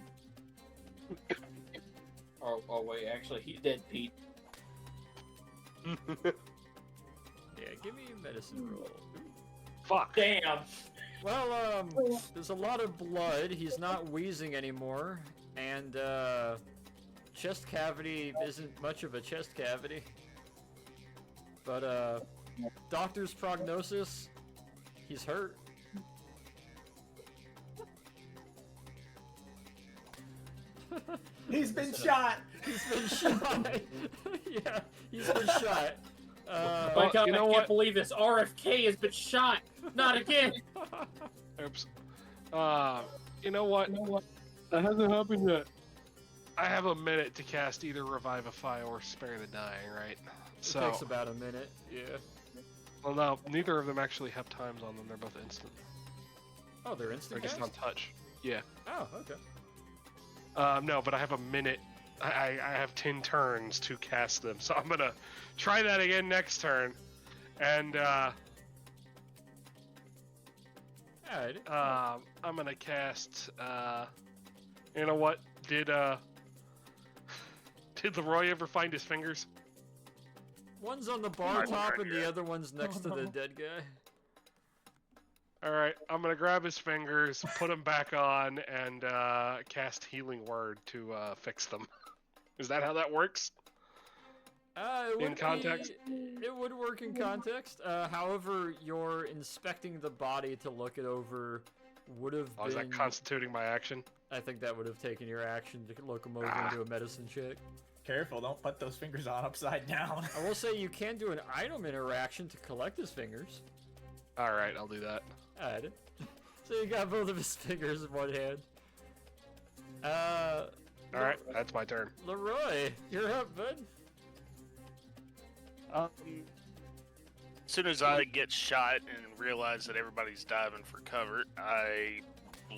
Speaker 8: Oh wait, actually, he's dead, Pete.
Speaker 2: Yeah, give me a medicine roll.
Speaker 3: Fuck.
Speaker 8: Damn.
Speaker 2: Well, there's a lot of blood. He's not wheezing anymore, and chest cavity isn't much of a chest cavity. But doctor's prognosis, he's hurt.
Speaker 6: He's been shot!
Speaker 2: He's been shot. Yeah, he's been shot.
Speaker 8: My God,
Speaker 3: you know
Speaker 8: I can't
Speaker 3: what?
Speaker 8: believe this. RFK has been shot. Not again.
Speaker 3: Oops. You know what? That hasn't happened yet. I have a minute to cast either Revivify or Spare the Dying, right?
Speaker 2: It takes about a minute. Yeah.
Speaker 3: Well, no, neither of them actually have times on them. They're both instant.
Speaker 2: Oh, they're
Speaker 3: They're
Speaker 2: instant.
Speaker 3: just on touch. Yeah.
Speaker 2: Oh, okay.
Speaker 3: No, but I have a minute. I have 10 turns to cast them, so I'm gonna try that again next turn. And
Speaker 2: Alright.
Speaker 3: I'm gonna cast. You know what? Did Leroy ever find his fingers?
Speaker 2: One's on the bar top and the other one's next to the dead guy.
Speaker 3: All right, I'm gonna grab his fingers, put them back on, and cast Healing Word to fix them. Is that how that works? In context?
Speaker 2: It would work in context. However, your inspecting the body to look it over would have been...
Speaker 3: Oh, is that constituting my action?
Speaker 2: I think that would have taken your action to look him over and do a medicine check.
Speaker 6: Careful, don't put those fingers on upside down.
Speaker 2: I will say you can do an item interaction to collect his fingers.
Speaker 3: All right, I'll do that.
Speaker 2: Alright. So you got both of his fingers in one hand.
Speaker 3: All right, that's my turn.
Speaker 2: Leroy, you're up, bud.
Speaker 3: Um,
Speaker 9: As soon as I get shot and realize that everybody's diving for cover, I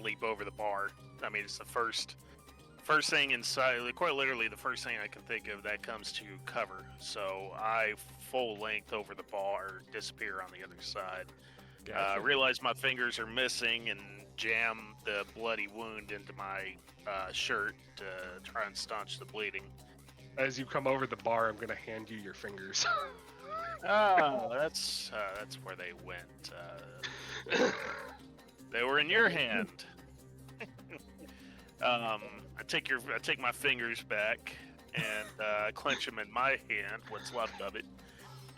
Speaker 9: leap over the bar. I mean, it's the first thing inside, quite literally the first thing I can think of that comes to cover. So I full length over the bar, disappear on the other side.
Speaker 2: Gotcha.
Speaker 9: Realize my fingers are missing and jam the bloody wound into my shirt to try and staunch the bleeding.
Speaker 3: as you come over the bar, I'm gonna hand you your fingers.
Speaker 9: Oh, that's where they went. They were in your hand. I take my fingers back and clench them in my hand, what's left of it,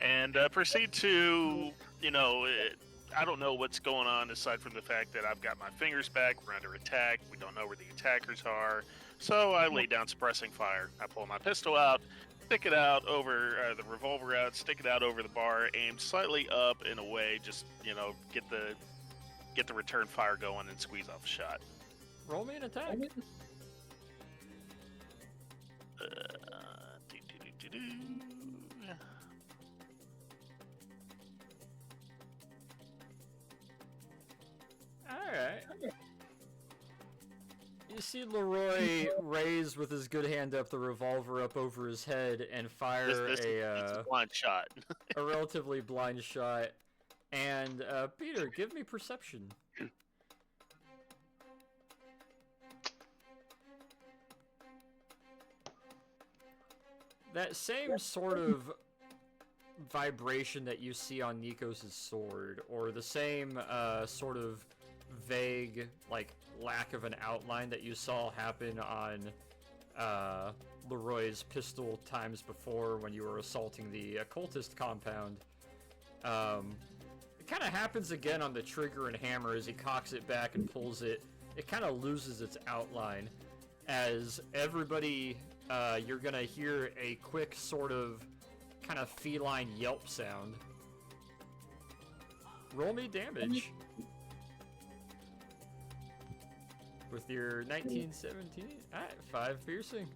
Speaker 9: and proceed to, I don't know what's going on aside from the fact that I've got my fingers back. We're under attack. We don't know where the attackers are. So I lay down suppressing fire. I pull my pistol out, stick it out over the revolver out, stick it out over the bar, aim slightly up in a way, just get the return fire going and squeeze off a shot.
Speaker 2: Roll me an attack. Alright. You see Leroy raise with his good hand up the revolver up over his head and fire
Speaker 9: It's a blind shot.
Speaker 2: a relatively blind shot. And Peter, give me perception. That same sort of vibration that you see on Nikos' sword, or the same sort of vague, like, lack of an outline that you saw happen on Leroy's pistol times before when you were assaulting the occultist compound. It kind of happens again on the trigger and hammer as he cocks it back and pulls it. It kind of loses its outline as everybody, you're gonna hear a quick sort of kind of feline yelp sound. Roll me damage. With your 1917, alright, 5 piercing.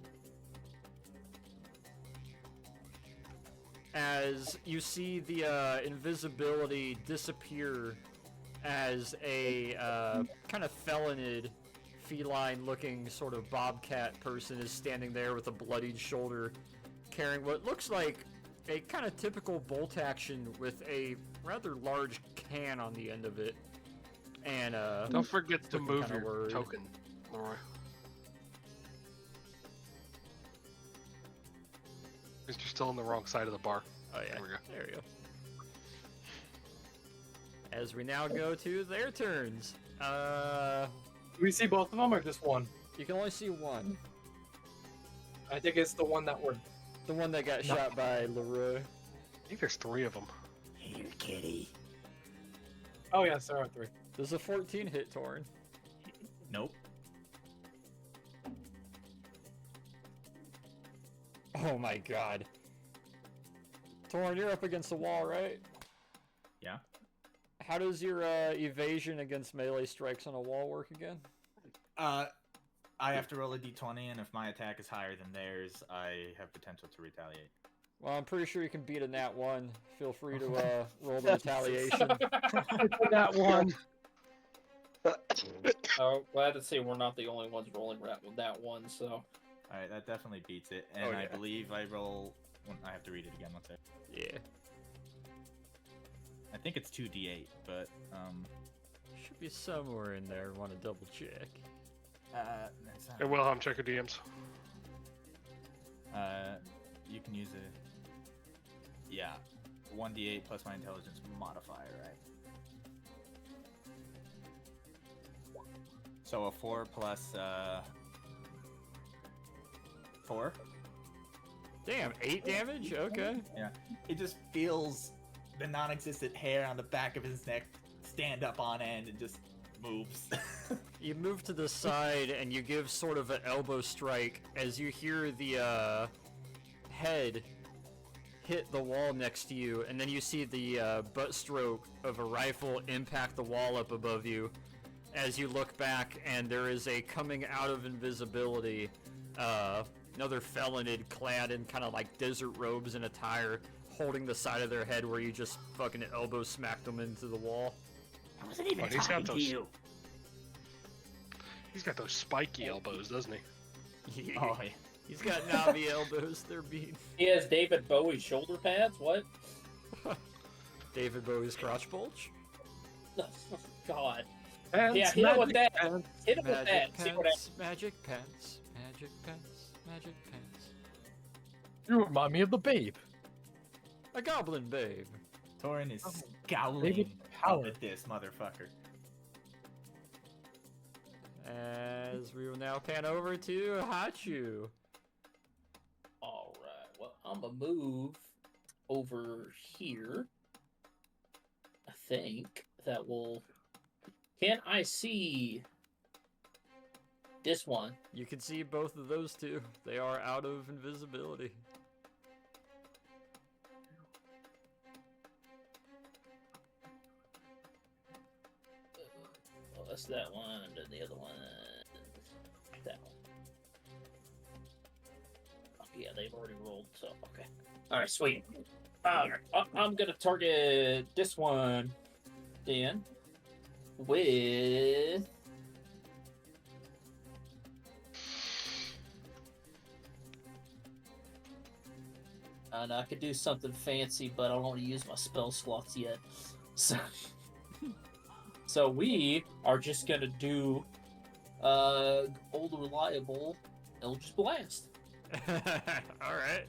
Speaker 2: As you see the invisibility disappear as a kind of feloned, feline-looking sort of bobcat person is standing there with a bloodied shoulder, carrying what looks like a kind of typical bolt action with a rather large can on the end of it. And
Speaker 3: Don't forget to
Speaker 2: looking
Speaker 3: move
Speaker 2: kinda
Speaker 3: your
Speaker 2: worried.
Speaker 3: token, Leroy. Because you're still on the wrong side of the bar.
Speaker 2: Oh yeah,
Speaker 3: There we go.
Speaker 2: there we go. As we now go to their turns.
Speaker 4: Do we see both of them or just one?
Speaker 2: You can only see one.
Speaker 4: I think it's the one that we're.
Speaker 2: The one that got shot by Leroy.
Speaker 3: I think there's 3 of them.
Speaker 10: Here, kitty.
Speaker 4: Oh yes, there are 3.
Speaker 2: Does a 14 hit Torn?
Speaker 6: Nope.
Speaker 2: Oh my god. Torn, you're up against the wall, right?
Speaker 6: Yeah.
Speaker 2: How does your evasion against melee strikes on a wall work again?
Speaker 6: I have to roll a d20, and if my attack is higher than theirs, I have potential to retaliate.
Speaker 2: Well, I'm pretty sure you can beat a nat 1. Feel free to roll the retaliation.
Speaker 4: That one.
Speaker 8: Oh, glad to say we're not the only ones rolling rat with that one. So
Speaker 6: Alright, that definitely beats it, and
Speaker 2: Oh,
Speaker 6: I
Speaker 2: yeah.
Speaker 6: believe I roll... I have to read it again, one sec.
Speaker 2: Yeah.
Speaker 6: I think it's 2d8, but,
Speaker 2: Should be somewhere in there. Want to double check.
Speaker 6: that's
Speaker 3: Hey, Wilhelm, check your DMs.
Speaker 6: You can use a... Yeah, 1d8 plus my intelligence modifier, right? So a 4 plus, 4?
Speaker 2: Damn, 8 damage? Okay.
Speaker 6: Yeah. It just feels the non-existent hair on the back of his neck stand up on end and just moves.
Speaker 2: You move to the side and you give sort of an elbow strike as you hear the head hit the wall next to you, and then you see the butt stroke of a rifle impact the wall up above you as you look back, and there is a coming out of invisibility Another felonid clad in kind of like desert robes and attire, holding the side of their head where you just fucking elbow smacked them into the wall.
Speaker 10: I wasn't even
Speaker 3: But he's got
Speaker 10: talking to
Speaker 3: those-
Speaker 10: you.
Speaker 3: He's got those spiky elbows, doesn't he?
Speaker 10: Oh, yeah.
Speaker 2: He's got Navi elbows, they're being
Speaker 8: He has David Bowie shoulder pads. What?
Speaker 2: David Bowie's crotch bulge.
Speaker 8: God.
Speaker 4: Pants,
Speaker 8: Yeah, hit him with
Speaker 4: magic
Speaker 8: that.
Speaker 4: pants.
Speaker 8: Hit him with
Speaker 2: Magic
Speaker 8: that. See what
Speaker 2: pants, magic pants, magic pants, magic pants.
Speaker 4: You remind me of the Babe.
Speaker 2: A goblin babe.
Speaker 6: Torin is
Speaker 4: Oh,
Speaker 6: scowling
Speaker 4: David
Speaker 6: up
Speaker 4: Power.
Speaker 6: at this motherfucker.
Speaker 2: As we will now pan over to Hachu.
Speaker 8: Alright, well, I'm gonna move over here. I think that will. Can I see this one?
Speaker 2: You can see both of those two. They are out of invisibility.
Speaker 8: Well, that's that one, and the other one. That one. Oh, yeah, they've already rolled, so okay. Alright, sweet. I'm gonna target this one then with. And I could do something fancy, but I don't want to use my spell slots yet. So we are just gonna do old reliable Eldritch Blast.
Speaker 2: Alright.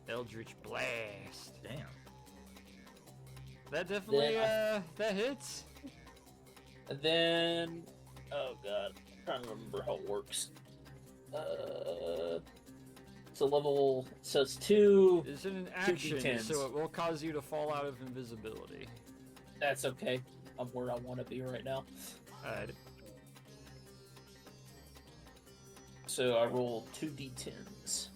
Speaker 2: Eldritch Blast.
Speaker 6: Damn.
Speaker 2: That definitely, that hits.
Speaker 8: And then, oh god, I'm trying to remember how it works. So level, so it's 2.
Speaker 2: It's an
Speaker 8: 2
Speaker 2: action,
Speaker 8: D10s.
Speaker 2: so it will cause you to fall out of invisibility.
Speaker 8: That's okay. I'm where I want to be right now.
Speaker 2: Alright.
Speaker 8: So I roll 2 D10s.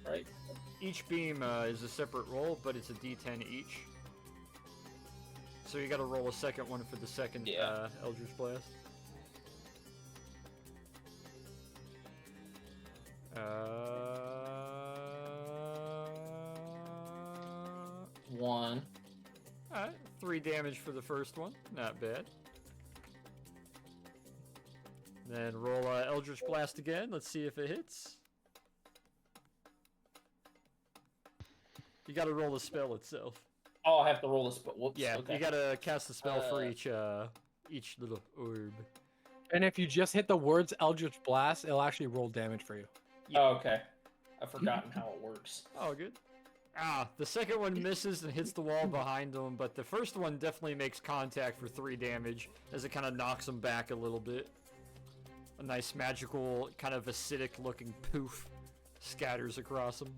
Speaker 8: Right?
Speaker 2: Each beam is a separate roll, but it's a d10 each. So you gotta roll a second one for the second
Speaker 8: Yeah.
Speaker 2: Eldritch Blast.
Speaker 8: One.
Speaker 2: Alright, 3 damage for the first one. Not bad. Then roll Eldritch Blast again. Let's see if it hits. You gotta roll the spell itself.
Speaker 8: Oh, I have to roll this, but whoops.
Speaker 2: Yeah,
Speaker 8: okay.
Speaker 2: you gotta cast the spell for
Speaker 8: Uh,
Speaker 2: each little orb.
Speaker 4: And if you just hit the words Eldritch Blast, it'll actually roll damage for you.
Speaker 8: Oh, okay. I've forgotten how it works.
Speaker 2: Oh, good. Ah, the second one misses and hits the wall behind him, but the first one definitely makes contact for 3 damage as it kind of knocks him back a little bit. A nice magical, kind of acidic looking poof scatters across him.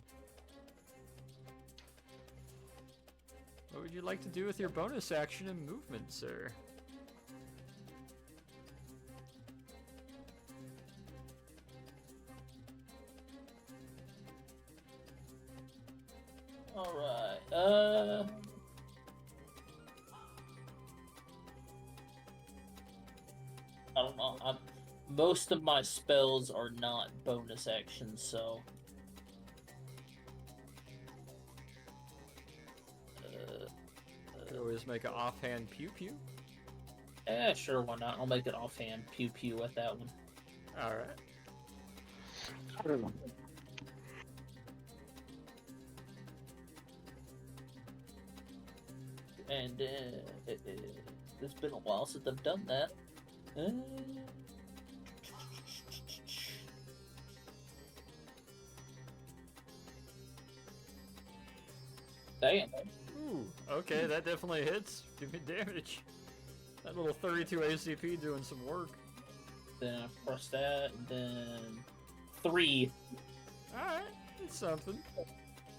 Speaker 2: What would you like to do with your bonus action and movement, sir?
Speaker 8: Alright, I don't know. Most of my spells are not bonus actions, so.
Speaker 2: You always make an offhand pew pew.
Speaker 8: Sure, why not? I'll make it offhand pew pew at that one.
Speaker 2: Alright.
Speaker 8: And it's been a while since I've done that. Damn.
Speaker 2: Ooh, okay, that definitely hits. Give me damage. That little 32 ACP doing some work.
Speaker 8: Then I press that, and then 3.
Speaker 2: Alright, it's something.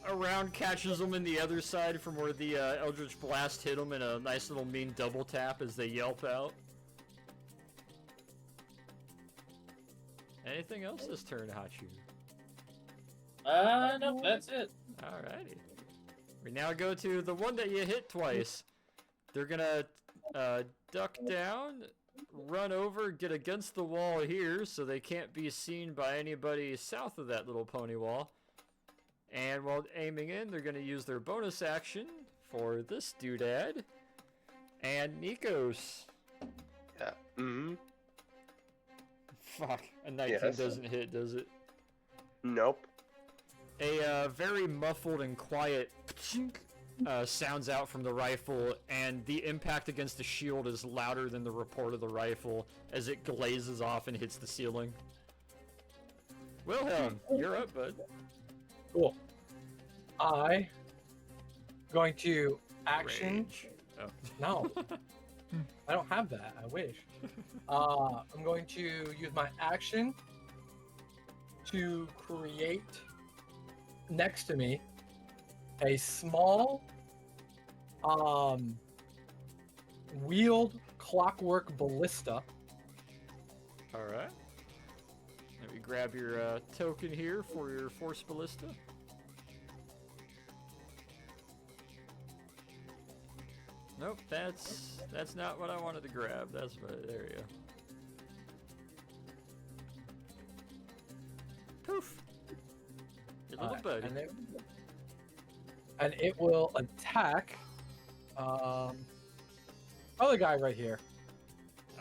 Speaker 2: A round catches them in the other side from where the Eldritch Blast hit them in a nice little mean double tap as they yelp out. Anything else this turn, Hachu?
Speaker 8: No, that's it.
Speaker 2: Alrighty. We now go to the one that you hit twice. They're gonna duck down, run over, get against the wall here so they can't be seen by anybody south of that little pony wall. And while aiming in, they're gonna use their bonus action for this doodad. And Nikos.
Speaker 7: Yeah. Mm-hmm.
Speaker 2: Fuck, a 19
Speaker 7: Yes.
Speaker 2: doesn't hit, does it?
Speaker 7: Nope.
Speaker 2: A very muffled and quiet sounds out from the rifle, and the impact against the shield is louder than the report of the rifle as it glazes off and hits the ceiling. Wilhelm, you're up, bud.
Speaker 4: Cool. I going to action.
Speaker 2: Rage. Oh.
Speaker 4: No, I don't have that. I wish. I'm going to use my action to create next to me a small wheeled clockwork ballista.
Speaker 2: All right. Let me grab your token here for your force ballista. Nope, that's not what I wanted to grab. That's right, there you go. Poof. Your little buddy.
Speaker 4: And it will attack other guy right here.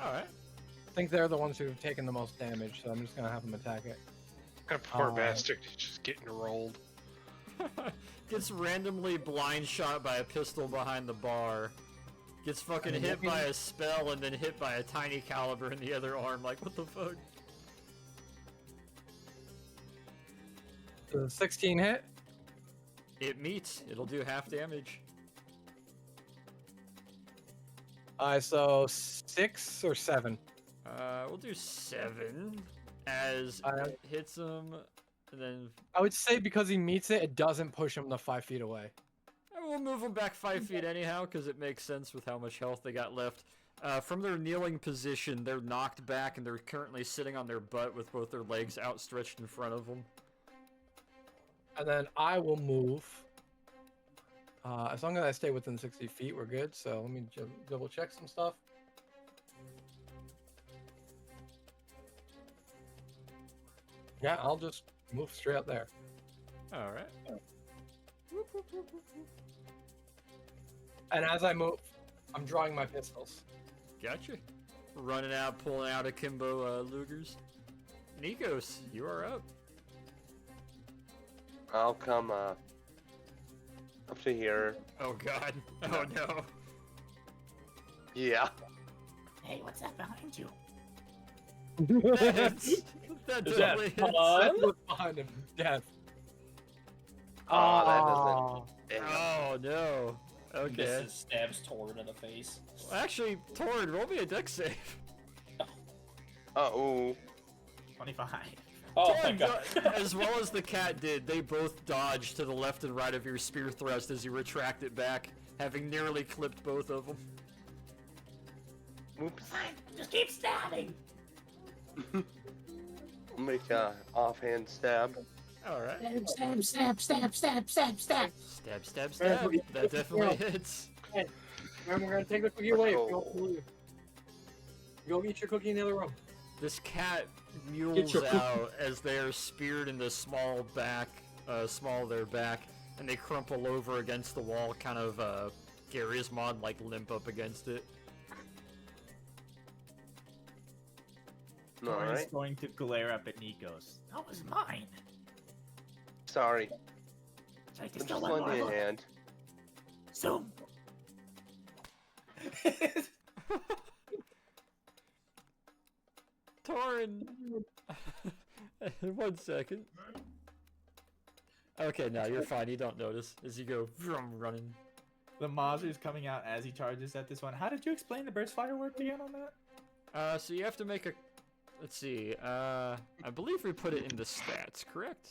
Speaker 2: All right.
Speaker 4: I think they're the ones who've taken the most damage, so I'm just gonna have them attack it.
Speaker 3: That poor bastard is just getting rolled.
Speaker 2: Gets randomly blind shot by a pistol behind the bar. Gets fucking
Speaker 4: I'm
Speaker 2: hit
Speaker 4: looking-
Speaker 2: by a spell and then hit by a tiny caliber in the other arm. Like, what the fuck?
Speaker 4: Does a 16 hit?
Speaker 2: It meets. It'll do half damage.
Speaker 4: So 6 or 7.
Speaker 2: We'll do 7 as it hits him, and then
Speaker 4: I would say because he meets it, it doesn't push him the 5 feet away.
Speaker 2: we'll move them back 5 feet anyhow, because it makes sense with how much health they got left. From their kneeling position, they're knocked back, and they're currently sitting on their butt with both their legs outstretched in front of them.
Speaker 4: And then I will move. As long as I stay within 60 feet, we're good. So let me double check some stuff. Yeah, I'll just move straight up there.
Speaker 2: All right.
Speaker 4: And as I move, I'm drawing my pistols.
Speaker 2: Gotcha. Running out, pulling out akimbo Lugers. Nikos, you are up.
Speaker 7: I'll come up to here.
Speaker 2: Oh god. Oh no.
Speaker 7: Yeah.
Speaker 10: Hey, what's that behind you?
Speaker 2: That hits. That
Speaker 8: Is that
Speaker 2: totally hits.
Speaker 4: That's what's behind him. Death.
Speaker 7: Oh, that
Speaker 4: Oh.
Speaker 7: doesn't. Damn.
Speaker 2: Oh no. Okay.
Speaker 8: Misses, stabs Torn in the face.
Speaker 2: Well, actually, Torrid, roll me a dex save.
Speaker 7: Uh-oh.
Speaker 6: 25.
Speaker 8: Oh my
Speaker 2: Torrid,
Speaker 8: god.
Speaker 2: as well as the cat did, they both dodged to the left and right of your spear thrust as you retract it back, having nearly clipped both of them.
Speaker 7: Oops.
Speaker 10: Just keep stabbing.
Speaker 7: Make a offhand stab.
Speaker 2: Alright.
Speaker 10: Stab, stab, stab, stab, stab, stab.
Speaker 2: Stab, stab, stab. That definitely hits.
Speaker 4: Remember, we're gonna take the cookie away.
Speaker 7: Oh.
Speaker 4: Go eat your cookie in the other room.
Speaker 2: This cat mules
Speaker 4: your-
Speaker 2: out as they are speared in the small of their back, and they crumple over against the wall, kind of Gary's mod like limp up against it.
Speaker 6: Torn is
Speaker 7: Alright.
Speaker 6: going to glare up at Nikos.
Speaker 10: That was mine.
Speaker 7: Sorry.
Speaker 10: Try to
Speaker 7: I'm
Speaker 10: steal
Speaker 7: just
Speaker 10: one more
Speaker 7: lending a
Speaker 10: look.
Speaker 7: hand.
Speaker 10: Zoom.
Speaker 2: Torin! 1 second. Okay, now you're fine. You don't notice as you go vroom, running.
Speaker 6: The Mazer's coming out as he charges at this one. How did you explain the burst fire worked again on that?
Speaker 2: So you have to make a. Let's see. I believe we put it in the stats, correct?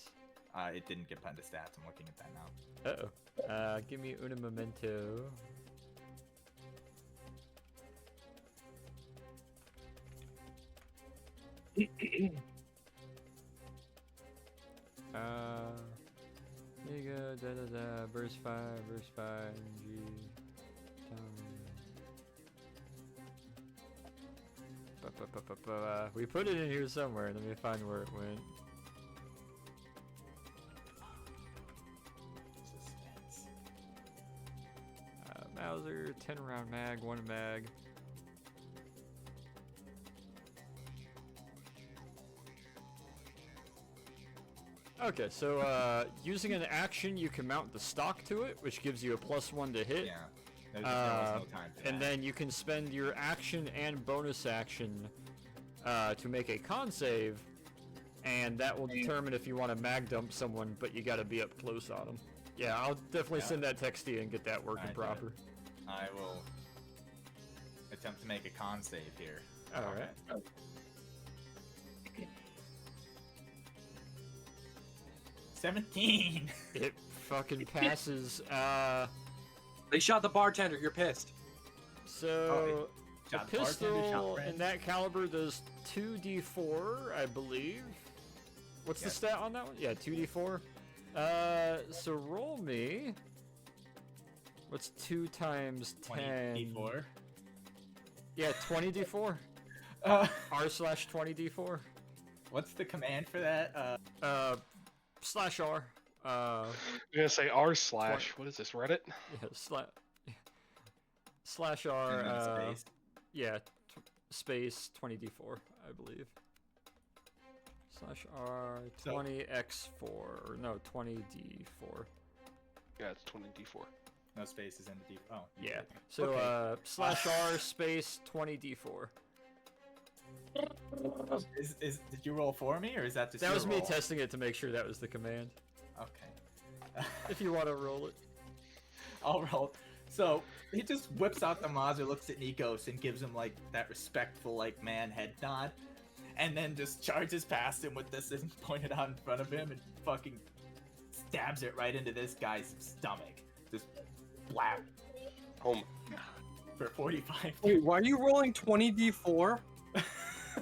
Speaker 6: It didn't get put into stats. I'm looking at that now.
Speaker 2: Uh-oh. Give me un momento. Nigga, Verse 5, verse 5, G. We put it in here somewhere. Let me find where it went. Mauser, 10 round mag, 1 mag. Okay, so using an action, you can mount the stock to it, which gives you a +1 to hit.
Speaker 6: Yeah. There was no time for
Speaker 2: And
Speaker 6: that.
Speaker 2: then you can spend your action and bonus action to make a con save, and that will determine if you want to mag dump someone, but you gotta be up close on them. Yeah, I'll definitely send that text to you and get that working
Speaker 6: Alright,
Speaker 2: proper.
Speaker 6: I will attempt to make a con save here.
Speaker 2: Alright.
Speaker 6: Okay. $17.
Speaker 2: It fucking passes.
Speaker 4: They shot the bartender. You're pissed.
Speaker 2: So the
Speaker 6: Shot the bartender, shot
Speaker 2: pistol
Speaker 6: friends.
Speaker 2: in that caliber does 2d4, I believe. What's the
Speaker 6: Yes.
Speaker 2: stat on that one? Yeah, 2d4. So roll me. What's 2 times 10?
Speaker 6: 20d4.
Speaker 2: Yeah, 20d4. R/20d4.
Speaker 6: What's the command for that?
Speaker 2: /R.
Speaker 3: I'm gonna say r/. What is this, Reddit?
Speaker 2: Yeah, /R.
Speaker 6: And then space.
Speaker 2: Yeah, space 20d4, I believe. /R 20x4, or no, 20d4.
Speaker 3: Yeah, it's 20d4.
Speaker 6: No spaces in the D. Oh.
Speaker 2: Yeah. So
Speaker 6: Okay.
Speaker 2: /R space 20d4.
Speaker 6: Did you roll for me, or is that just
Speaker 2: That
Speaker 6: your
Speaker 2: was me
Speaker 6: roll?
Speaker 2: testing it to make sure that was the command.
Speaker 6: Okay.
Speaker 2: If you want to roll it.
Speaker 6: I'll roll. So he just whips out the Mazda, looks at Nikos, and gives him like that respectful like man head nod, and then just charges past him with this and pointed out in front of him and fucking stabs it right into this guy's stomach. Just blap
Speaker 7: Oh my.
Speaker 6: for 45.
Speaker 4: Wait, why are you rolling 20d4?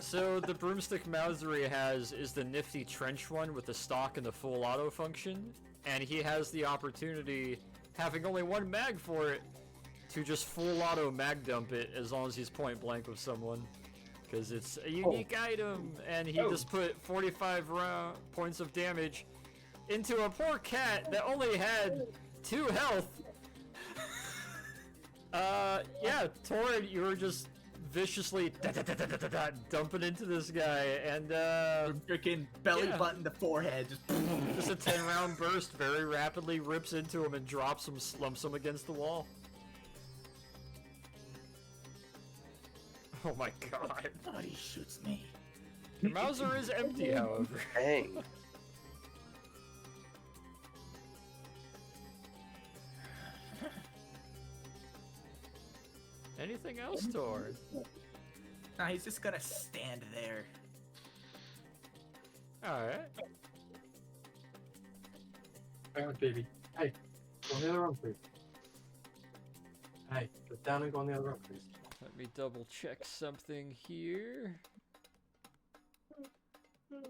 Speaker 2: So the broomstick Mausery has is the nifty trench one with the stock and the full auto function, and he has the opportunity, having only 1 mag for it, to just full auto mag dump it as long as he's point blank with someone, because it's a unique item, and he just put 45 points of damage into a poor cat that only had 2 health. Yeah, Torrid, you were just viciously dumping into this guy, and
Speaker 6: Freaking belly
Speaker 2: Yeah.
Speaker 6: button to forehead, just
Speaker 2: just a 10-round burst very rapidly rips into him and drops him, slumps him against the wall. Oh my god.
Speaker 6: oh, he shoots me.
Speaker 2: Your Mauser is empty, however.
Speaker 7: Dang.
Speaker 2: Anything else, Torrid?
Speaker 6: Nah, he's just gonna stand there.
Speaker 2: Alright.
Speaker 4: Alright, baby. Hey, go on the other room, please. Hey, get down and go on the other room, please.
Speaker 2: Let me double check something here. Let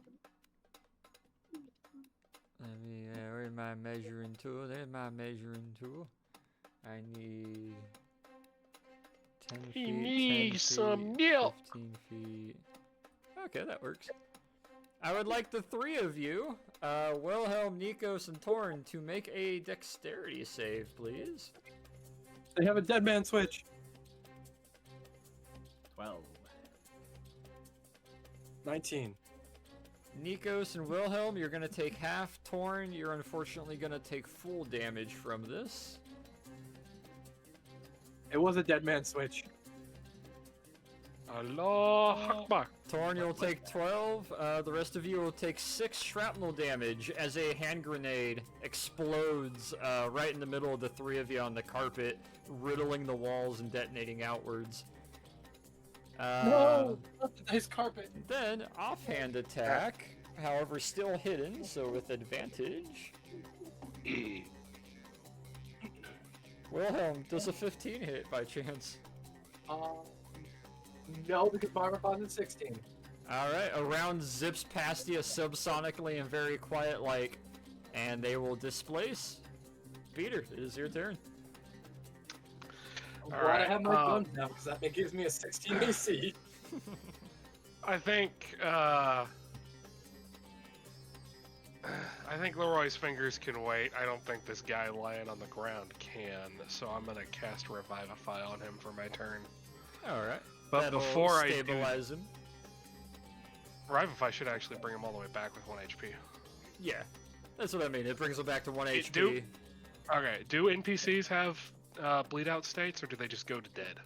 Speaker 2: me, where's my measuring tool? There's my measuring tool. I need 10
Speaker 3: He
Speaker 2: feet, 10
Speaker 3: needs some
Speaker 2: feet,
Speaker 3: milk.
Speaker 2: 15 feet. Okay, that works. I would like the 3 of you, Wilhelm, Nikos, and Torn, to make a dexterity save, please.
Speaker 4: They have a dead man switch.
Speaker 6: 12.
Speaker 4: 19.
Speaker 2: Nikos and Wilhelm, you're gonna take half. Torn, you're unfortunately gonna take full damage from this.
Speaker 4: It was a dead man switch.
Speaker 3: Allah Akbar.
Speaker 2: Torn, you'll take 12. The rest of you will take 6 shrapnel damage as a hand grenade explodes right in the middle of the 3 of you on the carpet, riddling the walls and detonating outwards.
Speaker 4: No! Not the nice carpet.
Speaker 2: Then, offhand attack, however still hidden, so with advantage. Wilhelm, does a 15 hit by chance?
Speaker 4: No, because my response is 16.
Speaker 2: Alright, a round zips past you subsonically and very quiet like, and they will displace. Peter, it is your turn.
Speaker 4: I'm
Speaker 3: All
Speaker 4: glad I
Speaker 3: right,
Speaker 4: have my gun now because that gives me a 16 AC.
Speaker 3: I think Leroy's fingers can wait. I don't think this guy lying on the ground can, so I'm gonna cast Revivify on him for my turn.
Speaker 2: All right.
Speaker 3: But
Speaker 2: That'll
Speaker 3: before I do,
Speaker 2: stabilize him.
Speaker 3: Revivify should actually bring him all the way back with 1 HP.
Speaker 2: Yeah, that's what I mean. It brings him back to 1
Speaker 3: It
Speaker 2: HP.
Speaker 3: do- Okay, do NPCs have bleed out states, or do they just go to dead?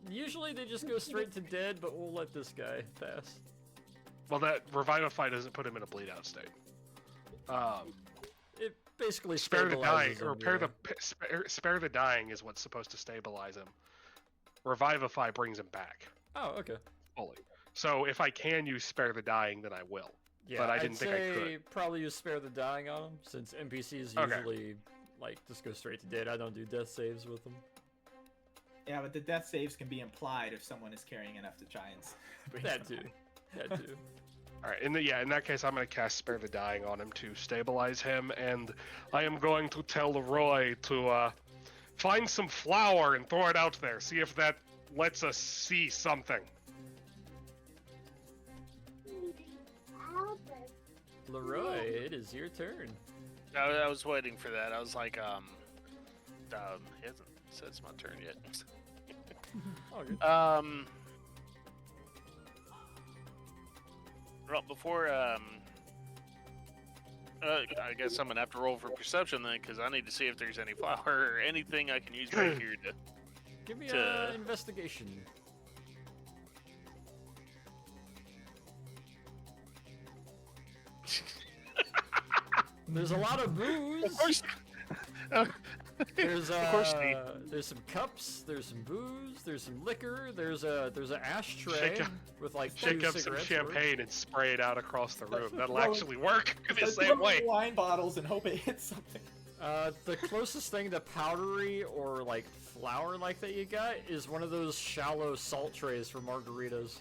Speaker 2: Usually they just go straight to dead, but we'll let this guy pass.
Speaker 3: Well, that Revivify doesn't put him in a bleed out state.
Speaker 2: It basically
Speaker 3: Spare the dying,
Speaker 2: stabilizes
Speaker 3: or
Speaker 2: him,
Speaker 3: spare the dying is what's supposed to stabilize him. Revivify brings him back
Speaker 2: Oh, okay.
Speaker 3: fully. So if I can use spare the dying, then I will.
Speaker 2: Yeah,
Speaker 3: But I
Speaker 2: I'd
Speaker 3: didn't think I
Speaker 2: say
Speaker 3: could.
Speaker 2: probably use spare the dying on him, since NPCs
Speaker 3: Okay.
Speaker 2: usually like just go straight to dead. I don't do death saves with them.
Speaker 10: Yeah, but the death saves can be implied if someone is carrying enough to try and bring
Speaker 2: That
Speaker 10: them
Speaker 2: too.
Speaker 10: back.
Speaker 2: That too.
Speaker 3: All right, in that case, I'm going to cast Spare the Dying on him to stabilize him, and I am going to tell Leroy to find some flour and throw it out there. See if that lets us see something.
Speaker 2: Leroy, it is your turn.
Speaker 9: I was waiting for that. I was like, he hasn't said it's my turn yet.
Speaker 2: Oh, good.
Speaker 9: Well, before, I guess I'm gonna have to roll for perception then, because I need to see if there's any flour or anything I can use right here to.
Speaker 2: Give me
Speaker 9: to-
Speaker 2: an investigation. There's a lot of booze.
Speaker 9: Of course.
Speaker 2: There's
Speaker 9: course
Speaker 2: there's some cups, there's some booze, there's some liquor, there's an ashtray
Speaker 3: Shake up-
Speaker 2: with like
Speaker 3: Shake
Speaker 2: two
Speaker 3: up some
Speaker 2: cigarettes
Speaker 3: champagne and spray it out across the room. That'll
Speaker 10: Well,
Speaker 3: actually work in the
Speaker 10: Let's
Speaker 3: same
Speaker 10: put
Speaker 3: way.
Speaker 10: wine bottles and hope it hits something.
Speaker 2: The closest thing to powdery or like flour like that you got is one of those shallow salt trays for margaritas.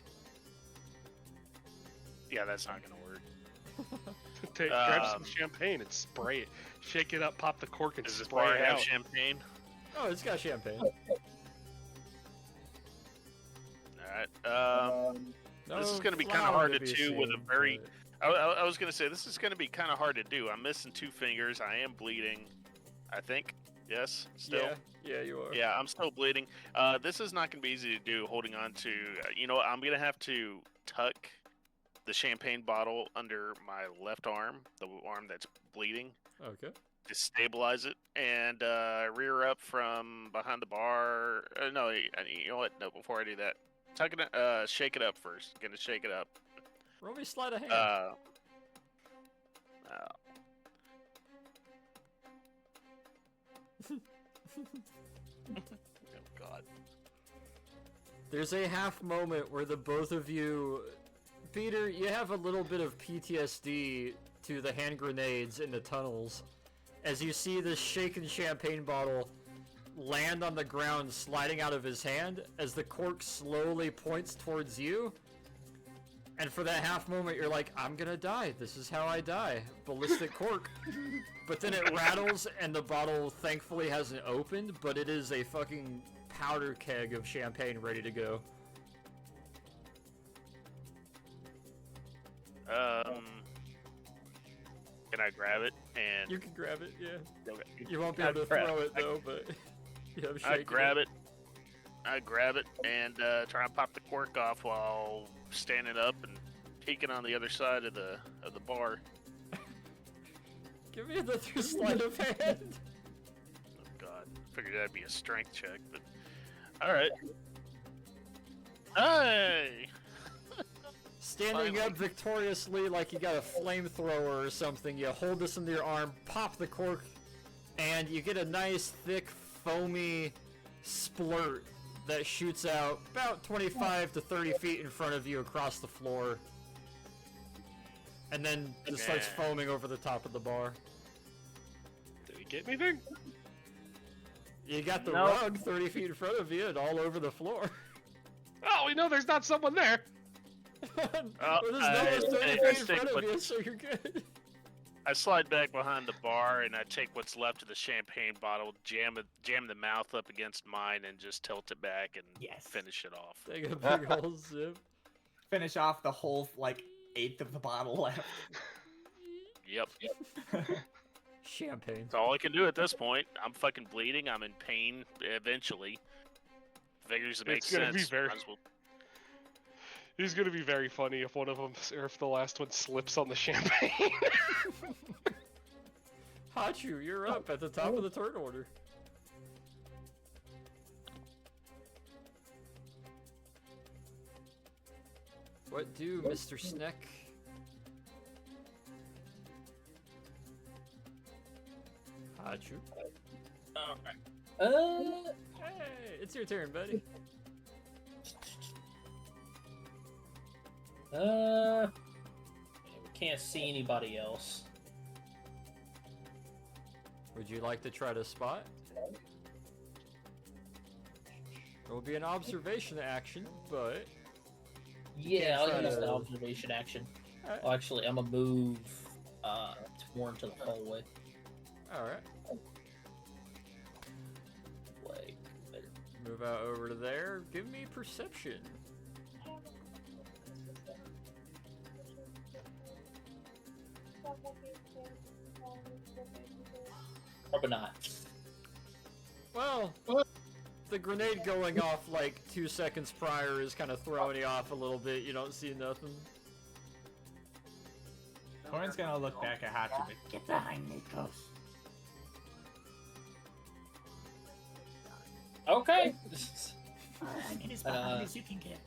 Speaker 9: Yeah, that's not gonna work.
Speaker 3: Grab some champagne and spray it. Shake it up, pop the cork, and
Speaker 9: Does this
Speaker 3: spray
Speaker 9: bar
Speaker 3: it
Speaker 9: have
Speaker 3: out.
Speaker 9: champagne?
Speaker 2: Oh, it's got champagne.
Speaker 9: Alright.
Speaker 2: No
Speaker 9: This is gonna be kind of
Speaker 2: flour
Speaker 9: hard
Speaker 2: to
Speaker 9: to
Speaker 2: be
Speaker 9: do with a
Speaker 2: seen,
Speaker 9: very.
Speaker 2: but-
Speaker 9: I was gonna say this is gonna be kind of hard to do. I'm missing 2 fingers. I am bleeding. I think. Yes. Still.
Speaker 2: Yeah, you are.
Speaker 9: Yeah, I'm still bleeding. This is not gonna be easy to do. Holding on to. You know what? I'm gonna have to tuck the champagne bottle under my left arm, the arm that's bleeding,
Speaker 2: Okay.
Speaker 9: to stabilize it, and rear up from behind the bar. No, you know what? No, before I do that, tuck it. Shake it up first. Gonna shake it up.
Speaker 2: Roll me sleight of hand.
Speaker 9: Oh God.
Speaker 2: There's a half moment where the both of you, Peter, you have a little bit of PTSD to the hand grenades in the tunnels, as you see this shaken champagne bottle land on the ground, sliding out of his hand, as the cork slowly points towards you. And for that half moment, you're like, I'm gonna die. This is how I die. Ballistic cork. But then it rattles, and the bottle thankfully hasn't opened, but it is a fucking powder keg of champagne ready to go.
Speaker 9: Can I grab it and?
Speaker 2: You can grab it, yeah.
Speaker 9: Okay.
Speaker 2: You won't be
Speaker 9: I'd
Speaker 2: able to
Speaker 9: grab-
Speaker 2: throw it though, but you have
Speaker 9: I
Speaker 2: shaken
Speaker 9: grab it. I grab it and try and pop the cork off while standing up and peeking on the other side of the bar.
Speaker 2: Give me another sleight of hand.
Speaker 9: Oh God, figured that'd be a strength check, but all right. Hey!
Speaker 2: Standing
Speaker 9: Finally.
Speaker 2: up victoriously like you got a flamethrower or something, you hold this into your arm, pop the cork, and you get a nice, thick, foamy splurt that shoots out about 25 to 30 feet in front of you across the floor. And then just starts
Speaker 9: Yeah.
Speaker 2: foaming over the top of the bar.
Speaker 3: Did he get anything?
Speaker 2: You got the
Speaker 9: Nope.
Speaker 2: rug 30 feet in front of you and all over the floor.
Speaker 3: Oh, we know there's not someone there.
Speaker 2: Well, there's no one 30
Speaker 9: I
Speaker 2: feet in
Speaker 9: stick
Speaker 2: front of
Speaker 9: with-
Speaker 2: you, so you're good.
Speaker 9: I slide back behind the bar and I take what's left of the champagne bottle, jam the mouth up against mine, and just tilt it back and
Speaker 10: Yes.
Speaker 9: finish it off.
Speaker 2: Take a big old sip.
Speaker 10: Finish off the whole like eighth of the bottle left.
Speaker 9: Yep.
Speaker 2: Champagne.
Speaker 9: That's all I can do at this point. I'm fucking bleeding. I'm in pain eventually. Figures it makes
Speaker 3: It's gonna be
Speaker 9: sense.
Speaker 3: very-
Speaker 9: Might as well-
Speaker 3: It's gonna be very funny if one of them, or if the last one slips on the champagne.
Speaker 2: Hachu, you're up at the top of the turn order. What do, Mr. Sneck? Hachu?
Speaker 8: Alright.
Speaker 2: Hey, it's your turn, buddy.
Speaker 8: We can't see anybody else.
Speaker 2: Would you like to try to spot? There will be an observation action, but...
Speaker 8: Yeah,
Speaker 2: try
Speaker 8: I'll use
Speaker 2: to-
Speaker 8: the observation action.
Speaker 2: Alright.
Speaker 8: Oh, actually, I'm gonna move Torn to the hallway.
Speaker 2: Alright.
Speaker 8: Like,
Speaker 2: Move out over to there. Give me perception.
Speaker 8: probably not.
Speaker 2: Well, the grenade going off like 2 seconds prior is kind of throwing you off a little bit. You don't see nothing.
Speaker 6: Torn's gonna look back at Hachi, but get behind me, Ghost.
Speaker 8: Okay.
Speaker 6: I need as behind as you can get.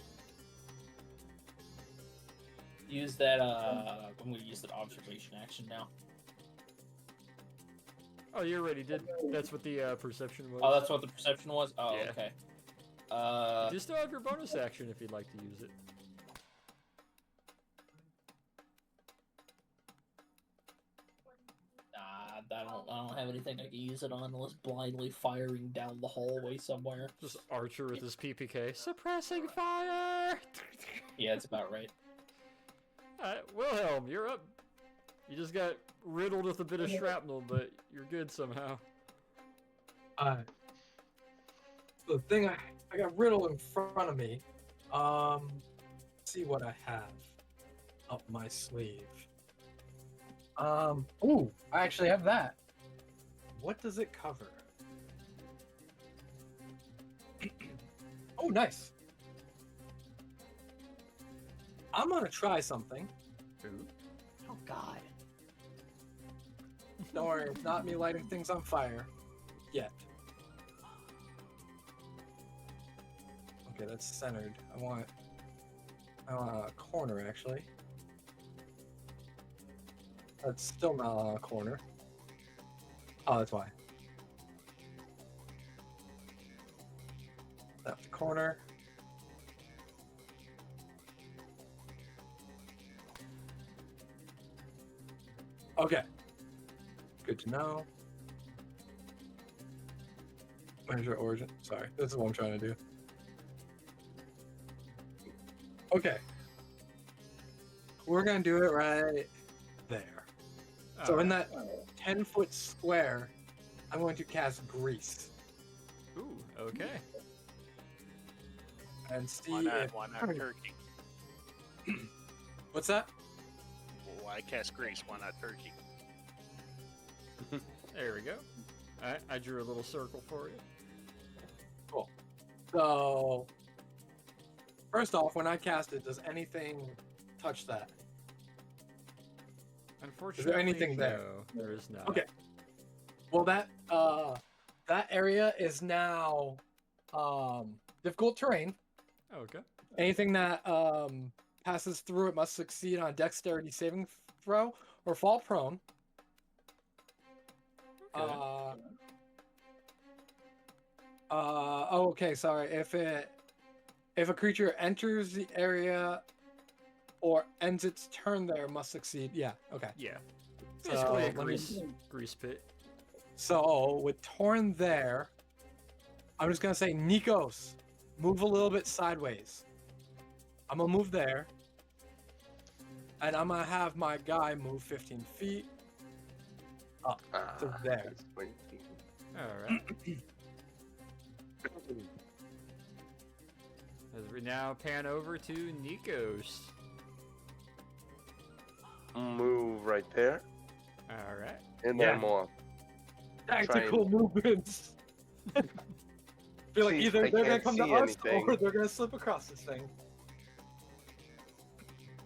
Speaker 8: Use that. I'm gonna use that observation action now.
Speaker 2: Oh, you already did. That's what the perception was.
Speaker 8: Oh, that's what the perception was. Oh,
Speaker 2: Yeah.
Speaker 8: okay.
Speaker 2: You still have your bonus action if you'd like to use it.
Speaker 8: Nah, I don't have anything I can use it on unless blindly firing down the hallway somewhere.
Speaker 2: Just Archer with his PPK. Suppressing fire!
Speaker 8: Yeah, it's about right.
Speaker 2: Alright, Wilhelm, you're up. You just got riddled with a bit of shrapnel, but you're good somehow.
Speaker 4: The thing I got riddle in front of me. Let's see what I have up my sleeve. Ooh, I actually have that. What does it cover? Oh, nice. I'm gonna try something.
Speaker 2: Ooh.
Speaker 10: Oh God.
Speaker 4: Don't worry, it's not me lighting things on fire. Yet. Okay, that's centered. I want a corner, actually. That's still not on a corner. Oh, that's why. Left corner. Okay. Good to know. Where's your origin? Sorry, this is what I'm trying to do. Okay. We're gonna do it right there. So in that 10-foot square, I'm going to cast Grease
Speaker 2: Ooh, okay.
Speaker 4: and see
Speaker 9: Why not?
Speaker 4: if...
Speaker 9: Why not turkey?
Speaker 4: What's that?
Speaker 9: Why cast grease? Why not turkey?
Speaker 2: There we go. Alright, I drew a little circle for you.
Speaker 4: Cool. So, first off, when I cast it, does anything touch that?
Speaker 2: Unfortunately,
Speaker 4: anything there?
Speaker 2: No, there is not.
Speaker 4: Okay. Well, that area is now difficult terrain.
Speaker 2: Okay.
Speaker 4: Anything that passes through it must succeed on a dexterity saving throw or fall prone.
Speaker 2: Okay.
Speaker 4: Oh, okay, sorry. If a creature enters the area or ends its turn there, must succeed. Yeah, okay.
Speaker 2: Yeah.
Speaker 4: So,
Speaker 2: Basically a
Speaker 4: let me-
Speaker 2: grease pit.
Speaker 4: So with Torn there, I'm just gonna say, Nikos, move a little bit sideways. I'm gonna move there, and I'm gonna have my guy move 15 feet. So there.
Speaker 7: it's 20 feet.
Speaker 2: Alright. As we now pan over to Nikos.
Speaker 7: Move right there,
Speaker 2: Alright.
Speaker 7: and
Speaker 4: Yeah.
Speaker 7: then I'm off.
Speaker 4: Tactical movements. Feel like
Speaker 7: See,
Speaker 4: either
Speaker 7: I
Speaker 4: they're gonna
Speaker 7: can't
Speaker 4: come to
Speaker 7: see
Speaker 4: us
Speaker 7: anything.
Speaker 4: or they're gonna slip across this thing.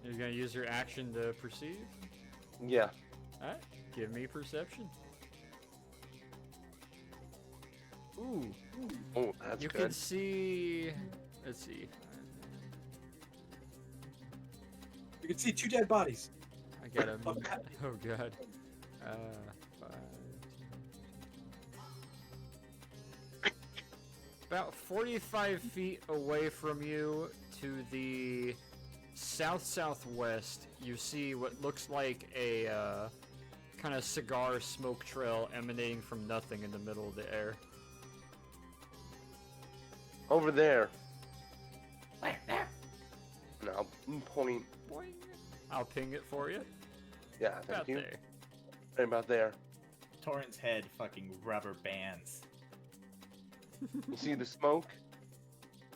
Speaker 2: You're gonna use your action to perceive?
Speaker 7: Yeah.
Speaker 2: Alright. Give me perception. Ooh.
Speaker 7: Oh, that's
Speaker 2: You
Speaker 7: good.
Speaker 2: can see. Let's see.
Speaker 4: You can see 2 dead bodies.
Speaker 2: I got a.
Speaker 4: Oh,
Speaker 2: Oh god. 5. About 45 feet away from you, to the south-southwest, you see what looks like a kind of cigar smoke trail emanating from nothing in the middle of the air.
Speaker 7: Over there. Now point.
Speaker 2: Boing. I'll ping it for you.
Speaker 7: Yeah,
Speaker 2: About
Speaker 7: thank you.
Speaker 2: there.
Speaker 7: Right about there.
Speaker 6: Torrent's head fucking rubber bands.
Speaker 7: You see the smoke?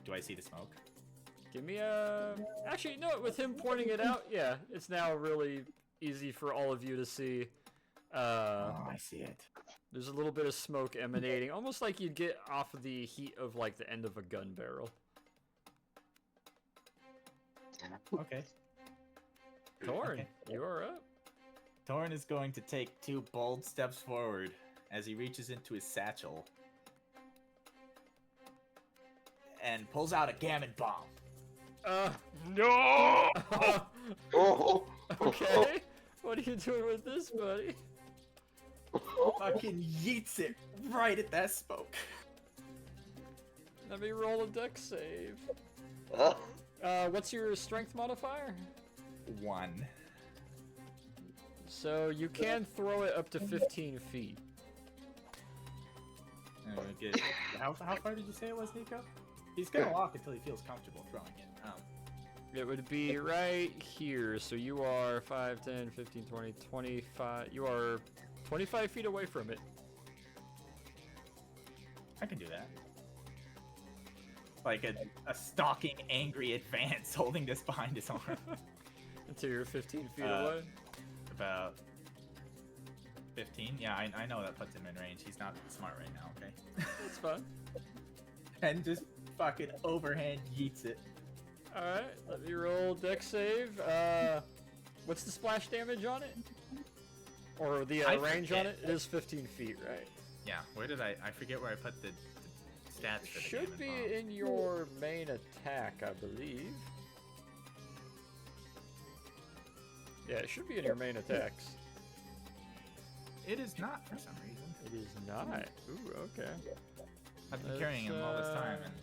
Speaker 6: Do I see the smoke?
Speaker 2: Give me a. Actually, no. With him pointing it out, yeah, it's now really easy for all of you to see.
Speaker 6: Oh, I see it.
Speaker 2: There's a little bit of smoke emanating, almost like you'd get off of the heat of like the end of a gun barrel.
Speaker 6: Okay.
Speaker 2: Thorn,
Speaker 6: Okay.
Speaker 2: you are up.
Speaker 6: Torrent is going to take 2 bold steps forward as he reaches into his satchel and pulls out a gammon bomb.
Speaker 3: No!
Speaker 7: Oh!
Speaker 2: Okay. What are you doing with this, buddy?
Speaker 6: Fucking yeets it right at that smoke.
Speaker 2: Let me roll a deck save.
Speaker 7: Oh.
Speaker 2: What's your strength modifier?
Speaker 6: 1.
Speaker 2: So you can throw it up to 15 feet.
Speaker 6: Good. How far did you say it was, Nico? He's gonna walk until he feels comfortable throwing it.
Speaker 2: It would be right here. So you are 5, 10, 15, 20, 25. You are 25 feet away from it.
Speaker 6: I can do that. Like a stalking, angry advance holding this behind his arm.
Speaker 2: Until you're 15 feet
Speaker 6: Uh,
Speaker 2: away.
Speaker 6: About 15? Yeah, I know that puts him in range. He's not smart right now, okay?
Speaker 2: That's fine.
Speaker 6: And just fucking overhand yeets it.
Speaker 2: Alright, let me roll deck save. What's the splash damage on it? Or the
Speaker 6: I
Speaker 2: range on
Speaker 6: forget.
Speaker 2: it? It is 15 feet, right?
Speaker 6: Yeah, where did I forget where I put the stats for the
Speaker 2: Should be
Speaker 6: gammon bomb.
Speaker 2: in your main attack, I believe. Yeah, it should be in your main attacks.
Speaker 6: It is not for some reason.
Speaker 2: It is not. Ooh, okay.
Speaker 6: I've been carrying him all this time, and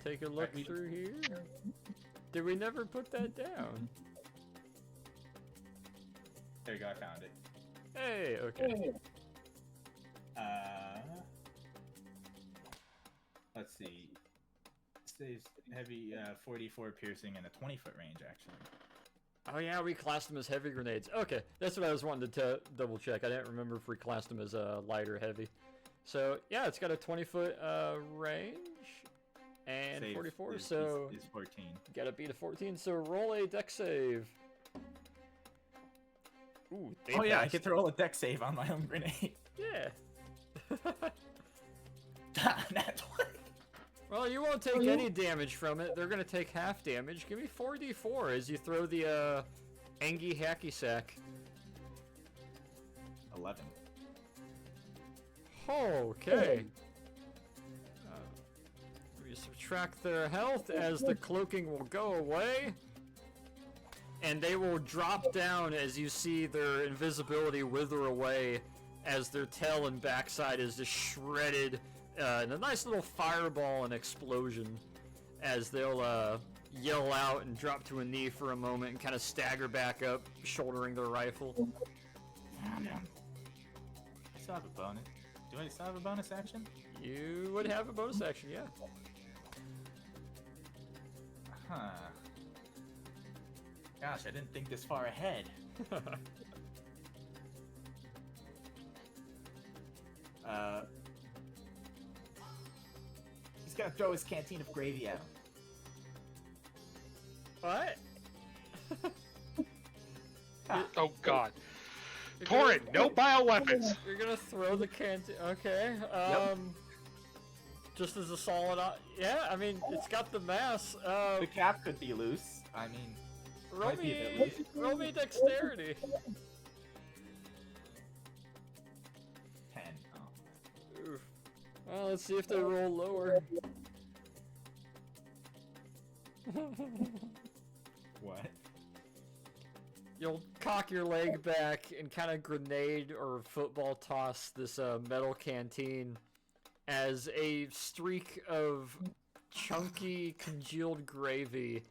Speaker 2: Take a look through here. Did we never put that down?
Speaker 6: there you go. I found it.
Speaker 2: Hey, okay.
Speaker 6: Let's see. Stays heavy, 44 piercing, and a 20-foot range, actually.
Speaker 2: Oh yeah, we classed them as heavy grenades. Okay, that's what I was wanting to double check. I didn't remember if we classed them as light or heavy. So yeah, it's got a 20-foot range and
Speaker 6: Save
Speaker 2: 44.
Speaker 6: is-
Speaker 2: So
Speaker 6: is 14.
Speaker 2: gotta beat a 14. So roll a deck save. Ooh, they
Speaker 6: Oh yeah, I
Speaker 2: passed.
Speaker 6: get to roll a deck save on my own grenade.
Speaker 2: Yeah.
Speaker 6: That's what.
Speaker 2: Well, you won't take any damage from it. They're gonna take half damage. Give me 4d4 as you throw the Angie Hacky Sack.
Speaker 6: 11.
Speaker 2: Okay. We subtract their health as the cloaking will go away. And they will drop down as you see their invisibility wither away as their tail and backside is just shredded in a nice little fireball and explosion as they'll yell out and drop to a knee for a moment and kind of stagger back up, shouldering their rifle.
Speaker 6: I still have a bonus. Do I still have a bonus action?
Speaker 2: You would have a bonus action, yeah.
Speaker 6: Huh. Gosh, I didn't think this far ahead.
Speaker 10: He's gonna throw his canteen of gravy at him.
Speaker 2: What?
Speaker 3: Oh God.
Speaker 2: You're
Speaker 3: Torin, no
Speaker 2: gonna-
Speaker 3: bioweapons.
Speaker 2: You're gonna throw the canteen. Okay. Just as a solid. Yeah, I mean, it's got the mass.
Speaker 10: The cap could be loose. I mean,
Speaker 2: Roll
Speaker 10: might be a bit
Speaker 2: me,
Speaker 10: loose.
Speaker 2: roll me dexterity.
Speaker 10: 10. Oh.
Speaker 2: Oof. Well, let's see if they roll lower.
Speaker 10: What?
Speaker 2: You'll cock your leg back and kind of grenade or football toss this metal canteen as a streak of chunky congealed gravy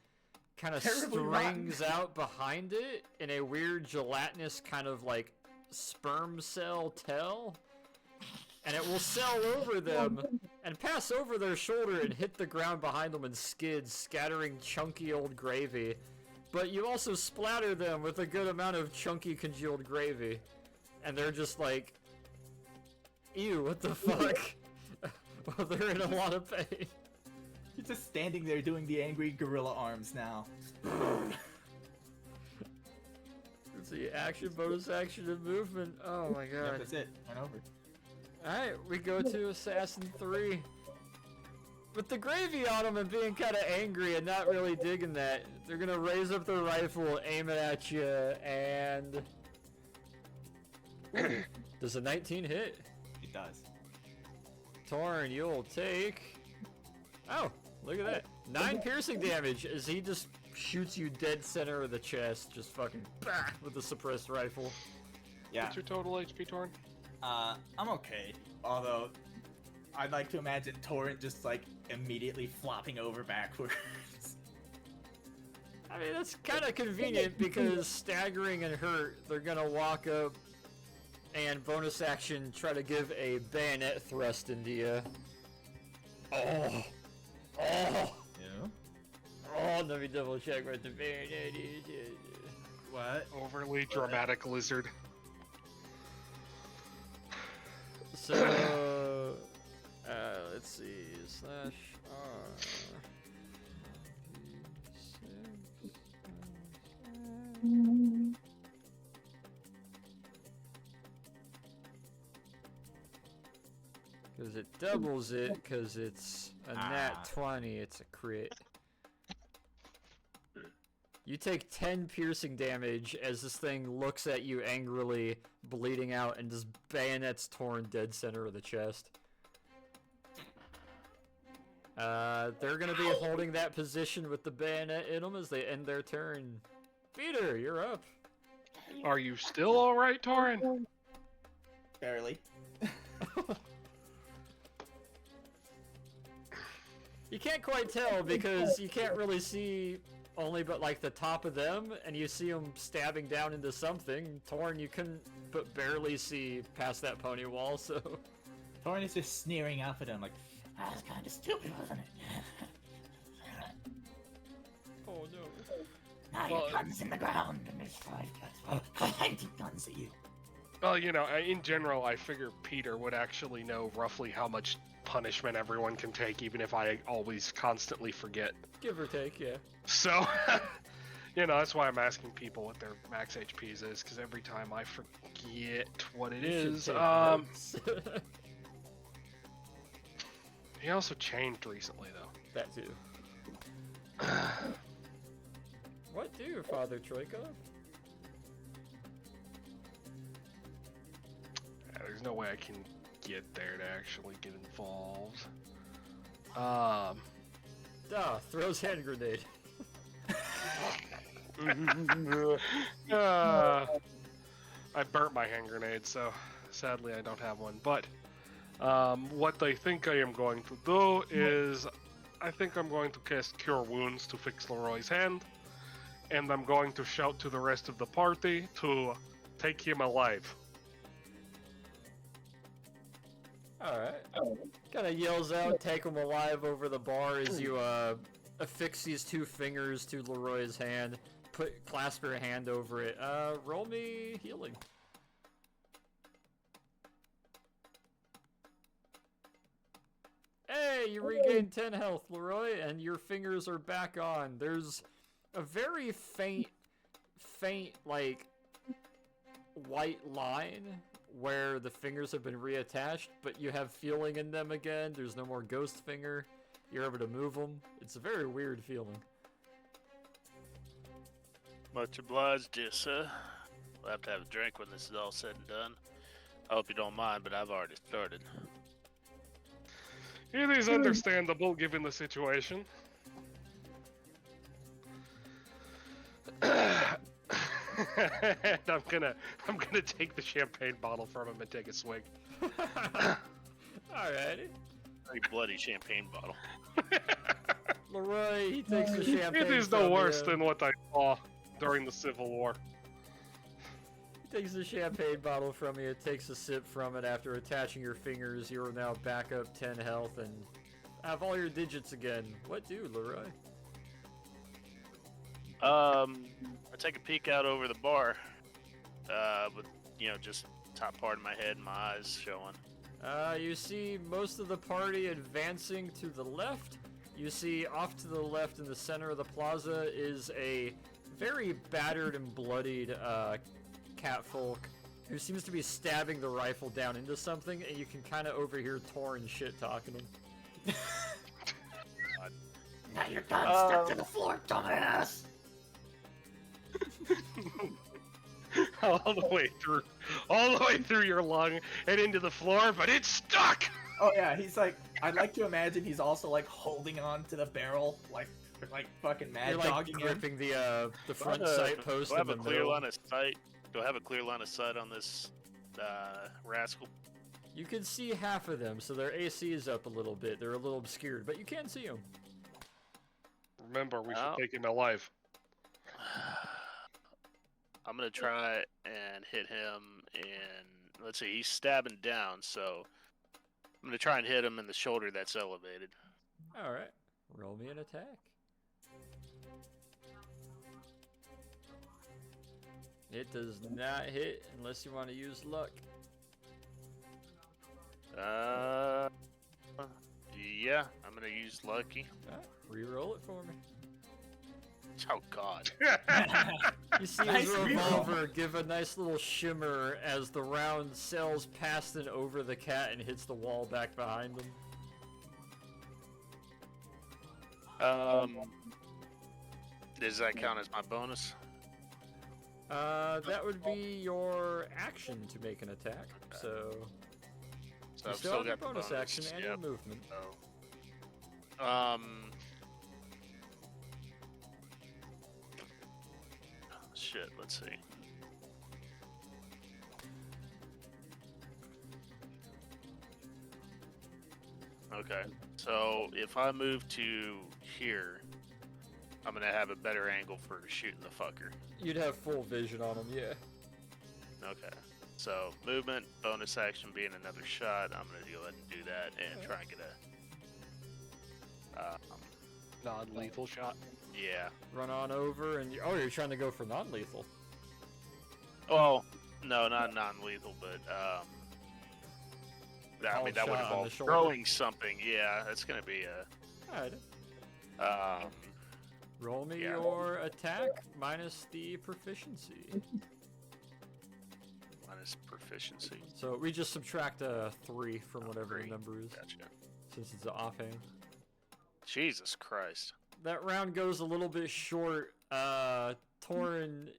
Speaker 2: kind of
Speaker 10: Terribly
Speaker 2: strings out behind it in a weird gelatinous kind of like sperm cell tail, and it will sail over them and pass over their shoulder and hit the ground behind them and skid, scattering chunky old gravy. But you also splatter them with a good amount of chunky congealed gravy, and they're just like, ew, what the fuck? Well, they're in a lot of pain.
Speaker 10: He's just standing there doing the angry gorilla arms now.
Speaker 2: Let's see, action, bonus action, and movement. Oh my
Speaker 10: Yep,
Speaker 2: god.
Speaker 10: that's it. Went over.
Speaker 2: Alright, we go to Assassin 3. With the gravy on them and being kind of angry and not really digging that, they're gonna raise up their rifle, aim it at you, and... Does a 19 hit?
Speaker 10: It does.
Speaker 2: Torn, you'll take... Oh, look at that. 9 piercing damage as he just shoots you dead center of the chest, just fucking bah, with the suppressed rifle.
Speaker 10: Yeah.
Speaker 3: What's your total HP, Torin?
Speaker 10: I'm okay. Although, I'd like to imagine Torrent just like immediately flopping over backwards.
Speaker 2: I mean, that's kind of convenient because staggering and hurt, they're gonna walk up and bonus action try to give a bayonet thrust into you. Oh! Oh!
Speaker 10: Yeah.
Speaker 2: Oh, let me double check what the bayonet is.
Speaker 10: What?
Speaker 3: Overly dramatic lizard.
Speaker 2: So, let's see, slash R. Because it doubles it, because it's a nat 20, it's a crit. You take 10 piercing damage as this thing looks at you angrily, bleeding out, and just bayonets Torn dead center of the chest. They're gonna be holding that position with the bayonet in them as they end their turn. Peter, you're up.
Speaker 3: Are you still alright, Torin?
Speaker 10: Barely.
Speaker 2: You can't quite tell because you can't really see only but like the top of them, and you see them stabbing down into something. Torn, you couldn't but barely see past that pony wall, so...
Speaker 10: Torrent is just sneering up at him like, that was kind of stupid, wasn't it?
Speaker 2: Oh no.
Speaker 10: Now your gun's in the ground and there's 5 pointing guns at you.
Speaker 3: Well, you know, in general, I figure Peter would actually know roughly how much punishment everyone can take, even if I always constantly forget.
Speaker 2: Give or take, yeah.
Speaker 3: So, you know, that's why I'm asking people what their max HPs is, because every time I forget what it is. He also changed recently, though.
Speaker 2: That too. What do, Father Troikov?
Speaker 3: There's no way I can get there to actually get involved.
Speaker 2: Throws hand grenade.
Speaker 3: I burnt my hand grenade, so sadly I don't have one. But what I think I am going to do is, I think I'm going to cast Cure Wounds to fix Leroy's hand, and I'm going to shout to the rest of the party to take him alive.
Speaker 2: Alright. Kinda yells out, take him alive over the bar as you affix these 2 fingers to Leroy's hand, clasp your hand over it. Roll me healing. Hey, you regained 10 health, Leroy, and your fingers are back on. There's a very faint, like, white line where the fingers have been reattached, but you have feeling in them again. There's no more ghost finger. You're able to move them. It's a very weird feeling.
Speaker 9: Much obliged, dear sir. We'll have to have a drink when this is all said and done. I hope you don't mind, but I've already started.
Speaker 3: It is understandable given the situation. And I'm gonna take the champagne bottle from him and take a swig.
Speaker 2: Alrighty.
Speaker 9: Very bloody champagne bottle.
Speaker 2: Leroy, he takes the champagne.
Speaker 3: It is no worse than what I saw during the Civil War.
Speaker 2: He takes the champagne bottle from you, takes a sip from it. After attaching your fingers, you are now back up 10 health and have all your digits again. What do, Leroy?
Speaker 9: I take a peek out over the bar, with, just top part of my head and my eyes showing.
Speaker 2: You see most of the party advancing to the left. You see off to the left in the center of the plaza is a very battered and bloodied catfolk who seems to be stabbing the rifle down into something, and you can kind of overhear Torin shit talking him.
Speaker 10: Now you're done. Step to the floor, dumbass.
Speaker 3: all the way through your lung and into the floor, but it's stuck.
Speaker 10: Oh yeah, he's like. I'd like to imagine he's also like holding on to the barrel, like fucking mad
Speaker 2: You're like
Speaker 10: dogging him.
Speaker 2: gripping the front sight post
Speaker 9: Do I
Speaker 2: in
Speaker 9: have
Speaker 2: the
Speaker 9: a clear
Speaker 2: middle.
Speaker 9: line of sight? Do I have a clear line of sight on this rascal?
Speaker 2: You can see half of them, so their AC is up a little bit. They're a little obscured, but you can see them.
Speaker 3: Remember, we should take him alive.
Speaker 9: I'm gonna try and hit him in. Let's see, he's stabbing down, so I'm gonna try and hit him in the shoulder that's elevated.
Speaker 2: All right, roll me an attack. It does not hit unless you want to use luck.
Speaker 9: Yeah, I'm gonna use lucky.
Speaker 2: All right, re-roll it for me.
Speaker 9: Oh God.
Speaker 2: You see
Speaker 10: Nice
Speaker 2: his
Speaker 10: re-roll.
Speaker 2: revolver give a nice little shimmer as the round sails past and over the cat and hits the wall back behind him.
Speaker 9: Does that count as my bonus?
Speaker 2: That would be your action to make an attack. So
Speaker 9: So
Speaker 2: you
Speaker 9: I've
Speaker 2: still have your
Speaker 9: got the
Speaker 2: bonus action and your
Speaker 9: yep.
Speaker 2: movement.
Speaker 9: Oh. Shit, let's see. Okay, so if I move to here, I'm gonna have a better angle for shooting the fucker.
Speaker 2: You'd have full vision on him, yeah.
Speaker 9: Okay, so movement, bonus action being another shot. I'm gonna go ahead and do that and try and get a
Speaker 3: Non-lethal shot.
Speaker 9: yeah.
Speaker 2: Run on over and oh, you're trying to go for non-lethal.
Speaker 9: Well, no, not non-lethal, but I mean that would
Speaker 2: shot on the
Speaker 9: involve
Speaker 2: shoulder.
Speaker 9: throwing something. Yeah, that's gonna be
Speaker 2: All right.
Speaker 9: a
Speaker 2: Roll me
Speaker 9: Yeah.
Speaker 2: your attack minus the proficiency.
Speaker 9: minus proficiency.
Speaker 2: So we just subtract a 3 from whatever the
Speaker 9: 3.
Speaker 2: number is,
Speaker 9: Gotcha.
Speaker 2: since it's an offhand.
Speaker 9: Jesus Christ.
Speaker 2: That round goes a little bit short. Torin,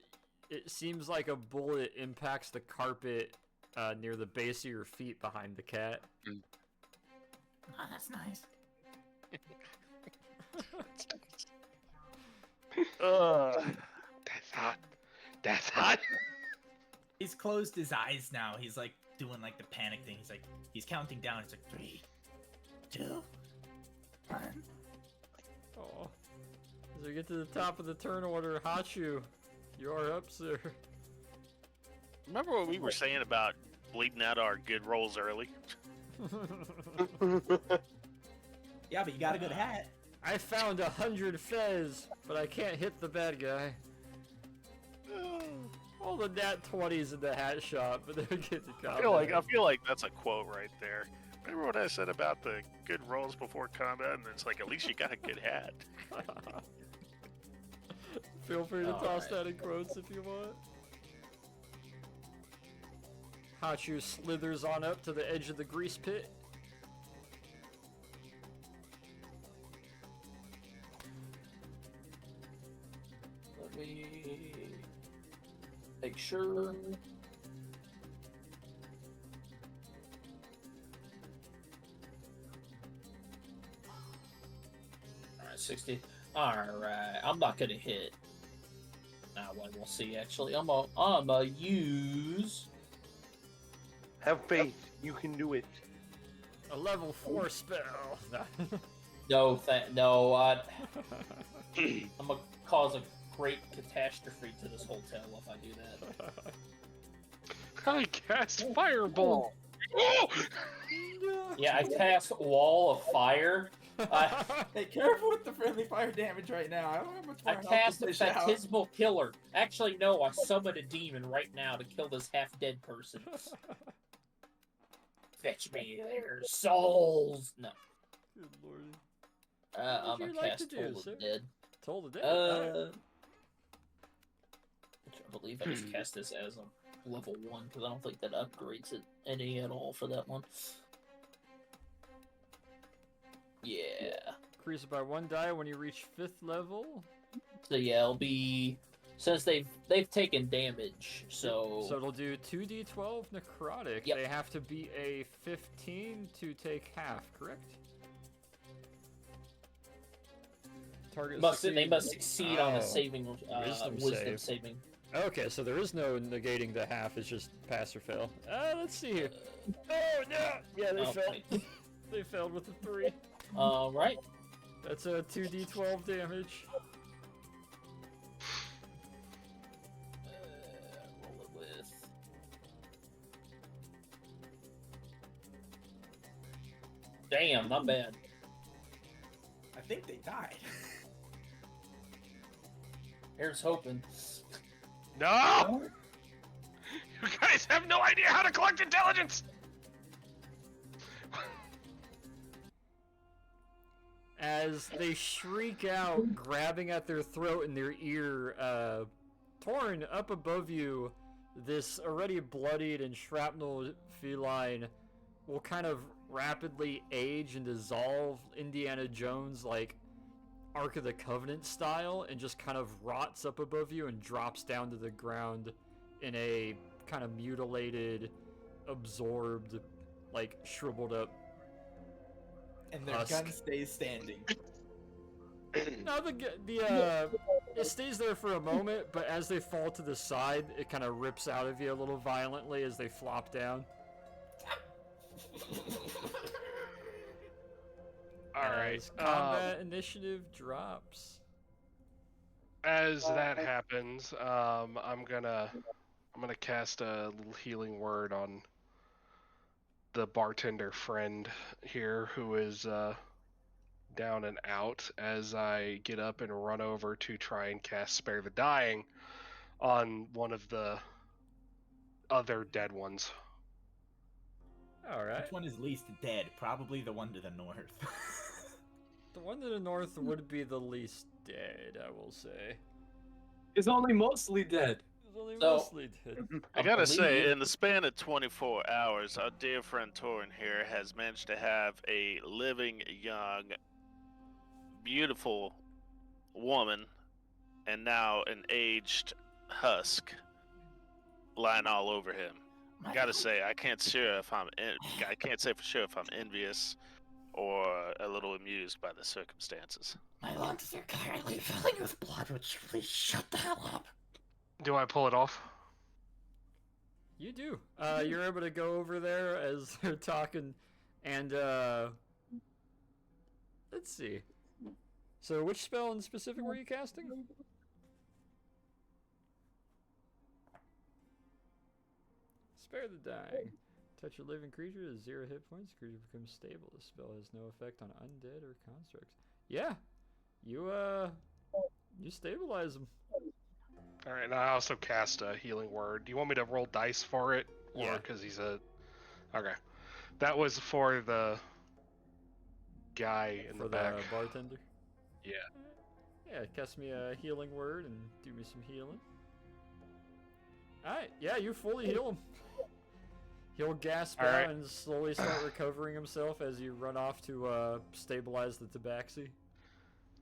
Speaker 2: it seems like a bullet impacts the carpet near the base of your feet behind the cat.
Speaker 10: Oh, that's nice.
Speaker 3: That's hot. That's hot.
Speaker 10: He's closed his eyes now. He's like doing like the panic thing. He's like he's counting down. He's like 3, 2, 1.
Speaker 2: Oh. As we get to the top of the turn order, Hachu, you are up, sir.
Speaker 9: Remember what we were saying about bleeding out our good rolls early?
Speaker 10: Yeah, but you got a good hat.
Speaker 2: I found 100 fez, but I can't hit the bad guy. All the nat 20s in the hat shop, but they're getting
Speaker 9: I feel like that's a quote right there. Remember what I said about the good rolls before combat? And it's like, at least you got a good hat.
Speaker 2: Feel free to
Speaker 8: All
Speaker 2: toss
Speaker 8: right.
Speaker 2: that in quotes if you want. Hachu slithers on up to the edge of the grease pit.
Speaker 8: Let me make sure. Alright, 60. Alright, I'm not gonna hit. Now, well, we'll see actually. I'm gonna use.
Speaker 7: Have faith. You can do it.
Speaker 2: A level 4 spell.
Speaker 8: No, I'm gonna cause a great catastrophe to this hotel if I do that.
Speaker 3: I cast Fireball. Oh!
Speaker 8: Yeah, I cast Wall of Fire.
Speaker 10: Hey, careful with the friendly fire damage right now. I don't have much
Speaker 8: I
Speaker 10: more health
Speaker 8: cast
Speaker 10: to
Speaker 8: a
Speaker 10: dish out.
Speaker 8: Baptismal Killer. Actually, no, I summoned a demon right now to kill this half-dead person. Fetch me their souls. No.
Speaker 2: Good lord.
Speaker 8: I'm
Speaker 2: would
Speaker 8: gonna
Speaker 2: you like
Speaker 8: cast
Speaker 2: to do,
Speaker 8: Toll
Speaker 2: sir?
Speaker 8: the Dead.
Speaker 2: Toll the Dead. Alright.
Speaker 8: Which I believe I just cast this as a level 1 because I don't think that upgrades it any at all for that one. Yeah.
Speaker 2: Increase it by 1 die when you reach 5th level.
Speaker 8: So yeah, it'll be since they've taken damage, so
Speaker 2: So it'll do 2d12 necrotic.
Speaker 8: Yep.
Speaker 2: They have to be a 15 to take half, correct? Target
Speaker 8: they must succeed on
Speaker 2: Oh.
Speaker 8: the saving
Speaker 2: Wisdom
Speaker 8: wisdom
Speaker 2: save.
Speaker 8: saving.
Speaker 2: Okay, so there is no negating the half, it's just pass or fail. Let's see here. Oh, no! Yeah, they
Speaker 8: Oh,
Speaker 2: failed.
Speaker 8: wait.
Speaker 2: They failed with a 3.
Speaker 8: Right.
Speaker 2: That's a 2d12 damage.
Speaker 8: Roll it with. Damn, not bad.
Speaker 10: I think they died.
Speaker 8: Here's hoping.
Speaker 3: No! You guys have no idea how to collect intelligence!
Speaker 2: As they shriek out, grabbing at their throat and their ear, Torn, up above you, this already bloodied and shrapnel feline will kind of rapidly age and dissolve Indiana Jones like Ark of the Covenant style and just kind of rots up above you and drops down to the ground in a kind of mutilated, absorbed, like shriveled up.
Speaker 10: And their
Speaker 2: Husk.
Speaker 10: gun stays standing.
Speaker 2: No, it stays there for a moment, but as they fall to the side, it kind of rips out of you a little violently as they flop down.
Speaker 3: Alright,
Speaker 2: As combat initiative drops.
Speaker 3: as that happens, I'm gonna cast a little healing word on the bartender friend here who is down and out as I get up and run over to try and cast Spare the Dying on one of the other dead ones.
Speaker 2: Alright.
Speaker 10: Which one is least dead? Probably the one to the north.
Speaker 2: The one to the north would be the least dead, I will say.
Speaker 4: Is only mostly dead.
Speaker 2: It's only
Speaker 8: So-
Speaker 2: mostly dead.
Speaker 9: I gotta say,
Speaker 8: believe-
Speaker 9: in the span of 24 hours, our dear friend Torin here has managed to have a living, young, beautiful woman, and now an aged husk lying all over him. I gotta say, I can't say for sure if I'm envious or a little amused by the circumstances.
Speaker 11: My lungs are currently filling with blood. Would you please shut the hell up?
Speaker 3: Do I pull it off?
Speaker 2: You do. You're able to go over there as they're talking, and let's see. So, which spell in specific were you casting? Spare the Dying. Touch a living creature at 0 hit points. Creature becomes stable. This spell has no effect on undead or constructs. Yeah, you stabilize them.
Speaker 3: All right, and I also cast a healing word. Do you want me to roll dice for it, or
Speaker 2: Yeah.
Speaker 3: because he's a? Okay. That was for the guy in
Speaker 2: For
Speaker 3: the back.
Speaker 2: bartender?
Speaker 3: Yeah.
Speaker 2: Yeah, cast me a healing word and do me some healing. Alright, yeah, you fully heal him. He'll gasp out
Speaker 3: Alright.
Speaker 2: and slowly start recovering himself as you run off to stabilize the tabaxi.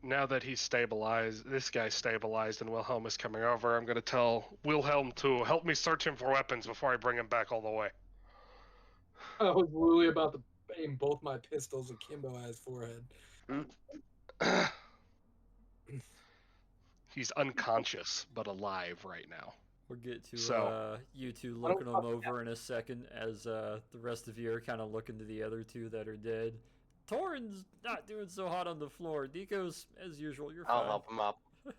Speaker 3: Now that he's stabilized, this guy's stabilized and Wilhelm is coming over, I'm gonna tell Wilhelm to help me search him for weapons before I bring him back all the way.
Speaker 4: I was literally about to aim both my pistols at Kimbo at his forehead.
Speaker 3: He's unconscious, but alive right now.
Speaker 2: We'll get to
Speaker 3: So-
Speaker 2: you two
Speaker 4: I don't
Speaker 2: looking him over in a second as the rest of you are kind of looking to the other two that are dead. Torin's not doing so hot on the floor. Nico's, as usual, you're fine.
Speaker 7: I'll help him up.
Speaker 11: No,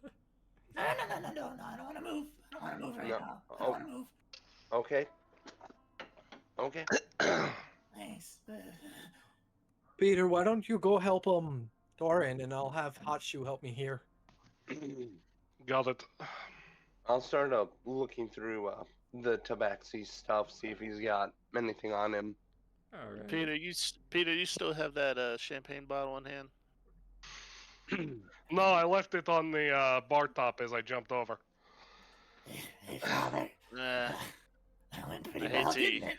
Speaker 11: I don't want to move. I don't want to move right
Speaker 7: No.
Speaker 11: now. I don't want to move.
Speaker 7: Okay. Okay.
Speaker 11: Thanks.
Speaker 4: Peter, why don't you go help Doran, and I'll have Hot Shoe help me here.
Speaker 3: Got it.
Speaker 7: I'll start up looking through the tabaxi stuff, see if he's got anything on him.
Speaker 2: Alright.
Speaker 9: Peter, you still have that champagne bottle in hand?
Speaker 3: No, I left it on the bar top as I jumped over.
Speaker 11: Hey, Father.
Speaker 9: Nah,
Speaker 11: That went
Speaker 9: I
Speaker 11: pretty
Speaker 9: hate
Speaker 11: well,
Speaker 9: to,
Speaker 11: didn't it?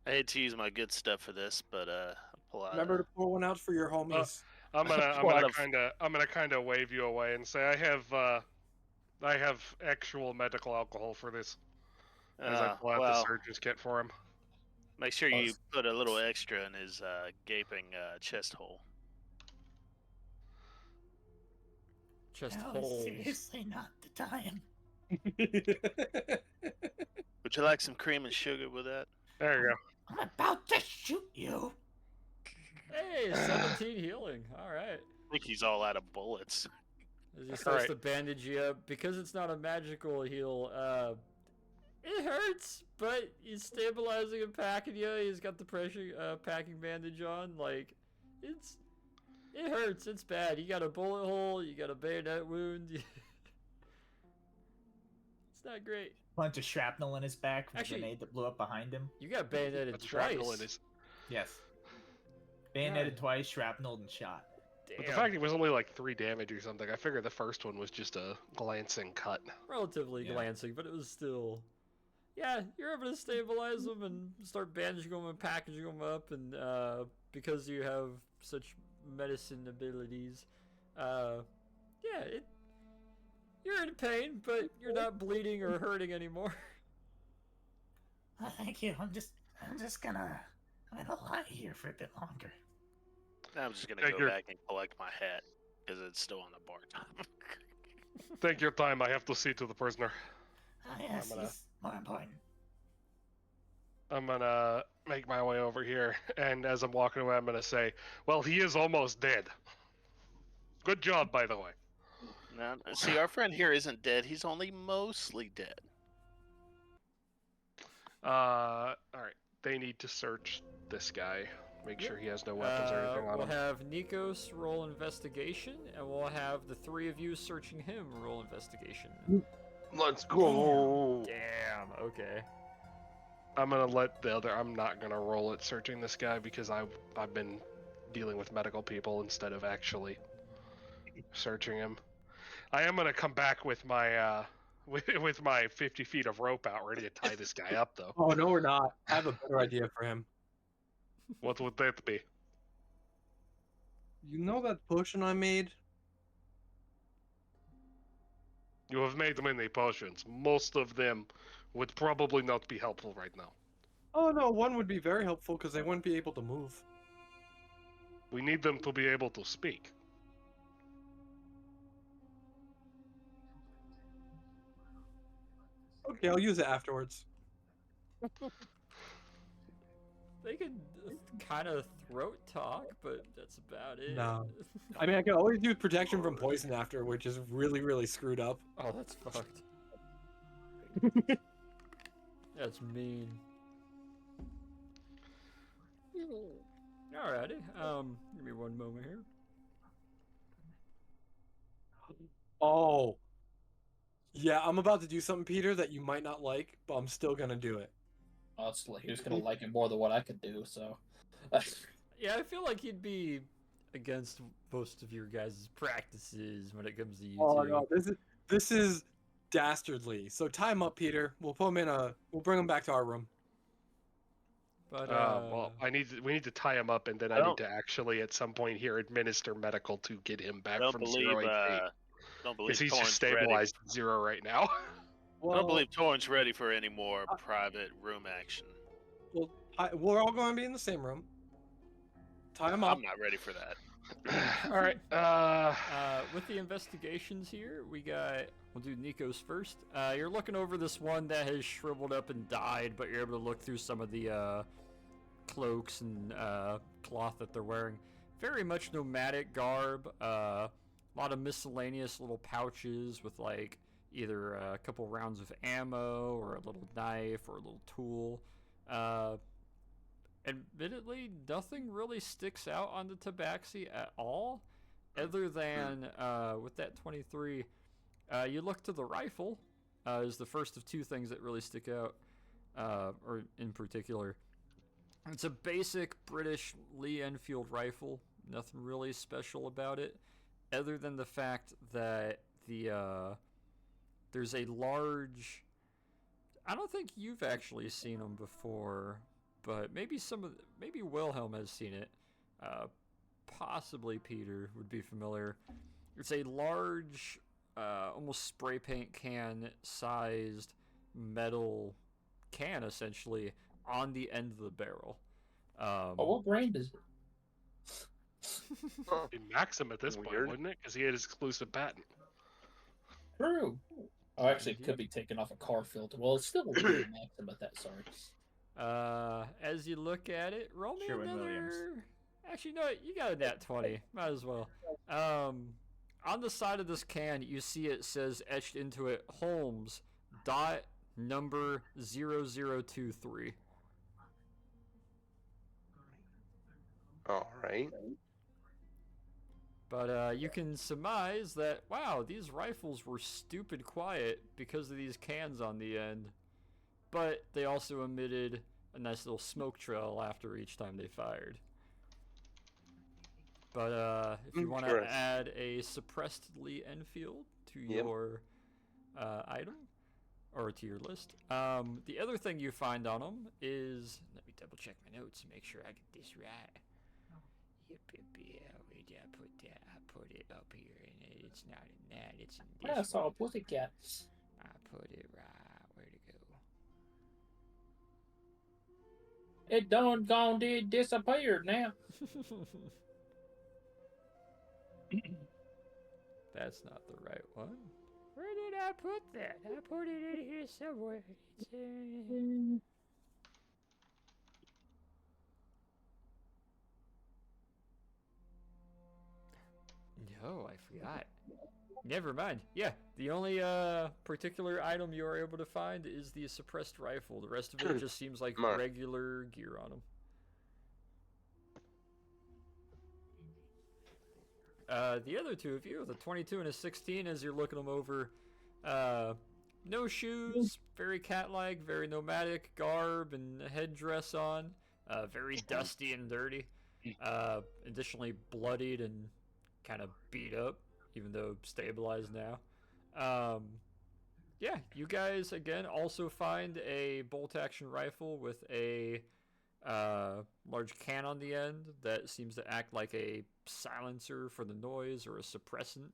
Speaker 9: I hate to use my good stuff for this, but I'll pull out.
Speaker 4: Remember to pour one out for your homies.
Speaker 3: I'm
Speaker 9: A lot of-
Speaker 3: gonna kind of wave you away and say I have actual medical alcohol for this. As I pull out the
Speaker 9: well,
Speaker 3: surgeon's kit for him.
Speaker 9: make sure you put a little extra in his gaping chest hole.
Speaker 2: Chest
Speaker 11: No,
Speaker 2: holes.
Speaker 11: seriously, not the time.
Speaker 9: Would you like some cream and sugar with that?
Speaker 3: There you go.
Speaker 11: I'm about to shoot you.
Speaker 2: Hey, 17 healing. Alright.
Speaker 9: I think he's all out of bullets.
Speaker 2: As he starts
Speaker 3: Alright.
Speaker 2: to bandage you up, because it's not a magical heal, it hurts, but he's stabilizing and packing you. He's got the pressure packing bandage on. Like, it hurts. It's bad. You got a bullet hole. You got a bayonet wound. It's not great.
Speaker 10: Bunch of shrapnel in his back from
Speaker 2: Actually-
Speaker 10: the grenade that blew up behind him.
Speaker 2: You got bayoneted
Speaker 3: That's shrapnel
Speaker 2: twice.
Speaker 3: in his.
Speaker 10: Yes. Bayoneted twice, shrapneled, and shot.
Speaker 3: But the
Speaker 2: Damn.
Speaker 3: fact it was only like 3 damage or something, I figured the first one was just a glancing cut.
Speaker 2: Relatively
Speaker 10: Yeah.
Speaker 2: glancing, but it was still. Yeah, you're able to stabilize them and start bandaging them and packaging them up, and because you have such medicine abilities, yeah, you're in pain, but you're not bleeding or hurting anymore.
Speaker 11: Oh, thank you. I'm just gonna lie here for a bit longer.
Speaker 9: I'm just gonna
Speaker 3: Take
Speaker 9: go
Speaker 3: your-
Speaker 9: back and collect my hat because it's still on the bar top.
Speaker 3: Take your time, I have to see to the prisoner.
Speaker 11: Oh, yes,
Speaker 3: gonna-
Speaker 11: he's more important.
Speaker 3: I'm gonna make my way over here, and as I'm walking away, I'm gonna say, well, he is almost dead. Good job, by the way.
Speaker 9: Now, see, our friend here isn't dead. He's only mostly dead.
Speaker 3: Alright. They need to search this guy. Make sure he has no weapons or anything on
Speaker 2: We'll
Speaker 3: him.
Speaker 2: have Nikos roll investigation, and we'll have the three of you searching him roll investigation.
Speaker 7: Let's go.
Speaker 2: Damn, okay.
Speaker 3: I'm gonna let the other. I'm not gonna roll it searching this guy because I've been dealing with medical people instead of actually searching him. I am gonna come back with my with my 50 feet of rope out, ready to tie this guy up though.
Speaker 4: Oh no, we're not. I have a better idea for him.
Speaker 3: What would that be?
Speaker 4: You know that potion I made?
Speaker 3: You have made many potions. Most of them would probably not be helpful right now.
Speaker 4: Oh no, one would be very helpful because they wouldn't be able to move.
Speaker 3: We need them to be able to speak.
Speaker 4: Okay, I'll use it afterwards.
Speaker 2: They could kind of throat talk, but that's about it.
Speaker 4: No. I mean, I can always use protection from poison after, which is really, really screwed up.
Speaker 2: Oh, that's fucked. That's mean. Alrighty. Give me one moment here.
Speaker 4: Oh. Yeah, I'm about to do something, Peter, that you might not like, but I'm still gonna do it.
Speaker 8: Honestly, he was gonna like it more than what I could do. So,
Speaker 2: Yeah, I feel like he'd be against most of your guys' practices when it comes to you
Speaker 4: Oh
Speaker 2: two.
Speaker 4: no, this is dastardly. So tie him up, Peter. We'll put him in a. We'll bring him back to our room.
Speaker 2: But
Speaker 3: Well, we need to tie him up, and then I
Speaker 9: don't-
Speaker 3: need to actually at some point here administer medical to get him
Speaker 9: I
Speaker 3: back
Speaker 9: don't
Speaker 3: from
Speaker 9: believe.
Speaker 3: 0 HP.
Speaker 9: Don't believe
Speaker 3: Because he's
Speaker 9: Torn's
Speaker 3: just stabilized at 0 right now.
Speaker 9: Ready. I don't believe Torn's ready for any more private room action.
Speaker 4: Well, we're all going to be in the same room. Tie him up.
Speaker 9: I'm not ready for that.
Speaker 3: All right.
Speaker 2: with the investigations here, we'll do Nico's first. You're looking over this one that has shriveled up and died, but you're able to look through some of the cloaks and cloth that they're wearing. Very much nomadic garb. A lot of miscellaneous little pouches with like either a couple rounds of ammo or a little knife or a little tool. Admittedly, nothing really sticks out on the tabaxi at all, other than with that 23, you look to the rifle is the first of two things that really stick out, or in particular. It's a basic British Lee Enfield rifle, nothing really special about it, other than the fact that there's a large, I don't think you've actually seen them before, but maybe maybe Wilhelm has seen it. Possibly Peter would be familiar. It's a large, almost spray paint can sized metal can, essentially, on the end of the barrel.
Speaker 8: what brand is it?
Speaker 3: Be Maxim at this point, wouldn't it? Because he had his exclusive patent.
Speaker 8: True. Oh, actually, it could be taken off a car filter. Well, it's still a Maxim, but that, sorry.
Speaker 2: As you look at it, roll me
Speaker 6: Sherwin-Williams.
Speaker 2: another. Actually, no, you got a nat 20. Might as well. On the side of this can, you see it says etched into it, Holmes dot number 0023.
Speaker 7: All right.
Speaker 2: But you can surmise that, wow, these rifles were stupid quiet because of these cans on the end. But they also emitted a nice little smoke trail after each time they fired. But if you want to
Speaker 7: Interesting.
Speaker 2: add a suppressed Lee Enfield to your item, or to your list, the other thing you find on them is, let me double check my notes and make sure I get this right. Yep, I put it up here, and it's not in that, it's in this
Speaker 8: Yeah, so
Speaker 2: one.
Speaker 8: pussycat.
Speaker 2: I put it right, where'd it go?
Speaker 8: It done did disappeared now.
Speaker 2: That's not the right one. Where did I put that? I put it in here somewhere. It's, No, I forgot. Never mind. Yeah, the only particular item you are able to find is the suppressed rifle. The rest of it just seems like
Speaker 7: Mark.
Speaker 2: regular gear on them. The other two of you, the 22 and a 16, as you're looking them over, no shoes, very cat-like, very nomadic garb and headdress on, very dusty and dirty, additionally bloodied and kind of beat up, even though stabilized now. Yeah, you guys, again, also find a bolt-action rifle with a large can on the end that seems to act like a silencer for the noise or a suppressant.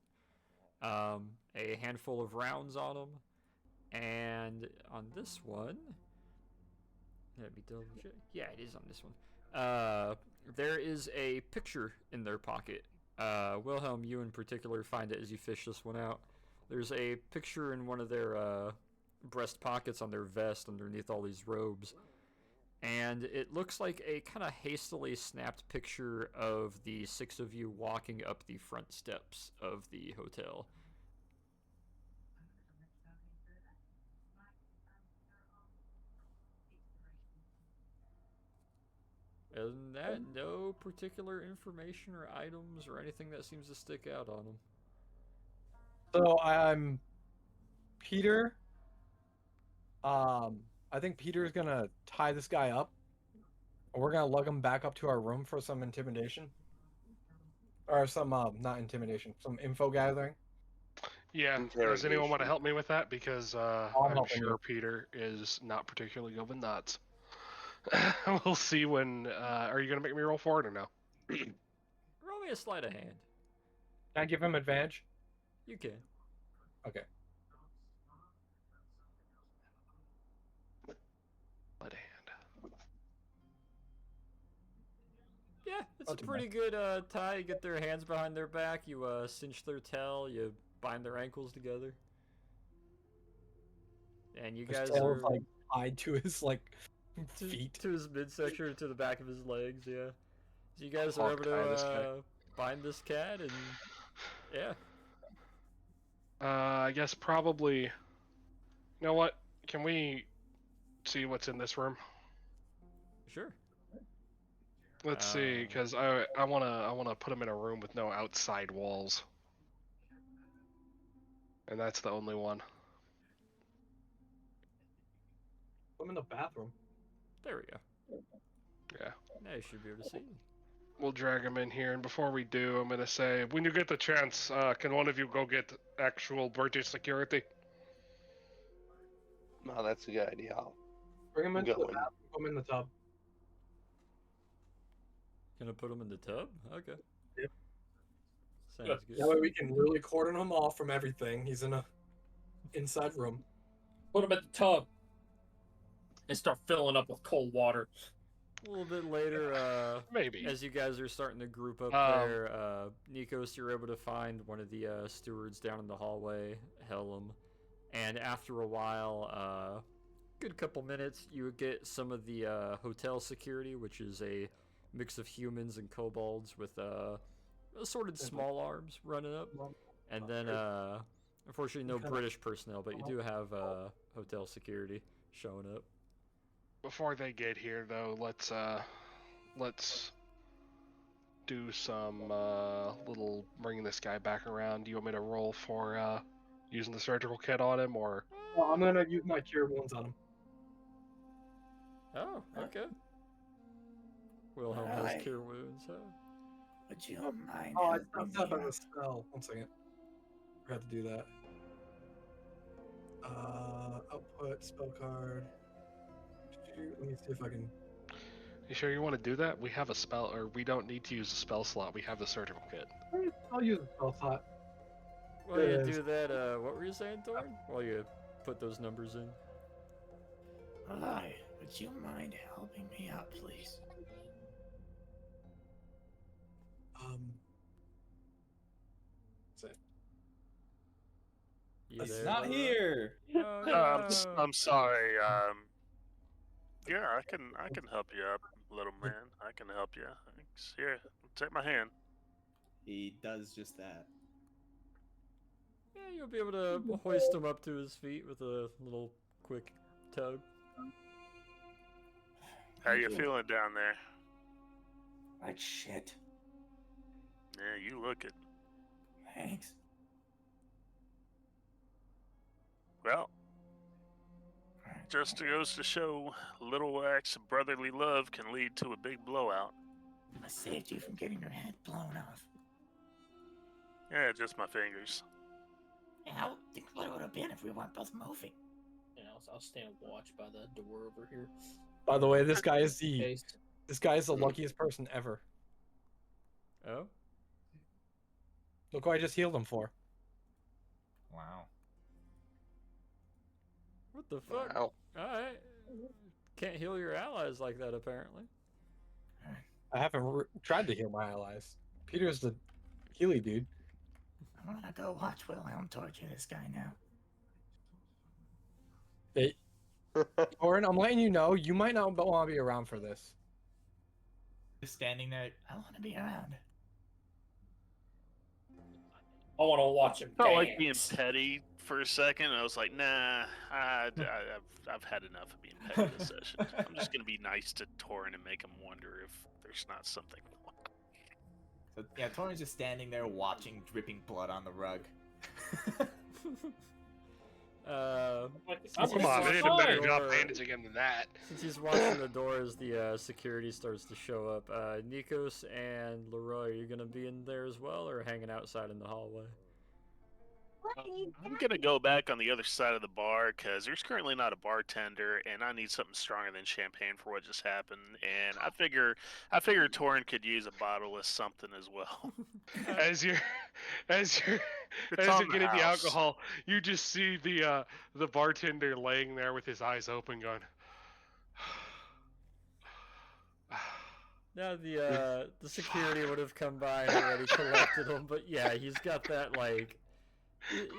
Speaker 2: A handful of rounds on them, and on this one, let me double check. Yeah, it is on this one. There is a picture in their pocket. Wilhelm, you in particular find it as you fish this one out. There's a picture in one of their breast pockets on their vest underneath all these robes. And it looks like a kind of hastily snapped picture of the six of you walking up the front steps of the hotel. Other than that, no particular information or items or anything that seems to stick out on them.
Speaker 4: So I'm Peter. I think Peter's gonna tie this guy up. And we're gonna lug him back up to our room for some intimidation. Or some, not intimidation, some info gathering.
Speaker 3: Yeah. Does anyone want to
Speaker 7: Interrogation.
Speaker 3: help me with that? Because I'm
Speaker 4: helping
Speaker 3: sure
Speaker 4: you.
Speaker 3: Peter is not particularly going nuts. We'll see when. Are you going to make me roll for it or no?
Speaker 2: Roll me a sleight of hand.
Speaker 4: Can I give him advantage?
Speaker 2: You can.
Speaker 4: Okay.
Speaker 3: Let a hand.
Speaker 2: Yeah, it's
Speaker 4: Not
Speaker 2: a
Speaker 4: too
Speaker 2: pretty good tie. You get their hands behind their back, you cinch their tail, you bind their ankles together. And you
Speaker 4: His
Speaker 2: guys
Speaker 4: tail
Speaker 2: are
Speaker 4: is like tied to his like
Speaker 2: to,
Speaker 4: feet.
Speaker 2: to his midsection or to the back of his legs, yeah. So you guys are able
Speaker 3: Hawk tie this guy.
Speaker 2: to bind this cat and yeah.
Speaker 3: I guess probably. You know what? Can we see what's in this room?
Speaker 2: Sure.
Speaker 3: Let's see, because I wanna put him in a room with no outside walls, and that's the only one.
Speaker 4: I'm in the bathroom.
Speaker 2: There we go.
Speaker 3: Yeah.
Speaker 2: Now you should be able to see.
Speaker 3: We'll drag him in here, and before we do, I'm gonna say, when you get the chance, can one of you go get actual British security?
Speaker 7: No, that's a good idea. I'll
Speaker 4: Bring him into
Speaker 7: go
Speaker 4: the
Speaker 7: in.
Speaker 4: bathroom. Put him in the tub.
Speaker 2: Gonna put him in the tub? Okay.
Speaker 4: Yep.
Speaker 2: Sounds good.
Speaker 4: That way we can really cordon him off from everything. He's in a inside room.
Speaker 8: Put him at the tub and start filling up with cold water.
Speaker 2: A little bit later,
Speaker 3: Maybe.
Speaker 2: as you guys are starting to group up there, Nikos, you're able to find one of the stewards down in the hallway, Helm, and after a while, good couple minutes, you get some of the hotel security, which is a mix of humans and kobolds with assorted small arms running up, and then unfortunately no British personnel, but you do have hotel security showing up.
Speaker 3: Before they get here, though, let's do some little bringing this guy back around. Do you want me to roll for using the surgical kit on him, or?
Speaker 4: Well, I'm gonna use my cure wounds on him.
Speaker 2: Oh, okay. Wilhelm has cure wounds, huh?
Speaker 11: Would you mind?
Speaker 4: Oh, I
Speaker 11: helping
Speaker 4: stopped up
Speaker 11: me
Speaker 4: as a
Speaker 11: out?
Speaker 4: spell. 1 second. Forgot to do that. Output spell card. Let me see if I can.
Speaker 3: You sure you want to do that? We have a spell, or we don't need to use a spell slot. We have the surgical kit.
Speaker 4: I'll use the spell slot.
Speaker 2: While you
Speaker 4: Yes.
Speaker 2: do that, what were you saying, Thorn? While you put those numbers in.
Speaker 11: Hi, would you mind helping me out, please?
Speaker 2: You
Speaker 6: It's
Speaker 2: there,
Speaker 6: not
Speaker 2: Laura?
Speaker 6: here.
Speaker 2: Oh, no.
Speaker 9: I'm sorry. Yeah, I can help you up, little man. I can help you. Thanks. Here, take my hand.
Speaker 6: He does just that.
Speaker 2: Yeah, you'll be able to hoist him up to his feet with a little quick tug.
Speaker 9: How you feeling down there?
Speaker 11: Like shit.
Speaker 9: Yeah, you look it.
Speaker 11: Thanks.
Speaker 9: Well, just goes to show, little acts of brotherly love can lead to a big blowout.
Speaker 11: I saved you from getting your head blown off.
Speaker 9: Yeah, just my fingers.
Speaker 11: How? Think what it would have been if we weren't both moving.
Speaker 8: Yeah, I'll stand watch by the door over here.
Speaker 4: By the way, this guy is
Speaker 8: Case.
Speaker 4: the luckiest person ever.
Speaker 2: Oh?
Speaker 4: Look what I just healed him for.
Speaker 10: Wow.
Speaker 2: What the fuck?
Speaker 7: Wow.
Speaker 2: Alright. Can't heal your allies like that, apparently.
Speaker 4: I haven't tried to heal my allies. Peter's the Healy dude.
Speaker 11: I'm gonna go watch Wilhelm torture this guy now.
Speaker 4: Hey, Orin, I'm letting you know, you might not want to be around for this.
Speaker 10: Just standing there.
Speaker 11: I want to be around.
Speaker 8: I want to watch him
Speaker 9: Felt like being
Speaker 8: dance.
Speaker 9: petty for a second. I was like, nah, I've had enough of being petty this session. I'm just gonna be nice to Torin and make him wonder if there's not something.
Speaker 10: So, yeah, Torin's just standing there watching dripping blood on the rug.
Speaker 3: Oh, come on, they did a better job
Speaker 2: Door-
Speaker 3: bandaging him than that.
Speaker 2: Since he's watching the door as the security starts to show up, Nikos and Leroy, are you gonna be in there as well, or hanging outside in the hallway?
Speaker 9: I'm gonna go back on the other side of the bar because there's currently not a bartender, and I need something stronger than champagne for what just happened. And I figure Torin could use a bottle of something as well.
Speaker 3: As you're
Speaker 9: It's
Speaker 3: getting
Speaker 9: on the
Speaker 3: the
Speaker 9: house.
Speaker 3: alcohol, you just see the bartender laying there with his eyes open, going.
Speaker 2: Now the security would have come by and already collected him, but yeah, he's got that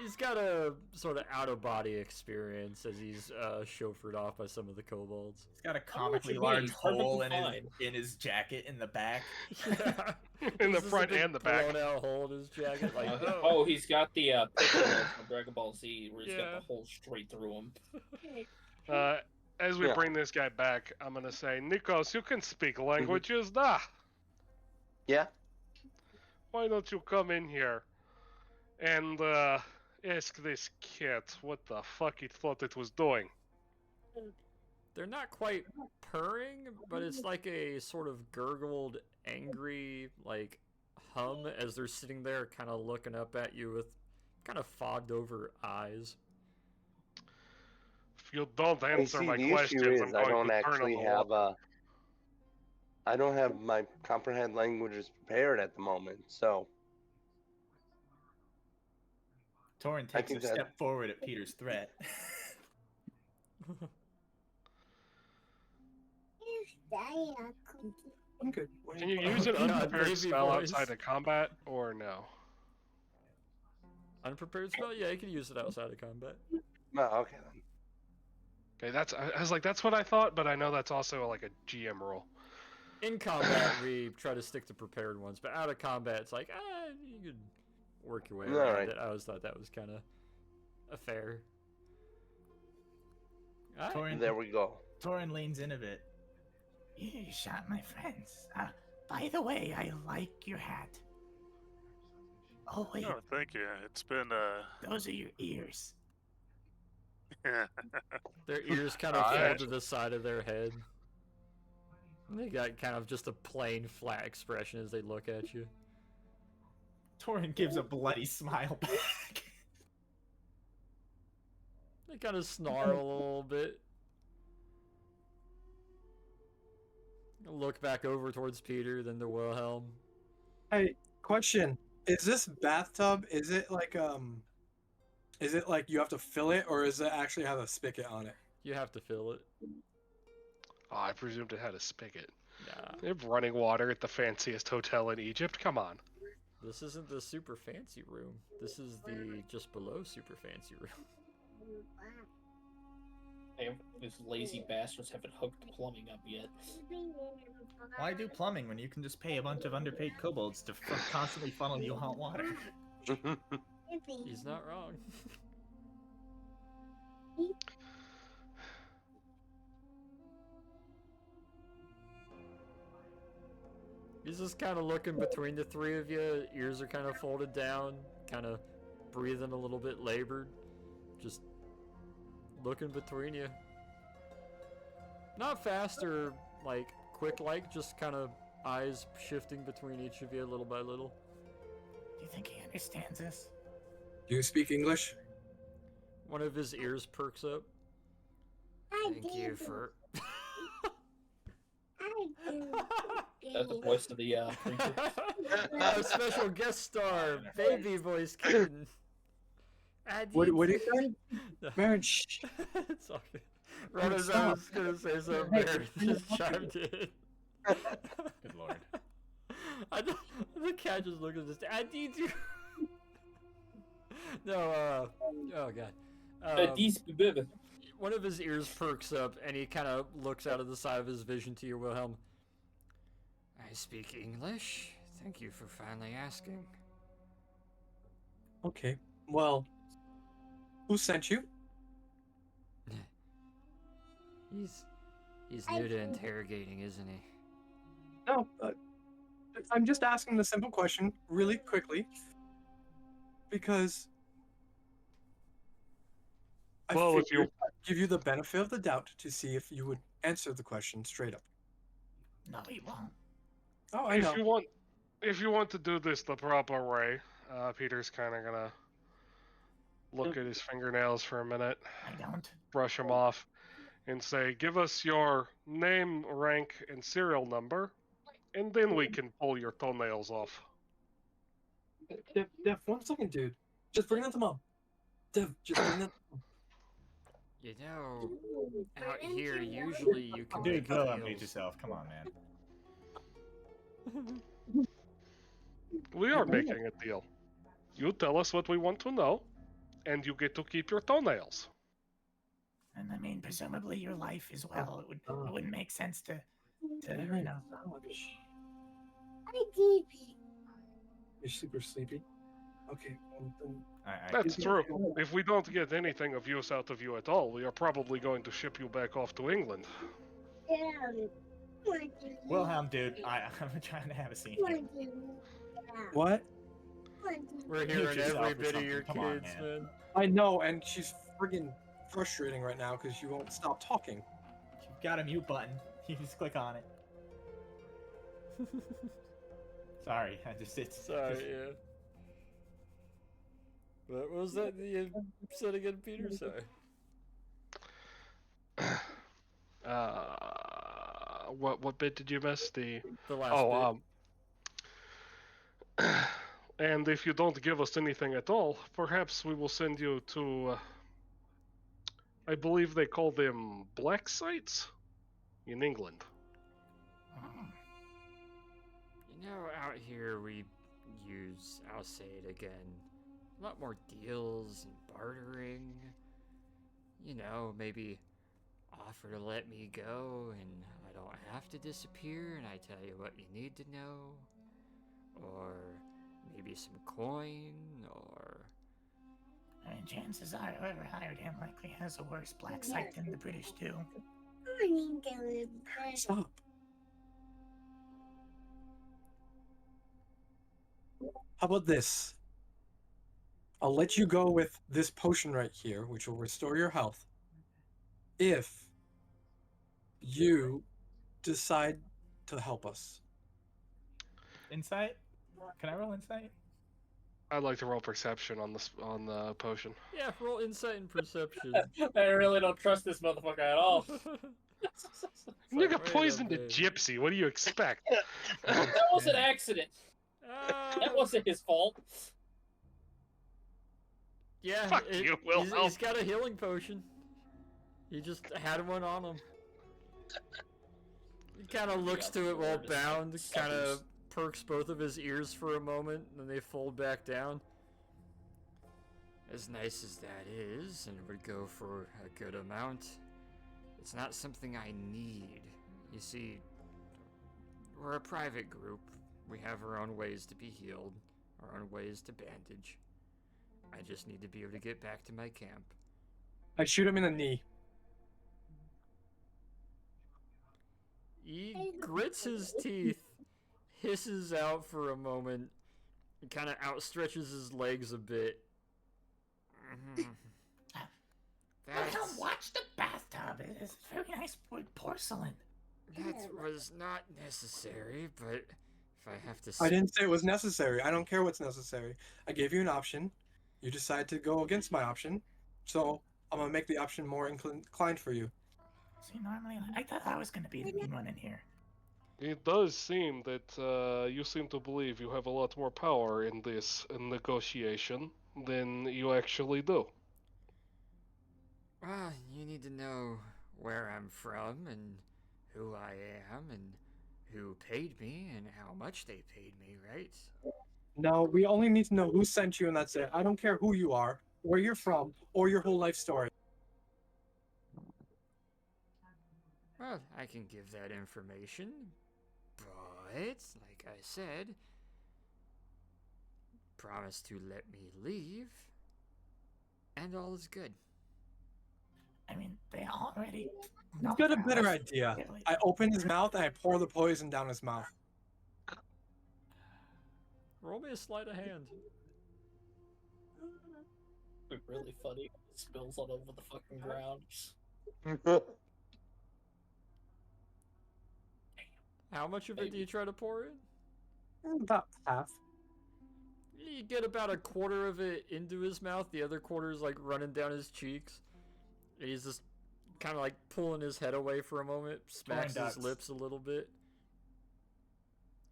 Speaker 2: he's got a sort of out-of-body experience as he's chauffeured off by some of the kobolds.
Speaker 10: He's got a
Speaker 8: what
Speaker 10: comically
Speaker 8: you mean,
Speaker 10: large
Speaker 8: he's perfectly
Speaker 10: hole in
Speaker 8: fine.
Speaker 10: his jacket in the back.
Speaker 2: Yeah.
Speaker 3: In the
Speaker 2: This is a
Speaker 3: front
Speaker 2: big
Speaker 3: and the back.
Speaker 2: blown-out hole in his jacket. Like,
Speaker 8: Oh, he's got the Piccolo from Dragon Ball Z, where he's
Speaker 2: Yeah.
Speaker 8: got the hole straight through him.
Speaker 3: As we
Speaker 7: Yeah.
Speaker 3: bring this guy back, I'm gonna say, Nikos, you can speak languages, da.
Speaker 7: Yeah.
Speaker 3: Why don't you come in here and ask this cat what the fuck it thought it was doing?
Speaker 2: they're not quite purring, but it's like a sort of gurgled, angry, like, hum as they're sitting there kind of looking up at you with kind of fogged-over eyes.
Speaker 3: If you don't
Speaker 7: You
Speaker 3: answer
Speaker 7: see,
Speaker 3: my
Speaker 7: the
Speaker 3: questions,
Speaker 7: issue is
Speaker 3: I'm
Speaker 7: I
Speaker 3: going
Speaker 7: don't
Speaker 3: to turn
Speaker 7: actually
Speaker 3: on the
Speaker 7: have
Speaker 3: law.
Speaker 7: I don't have my comprehend languages prepared at the moment, so
Speaker 10: Torin
Speaker 7: I
Speaker 10: takes a
Speaker 7: think that-
Speaker 10: step forward at Peter's threat.
Speaker 4: I'm good.
Speaker 3: Can you use an
Speaker 2: God,
Speaker 3: unprepared
Speaker 2: baby
Speaker 3: spell
Speaker 2: voice.
Speaker 3: outside of combat, or no?
Speaker 2: Unprepared spell? Yeah, you can use it outside of combat.
Speaker 7: no, okay then.
Speaker 3: Okay, I was like, that's what I thought, but I know that's also like a GM rule.
Speaker 2: In combat, we try to stick to prepared ones, but out of combat, it's like, you could work your way around
Speaker 7: Alright.
Speaker 2: it. I always thought that was kind of a fair. Alright.
Speaker 10: Torin,
Speaker 7: There we go.
Speaker 10: Torin leans in a bit.
Speaker 11: You shot my friends. By the way, I like your hat. Oh wait,
Speaker 9: Oh, thank you. It's been
Speaker 11: those are your ears.
Speaker 2: Their ears kind of
Speaker 3: Alright.
Speaker 2: fall to the side of their head. And they got kind of just a plain, flat expression as they look at you.
Speaker 10: Torin gives a bloody smile back.
Speaker 2: They kind of snarl a little bit. Look back over towards Peter, then to Wilhelm.
Speaker 4: Hey, question. Is this bathtub, is it like you have to fill it, or is it actually have a spigot on it?
Speaker 2: You have to fill it.
Speaker 3: Oh, I presumed it had a spigot.
Speaker 2: Nah,
Speaker 3: They have running water at the fanciest hotel in Egypt. Come on.
Speaker 2: this isn't the super fancy room. This is the just below super fancy room.
Speaker 8: Damn, these lazy bastards haven't hooked plumbing up yet.
Speaker 10: Why do plumbing when you can just pay a bunch of underpaid kobolds to constantly funnel you hot water?
Speaker 2: He's not wrong. He's just kind of looking between the three of you. Ears are kind of folded down, kind of breathing a little bit labored. Just looking between you. Not fast or like quick, like just kind of eyes shifting between each of you little by little.
Speaker 11: Do you think he understands us?
Speaker 4: Do you speak English?
Speaker 2: One of his ears perks up. Thank you for.
Speaker 8: That's the voice of the creature.
Speaker 2: A special guest star, baby voice kitten.
Speaker 4: What do you say? Marin, shh.
Speaker 2: It's all good. Right as I was gonna say something, Marin just chimed in.
Speaker 10: Good lord.
Speaker 2: The cat just looked at this. I need you. No, oh god.
Speaker 8: These baby.
Speaker 2: One of his ears perks up, and he kind of looks out of the side of his vision to you, Wilhelm. I speak English. Thank you for finally asking.
Speaker 4: Okay. Well, who sent you?
Speaker 2: He's new to interrogating, isn't he?
Speaker 4: No, I'm just asking the simple question really quickly because I
Speaker 3: Well, if you-
Speaker 4: figured I'd give you the benefit of the doubt to see if you would answer the question straight up.
Speaker 11: No, he won't.
Speaker 4: Oh, I know.
Speaker 3: If you want to do this the proper way, Peter's kind of gonna look at his fingernails for a minute,
Speaker 11: I don't.
Speaker 3: brush them off, and say, "Give us your name, rank, and serial number, and then we can pull your toenails off."
Speaker 4: Dev, 1 second, dude. Just bring that to mom. Dev, just bring that.
Speaker 2: You know, out here usually you can
Speaker 6: Dude,
Speaker 2: make
Speaker 6: go unmute
Speaker 2: deals.
Speaker 6: yourself. Come on, man.
Speaker 3: We are making a deal. You tell us what we want to know, and you get to keep your toenails.
Speaker 11: And I mean, presumably your life as well. It wouldn't make sense to you know.
Speaker 4: You're super sleepy. Okay. Then
Speaker 3: That's true. If we don't get anything of use out of you at all, we are probably going to ship you back off to England.
Speaker 6: Wilhelm, dude, I'm trying to have a scene here.
Speaker 4: what?
Speaker 2: We're
Speaker 6: Mute
Speaker 2: hearing
Speaker 6: yourself
Speaker 2: every
Speaker 6: or
Speaker 2: bit of
Speaker 6: something.
Speaker 2: your
Speaker 6: Come on,
Speaker 2: kids,
Speaker 6: man.
Speaker 2: man.
Speaker 4: I know, and she's friggin' frustrating right now because you won't stop talking.
Speaker 6: You've got a mute button. You just click on it. Sorry, it's
Speaker 2: Sorry, yeah. What was that you said again, Peter? Sorry.
Speaker 3: What bit did you miss? The
Speaker 2: last
Speaker 3: bit. And if you don't give us anything at all, perhaps we will send you to. I believe they call them black sites in England.
Speaker 2: You know, out here we use, I'll say it again, a lot more deals and bartering. You know, maybe offer to let me go and I don't have to disappear and I tell you what you need to know. Or maybe some coin, or...
Speaker 11: I mean, chances are whoever hired him likely has a worse black site than the British do.
Speaker 4: Stop. How about this? I'll let you go with this potion right here, which will restore your health. If you decide to help us.
Speaker 6: Insight? Can I roll insight?
Speaker 3: I'd like to roll perception on the potion.
Speaker 2: Yeah, roll insight and perception.
Speaker 8: I really don't trust this motherfucker at all.
Speaker 3: You got poisoned a gypsy. What do you expect?
Speaker 8: That was an accident. That wasn't his fault.
Speaker 2: Yeah,
Speaker 3: Fuck you, Wilhelm.
Speaker 2: he's got a healing potion. He just had one on him. He kind of looks to it while bound, kind of perks both of his ears for a moment, and then they fold back down. As nice as that is, and would go for a good amount, it's not something I need. You see, we're a private group. We have our own ways to be healed, our own ways to bandage. I just need to be able to get back to my camp.
Speaker 4: I shoot him in the knee.
Speaker 2: He grits his teeth, hisses out for a moment, and kind of outstretches his legs a bit.
Speaker 11: Wilhelm, watch the bathtub. It's very nice wood porcelain.
Speaker 2: That was not necessary, but if I have to...
Speaker 4: I didn't say it was necessary. I don't care what's necessary. I gave you an option. You decide to go against my option. So I'm going to make the option more inclined for you.
Speaker 11: See, normally, I thought I was going to be the mean one in here.
Speaker 3: It does seem that you seem to believe you have a lot more power in this negotiation than you actually do.
Speaker 2: Well, you need to know where I'm from and who I am and who paid me and how much they paid me, right?
Speaker 4: No, we only need to know who sent you and that's it. I don't care who you are, where you're from, or your whole life story.
Speaker 2: Well, I can give that information, but, like I said, promise to let me leave, and all is good.
Speaker 11: I mean, they already...
Speaker 4: You've got a better idea. I open his mouth and I pour the poison down his mouth.
Speaker 2: Roll me a sleight of hand.
Speaker 8: Really funny. spills all over the fucking ground.
Speaker 2: How much of it do you try to pour in?
Speaker 4: About half.
Speaker 2: You get about a quarter of it into his mouth. The other quarter is like running down his cheeks. And he's just kind of like pulling his head away for a moment, smacks his lips a little bit.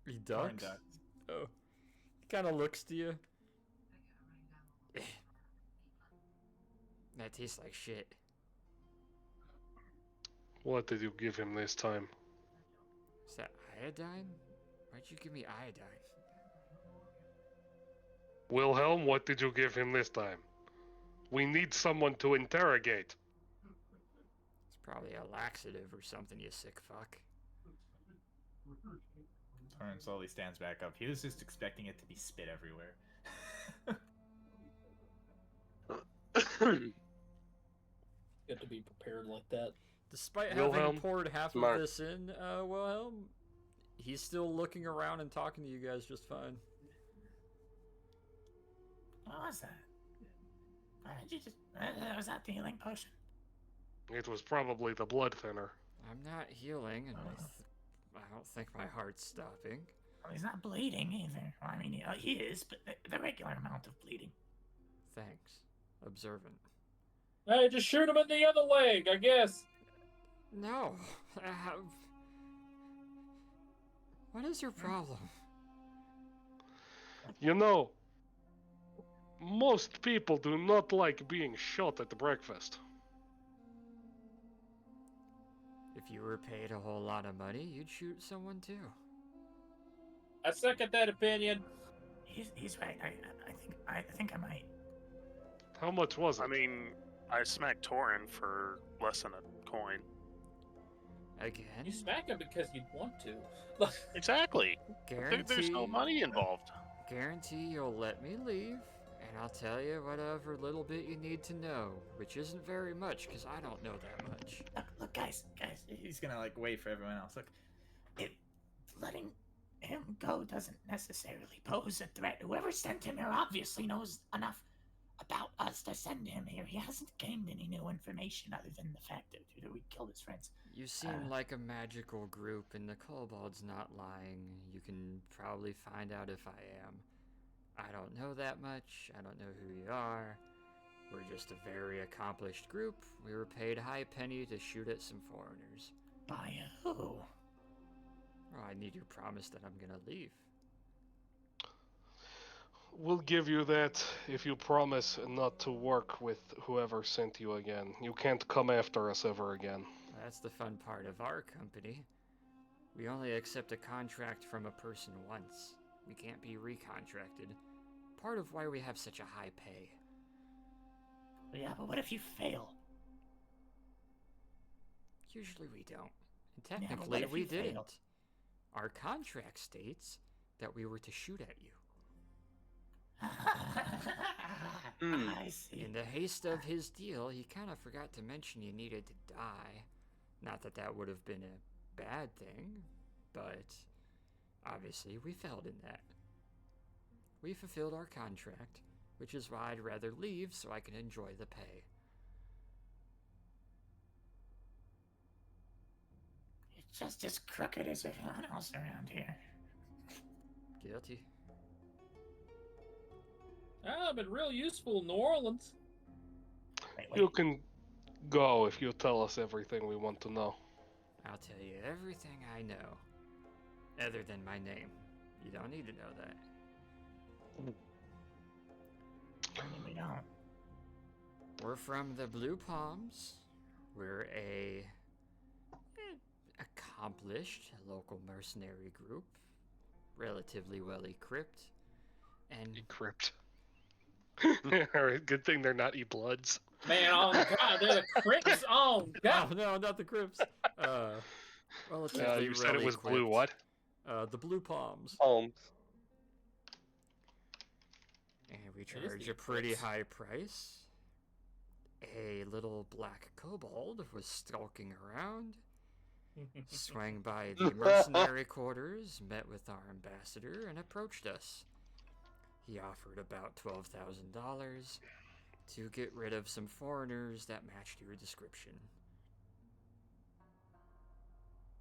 Speaker 2: He ducks. Oh, he kind of looks to you. That tastes like shit.
Speaker 3: What did you give him this time?
Speaker 2: Is that iodine? Why'd you give me iodine?
Speaker 3: Wilhelm, what did you give him this time? We need someone to interrogate.
Speaker 2: It's probably a laxative or something, you sick fuck.
Speaker 6: Torin slowly stands back up. He was just expecting it to be spit everywhere.
Speaker 8: You have to be prepared like that.
Speaker 2: Despite
Speaker 3: Wilhelm,
Speaker 2: having poured half
Speaker 7: smart.
Speaker 2: of this in, Wilhelm, he's still looking around and talking to you guys just fine.
Speaker 11: What was that? Why did you just... was that the healing potion?
Speaker 3: It was probably the blood thinner.
Speaker 2: I'm not healing, and I don't think my heart's stopping.
Speaker 11: Well, he's not bleeding either. Well, I mean, he is, but the regular amount of bleeding.
Speaker 2: Thanks. Observant.
Speaker 8: Hey, just shoot him in the other leg, I guess.
Speaker 2: No. What is your problem?
Speaker 3: You know, most people do not like being shot at breakfast.
Speaker 2: If you were paid a whole lot of money, you'd shoot someone too.
Speaker 8: I second that opinion.
Speaker 11: He's right. I think I might.
Speaker 3: How much was it?
Speaker 9: I mean, I smacked Torin for less than a coin.
Speaker 2: Again?
Speaker 8: You smack him because you want to.
Speaker 9: Exactly. There's no
Speaker 2: Guarantee-
Speaker 9: money involved.
Speaker 2: Guarantee you'll let me leave, and I'll tell you whatever little bit you need to know, which isn't very much, because I don't know that much.
Speaker 11: Look, guys.
Speaker 6: He's gonna like wait for everyone else. Look,
Speaker 11: Letting him go doesn't necessarily pose a threat. Whoever sent him here obviously knows enough about us to send him here. He hasn't gained any new information other than the fact that we killed his friends.
Speaker 2: You seem like a magical group, and the kobold's not lying. You can probably find out if I am. I don't know that much. I don't know who you are. We're just a very accomplished group. We were paid high penny to shoot at some foreigners.
Speaker 11: By who?
Speaker 2: Well, I need your promise that I'm gonna leave.
Speaker 3: We'll give you that if you promise not to work with whoever sent you again. You can't come after us ever again.
Speaker 2: That's the fun part of our company. We only accept a contract from a person once. We can't be recontracted. Part of why we have such a high pay.
Speaker 11: Yeah, but what if you fail?
Speaker 2: Usually we don't. And
Speaker 11: Yeah, but what
Speaker 2: technically
Speaker 11: if
Speaker 2: we
Speaker 11: you fail?
Speaker 2: didn't. Our contract states that we were to shoot at you.
Speaker 11: I see.
Speaker 2: In the haste of his deal, he kind of forgot to mention you needed to die. Not that that would have been a bad thing, but obviously we failed in that. We fulfilled our contract, which is why I'd rather leave so I can enjoy the pay.
Speaker 11: You're just as crooked as everyone else around here.
Speaker 2: Guilty.
Speaker 8: I've been real useful in New Orleans.
Speaker 11: Wait.
Speaker 3: You can go if you tell us everything we want to know.
Speaker 2: I'll tell you everything I know, other than my name. You don't need to know that.
Speaker 11: I mean, we don't.
Speaker 2: We're from the Blue Palms. We're a accomplished local mercenary group, relatively well equipped, and
Speaker 3: Crypt. Good thing they're not E-Bloods.
Speaker 8: Man, oh God, they're the Crips. Oh God.
Speaker 2: oh no, not the Crips. Relatively
Speaker 3: You said it
Speaker 2: well
Speaker 3: was blue
Speaker 2: equipped.
Speaker 3: what?
Speaker 2: The Blue Palms.
Speaker 7: Holmes.
Speaker 2: And we
Speaker 8: is
Speaker 2: charge
Speaker 8: the
Speaker 2: a pretty
Speaker 8: Eclipse.
Speaker 2: high price. A little black kobold was skulking around, swang by the mercenary quarters, met with our ambassador, and approached us. He offered about $12,000, to get rid of some foreigners that matched your description.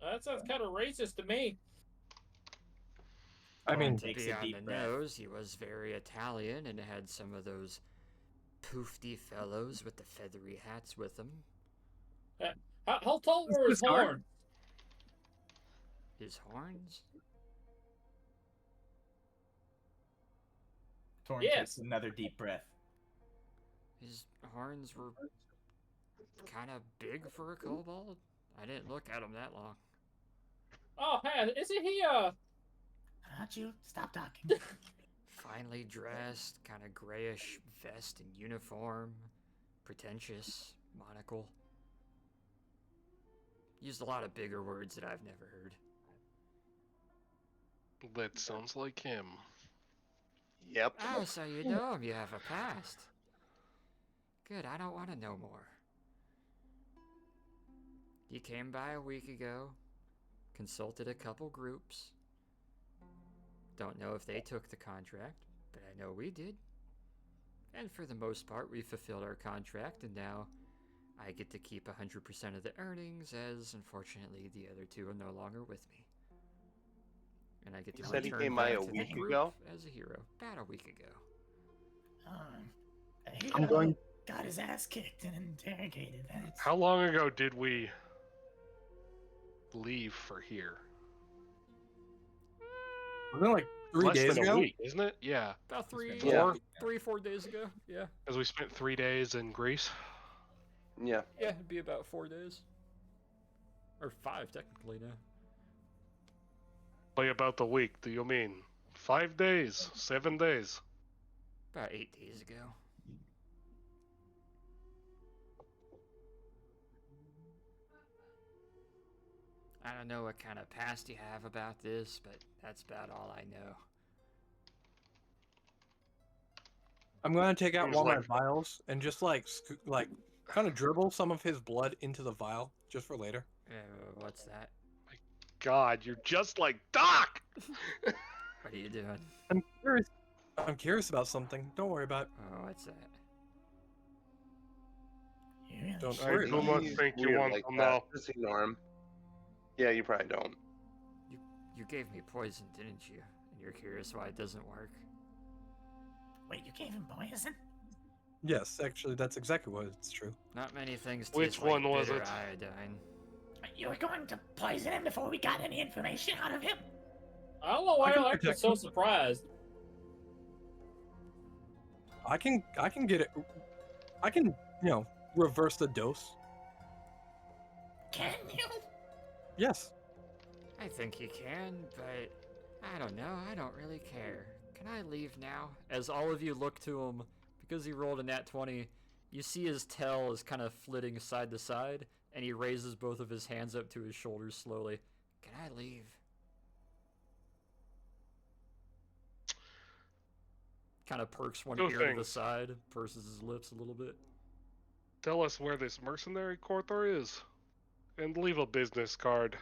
Speaker 8: That sounds kind of racist to me.
Speaker 4: I mean,
Speaker 2: To
Speaker 10: takes
Speaker 2: be
Speaker 10: a
Speaker 2: on
Speaker 10: deep
Speaker 2: the
Speaker 10: breath.
Speaker 2: nose, he was very Italian and had some of those poofy fellows with the feathery hats with him.
Speaker 8: How tall were his
Speaker 4: This hard?
Speaker 8: horns?
Speaker 2: His horns?
Speaker 10: Torn
Speaker 8: Yes.
Speaker 10: takes another deep breath.
Speaker 2: His horns were kind of big for a kobold. I didn't look at him that long.
Speaker 8: Oh, hey, isn't he
Speaker 11: Not you. Stop talking.
Speaker 2: Finely dressed, kind of grayish vest and uniform, pretentious, monocle. Used a lot of bigger words that I've never heard.
Speaker 3: That sounds like him.
Speaker 7: Yep.
Speaker 2: Oh, so you know him, you have a past. Good, I don't want to know more. He came by a week ago, consulted a couple groups. Don't know if they took the contract, but I know we did. And for the most part, we fulfilled our contract, and now I get to keep 100% of the earnings, as unfortunately the other two are no longer with me. And I get to
Speaker 7: You said he
Speaker 2: return
Speaker 7: came by
Speaker 2: back
Speaker 7: a
Speaker 2: to the
Speaker 7: week
Speaker 2: group
Speaker 7: ago?
Speaker 2: as a hero. About a week ago.
Speaker 11: A
Speaker 4: I'm
Speaker 11: hero
Speaker 4: going-
Speaker 11: got his ass kicked and interrogated. That's
Speaker 3: How long ago did we leave for here?
Speaker 4: Wasn't it like 3
Speaker 3: Less
Speaker 4: days
Speaker 3: than
Speaker 4: ago?
Speaker 3: a week, isn't it? Yeah,
Speaker 2: About three,
Speaker 7: Yeah.
Speaker 2: 4 days ago. Yeah.
Speaker 3: as we spent 3 days in Greece.
Speaker 7: Yeah.
Speaker 2: Yeah, it'd be about 4 days. Or 5, technically, now.
Speaker 3: By about the week, do you mean 5 days, 7 days?
Speaker 2: About 8 days ago. I don't know what kind of past you have about this, but that's about all I know.
Speaker 4: I'm gonna take out
Speaker 3: Seems
Speaker 4: one of
Speaker 3: like-
Speaker 4: my vials and just like kind of dribble some of his blood into the vial just for later.
Speaker 2: What's that?
Speaker 3: God, you're just like Doc!
Speaker 2: What are you doing?
Speaker 4: I'm curious. I'm curious about something. Don't worry about it.
Speaker 2: Oh, what's that?
Speaker 11: you really
Speaker 4: Don't
Speaker 11: should.
Speaker 4: worry.
Speaker 3: Too much
Speaker 7: He's
Speaker 3: think you
Speaker 7: weird
Speaker 3: want
Speaker 7: like
Speaker 3: to
Speaker 7: that.
Speaker 3: know.
Speaker 7: Just ignore him. Yeah, you probably don't.
Speaker 2: You gave me poison, didn't you? And you're curious why it doesn't work?
Speaker 11: Wait, you gave him poison?
Speaker 4: Yes, actually, that's exactly what it's true.
Speaker 2: Not many things taste
Speaker 3: Which
Speaker 2: like
Speaker 3: one was
Speaker 2: bitter
Speaker 3: it?
Speaker 2: iodine.
Speaker 11: You were going to poison him before we got any information out of him?
Speaker 8: I don't know why
Speaker 4: I can
Speaker 8: you're acting
Speaker 4: protect
Speaker 8: so
Speaker 4: him.
Speaker 8: surprised.
Speaker 4: I can get it. I can, reverse the dose.
Speaker 11: Can you?
Speaker 4: Yes.
Speaker 2: I think you can, but I don't know. I don't really care. Can I leave now? As all of you look to him, because he rolled a nat 20, you see his tail is kind of flitting side to side, and he raises both of his hands up to his shoulders slowly. Can I leave? Kind of perks one
Speaker 3: Two
Speaker 2: ear to the
Speaker 3: things.
Speaker 2: side, purses his lips a little bit.
Speaker 3: Tell us where this mercenary quarter is, and leave a business card.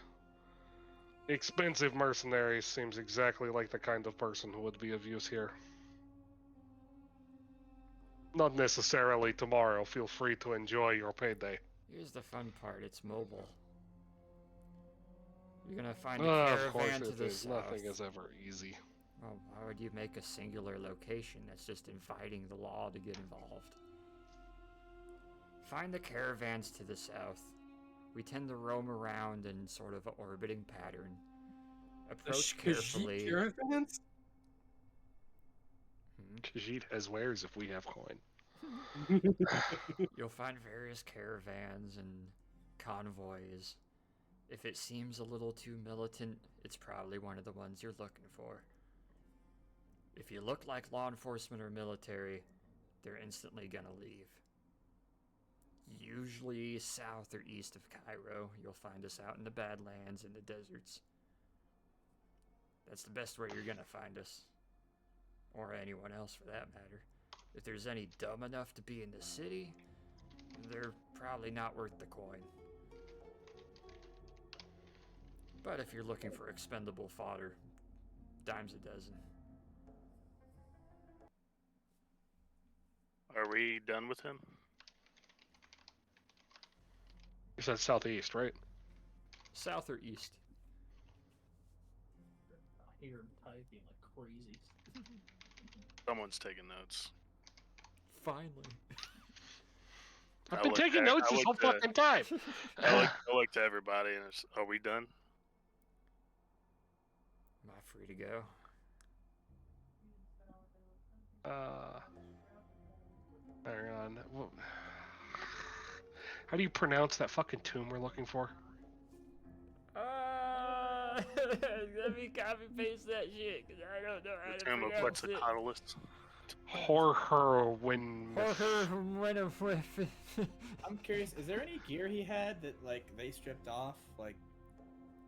Speaker 3: Expensive mercenaries seems exactly like the kind of person who would be of use here. Not necessarily tomorrow. Feel free to enjoy your payday.
Speaker 2: Here's the fun part, it's mobile. You're gonna find a
Speaker 3: Of course
Speaker 2: caravan to
Speaker 3: it
Speaker 2: the
Speaker 3: is.
Speaker 2: south.
Speaker 3: Nothing is ever easy.
Speaker 2: Well, why would you make a singular location that's just inviting the law to get involved? Find the caravans to the south. We tend to roam around in sort of an orbiting pattern. Approach carefully.
Speaker 4: Caravans?
Speaker 3: Khajiit has wares if we have coin.
Speaker 2: You'll find various caravans and convoys. If it seems a little too militant, it's probably one of the ones you're looking for. If you look like law enforcement or military, they're instantly gonna leave. Usually south or east of Cairo, you'll find us out in the Badlands and the deserts. That's the best way you're gonna find us. Or anyone else for that matter. If there's any dumb enough to be in the city, they're probably not worth the coin. But if you're looking for expendable fodder, dimes a dozen.
Speaker 9: Are we done with him?
Speaker 3: You said southeast, right?
Speaker 2: South or east?
Speaker 8: I hear him typing like crazy.
Speaker 9: Someone's taking notes.
Speaker 2: Finally.
Speaker 3: I've
Speaker 9: I
Speaker 3: been
Speaker 9: looked
Speaker 3: taking
Speaker 9: at-
Speaker 3: notes
Speaker 9: I
Speaker 3: this whole
Speaker 9: looked at-
Speaker 3: fucking time.
Speaker 9: I looked to everybody and it's, are we done?
Speaker 2: Am I free to go?
Speaker 3: Hang on. How do you pronounce that fucking tomb we're looking for?
Speaker 2: Let me copy paste that shit, because I don't know how
Speaker 9: The
Speaker 2: to
Speaker 9: tomb of
Speaker 2: pronounce it.
Speaker 9: Quetzalcoatlus.
Speaker 3: Horherwin.
Speaker 10: I'm curious, is there any gear he had that like they stripped off? Like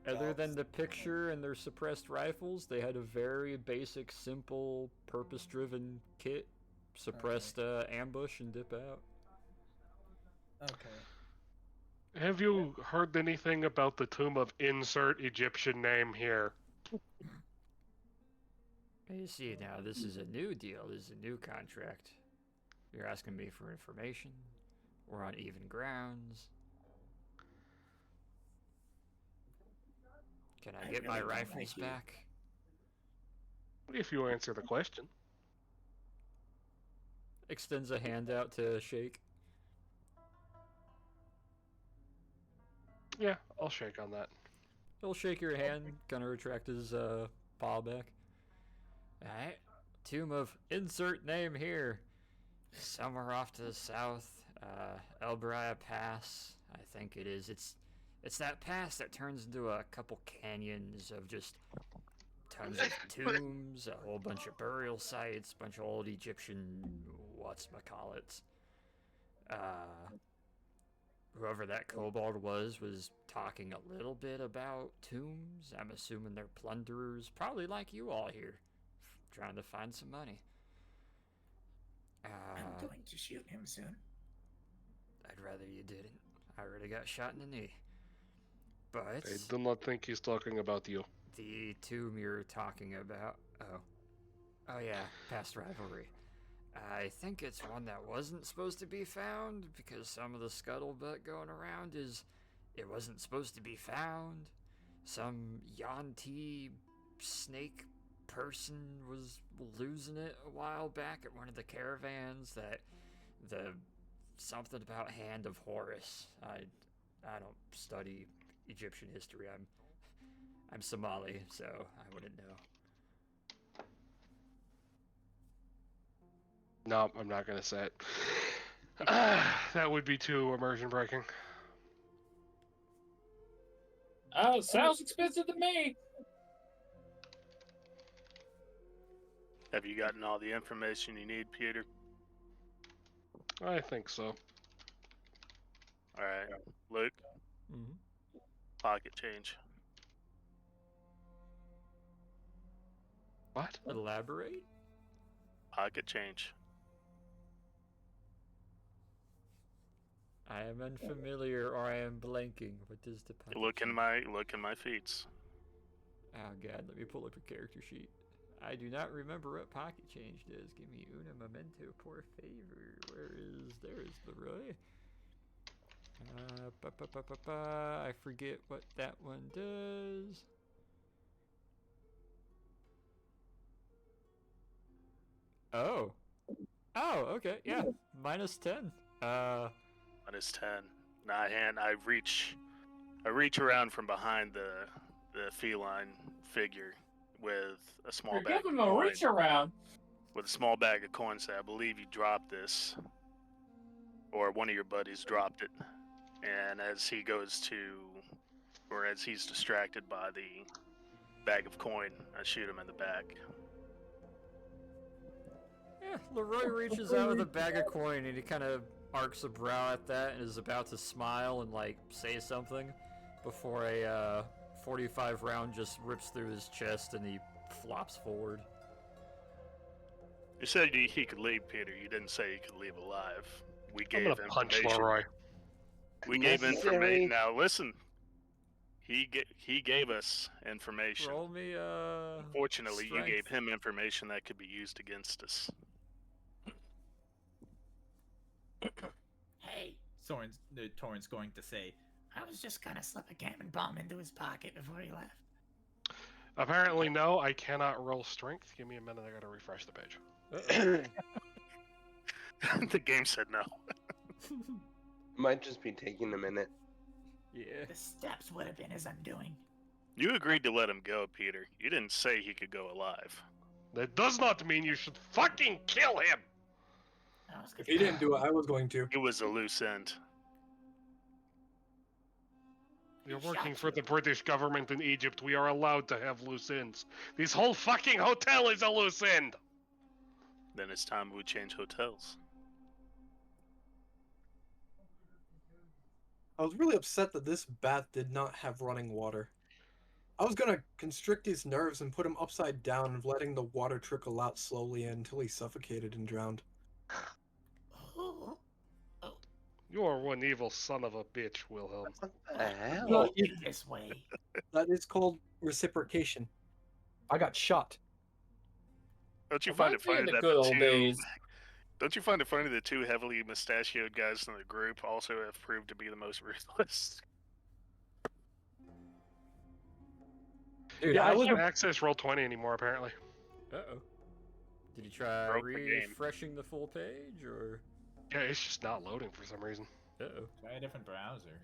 Speaker 2: Other than the picture and their suppressed rifles, they had a very basic, simple, purpose-driven kit. Suppressed ambush and dip out.
Speaker 10: Okay.
Speaker 3: Have you heard anything about the tomb of insert Egyptian name here?
Speaker 2: You see, now this is a new deal. This is a new contract. You're asking me for information. We're on even grounds. Can I get my rifles back?
Speaker 3: If you answer the question.
Speaker 2: Extends a hand out to Shake.
Speaker 3: Yeah, I'll shake on that.
Speaker 2: He'll shake your hand, gonna retract his paw back. Alright. Tomb of insert name here. Somewhere off to the south, El Baraya Pass, I think it is. It's that pass that turns into a couple canyons of just tons of tombs, a whole bunch of burial sites, a bunch of old Egyptian whatchamacallits. Whoever that kobold was talking a little bit about tombs. I'm assuming they're plunderers, probably like you all here, trying to find some money.
Speaker 11: I'm going to shoot him soon.
Speaker 2: I'd rather you didn't. I already got shot in the knee. But
Speaker 3: I do not think he's talking about you.
Speaker 2: the tomb you're talking about, oh yeah, past rivalry. I think it's one that wasn't supposed to be found, because some of the scuttlebutt going around is it wasn't supposed to be found. Some Yanti snake person was losing it a while back at one of the caravans. That the something about Hand of Horus. I don't study Egyptian history. I'm Somali, so I wouldn't know.
Speaker 3: No, I'm not gonna say it. That would be too immersion breaking.
Speaker 8: Oh, sounds expensive to me.
Speaker 9: Have you gotten all the information you need, Peter?
Speaker 3: I think so.
Speaker 9: Alright. Luke,
Speaker 2: Mm-hmm.
Speaker 9: pocket change.
Speaker 3: What?
Speaker 2: Elaborate?
Speaker 9: Pocket change.
Speaker 2: I am unfamiliar, or I am blanking. What does the pocket
Speaker 9: Look in
Speaker 2: change?
Speaker 9: my feats.
Speaker 2: Oh god, let me pull up your character sheet. I do not remember what pocket change does. Give me una momento, por favor. There is Leroy. I forget what that one does. Oh. Oh, okay, yeah. -10.
Speaker 9: Minus 10. Nah, hand. I reach around from behind the feline figure with a small
Speaker 8: You're
Speaker 9: bag
Speaker 8: giving
Speaker 9: of
Speaker 8: him a
Speaker 9: coin.
Speaker 8: reach around.
Speaker 9: With a small bag of coins. Say, I believe you dropped this, or one of your buddies dropped it. And as he goes to, or as he's distracted by the bag of coin, I shoot him in the back.
Speaker 2: Yeah, Leroy reaches out with a bag of coin and he kind of arcs a brow at that and is about to smile and like say something before a 45 round just rips through his chest and he flops forward.
Speaker 9: You said he could leave, Peter. You didn't say he could leave alive. We
Speaker 3: I'm
Speaker 9: gave
Speaker 3: gonna punch
Speaker 9: information.
Speaker 3: Leroy.
Speaker 9: We gave
Speaker 7: Necessary.
Speaker 9: information. Now listen. He gave us information.
Speaker 2: Roll me
Speaker 9: Fortunately,
Speaker 2: strength.
Speaker 9: you gave him information that could be used against us.
Speaker 11: Hey,
Speaker 10: Torrent's going to say.
Speaker 11: I was just gonna slip a gammon bomb into his pocket before he left.
Speaker 3: Apparently, no, I cannot roll strength. Give me a minute, I gotta refresh the page.
Speaker 9: The game said no.
Speaker 7: Might just be taking a minute.
Speaker 2: Yeah.
Speaker 11: The steps would have been his undoing.
Speaker 9: You agreed to let him go, Peter. You didn't say he could go alive.
Speaker 3: That does not mean you should fucking kill him!
Speaker 11: I was
Speaker 4: If he didn't do it, I was going to.
Speaker 9: It was a loose end.
Speaker 3: You're working for the British government in Egypt. We are allowed to have loose ends. This whole fucking hotel is a loose end!
Speaker 9: Then it's time we change hotels.
Speaker 4: I was really upset that this bath did not have running water. I was gonna constrict his nerves and put him upside down and letting the water trickle out slowly until he suffocated and drowned.
Speaker 11: Oh,
Speaker 3: You are one evil son of a bitch, Wilhelm.
Speaker 7: What the hell?
Speaker 4: No,
Speaker 11: in this way.
Speaker 4: That is called reciprocation. I got shot.
Speaker 9: Don't you
Speaker 8: Well,
Speaker 9: find it
Speaker 8: back in
Speaker 9: funny
Speaker 8: the
Speaker 9: that
Speaker 8: good
Speaker 9: the
Speaker 8: old
Speaker 9: two...
Speaker 8: days.
Speaker 9: Don't you find it funny the two heavily mustachioed guys in the group also have proved to be the most ruthless?
Speaker 4: Dude,
Speaker 3: Yeah,
Speaker 4: I
Speaker 3: I
Speaker 4: was
Speaker 3: can't access Roll20 anymore, apparently.
Speaker 2: Uh-oh. Did you try
Speaker 9: Broke the game.
Speaker 2: refreshing the full page, or?
Speaker 3: Yeah, it's just not loading for some reason.
Speaker 2: Uh-oh.
Speaker 10: Try a different browser.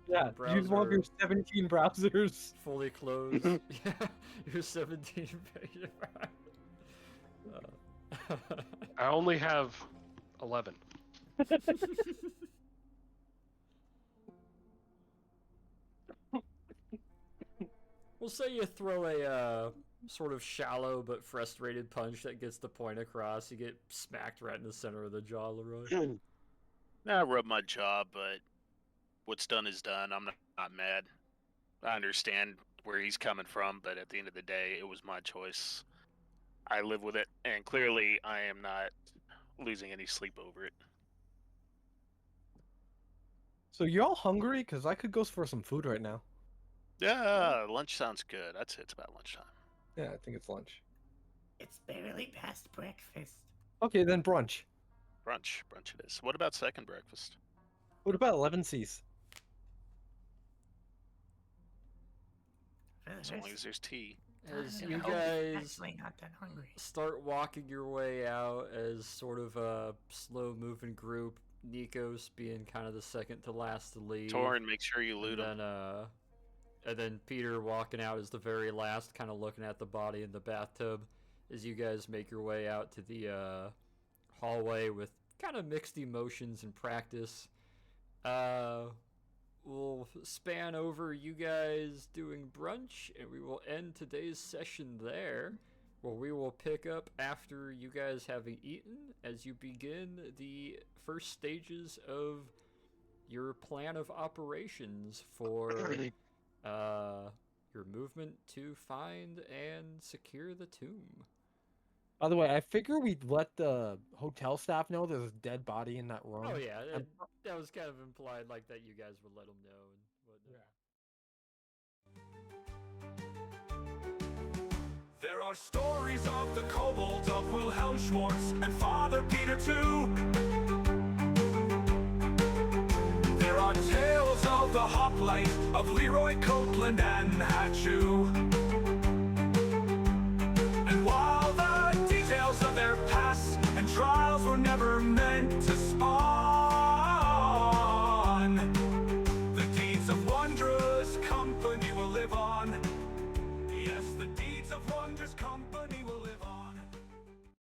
Speaker 4: yeah, use one of your
Speaker 2: Browser.
Speaker 4: 17 browsers.
Speaker 2: Fully closed. Yeah, you're 17 page.
Speaker 3: I only have 11.
Speaker 2: We'll say you throw a sort of shallow but frustrated punch that gets the point across. You get smacked right in the center of the jaw, Leroy.
Speaker 9: I rub my jaw, but what's done is done. I'm not mad. I understand where he's coming from, but at the end of the day, it was my choice. I live with it, and clearly I am not losing any sleep over it.
Speaker 4: So you all hungry? Because I could go for some food right now.
Speaker 9: Yeah, lunch sounds good. I'd say it's about lunchtime.
Speaker 4: Yeah, I think it's lunch.
Speaker 11: It's barely past breakfast.
Speaker 4: Okay, then brunch.
Speaker 9: Brunch it is. What about second breakfast?
Speaker 4: What about 11 C's?
Speaker 11: For the
Speaker 9: As long
Speaker 11: rest-
Speaker 9: as there's tea.
Speaker 2: As
Speaker 11: I
Speaker 2: you
Speaker 11: hope he's
Speaker 2: guys
Speaker 11: actually not that hungry.
Speaker 2: start walking your way out as sort of a slow-moving group, Nikos being kind of the second to last to leave.
Speaker 9: Torn, make sure you loot
Speaker 2: and
Speaker 9: him.
Speaker 2: then Peter walking out as the very last, kind of looking at the body in the bathtub as you guys make your way out to the hallway with kind of mixed emotions and practice. We'll span over you guys doing brunch, and we will end today's session there, where we will pick up after you guys having eaten as you begin the first stages of your plan of operations for your movement to find and secure the tomb.
Speaker 4: By the way, I figure we'd let the hotel staff know there's a dead body in that room.
Speaker 2: Oh yeah,
Speaker 4: And-
Speaker 2: that was kind of implied, like that you guys would let them know and whatnot.
Speaker 1: There are stories of the kobold, of Wilhelm Schwartz, and Father Peter too. There are tales of the hoplite, of Leroy Copeland and Hatchu.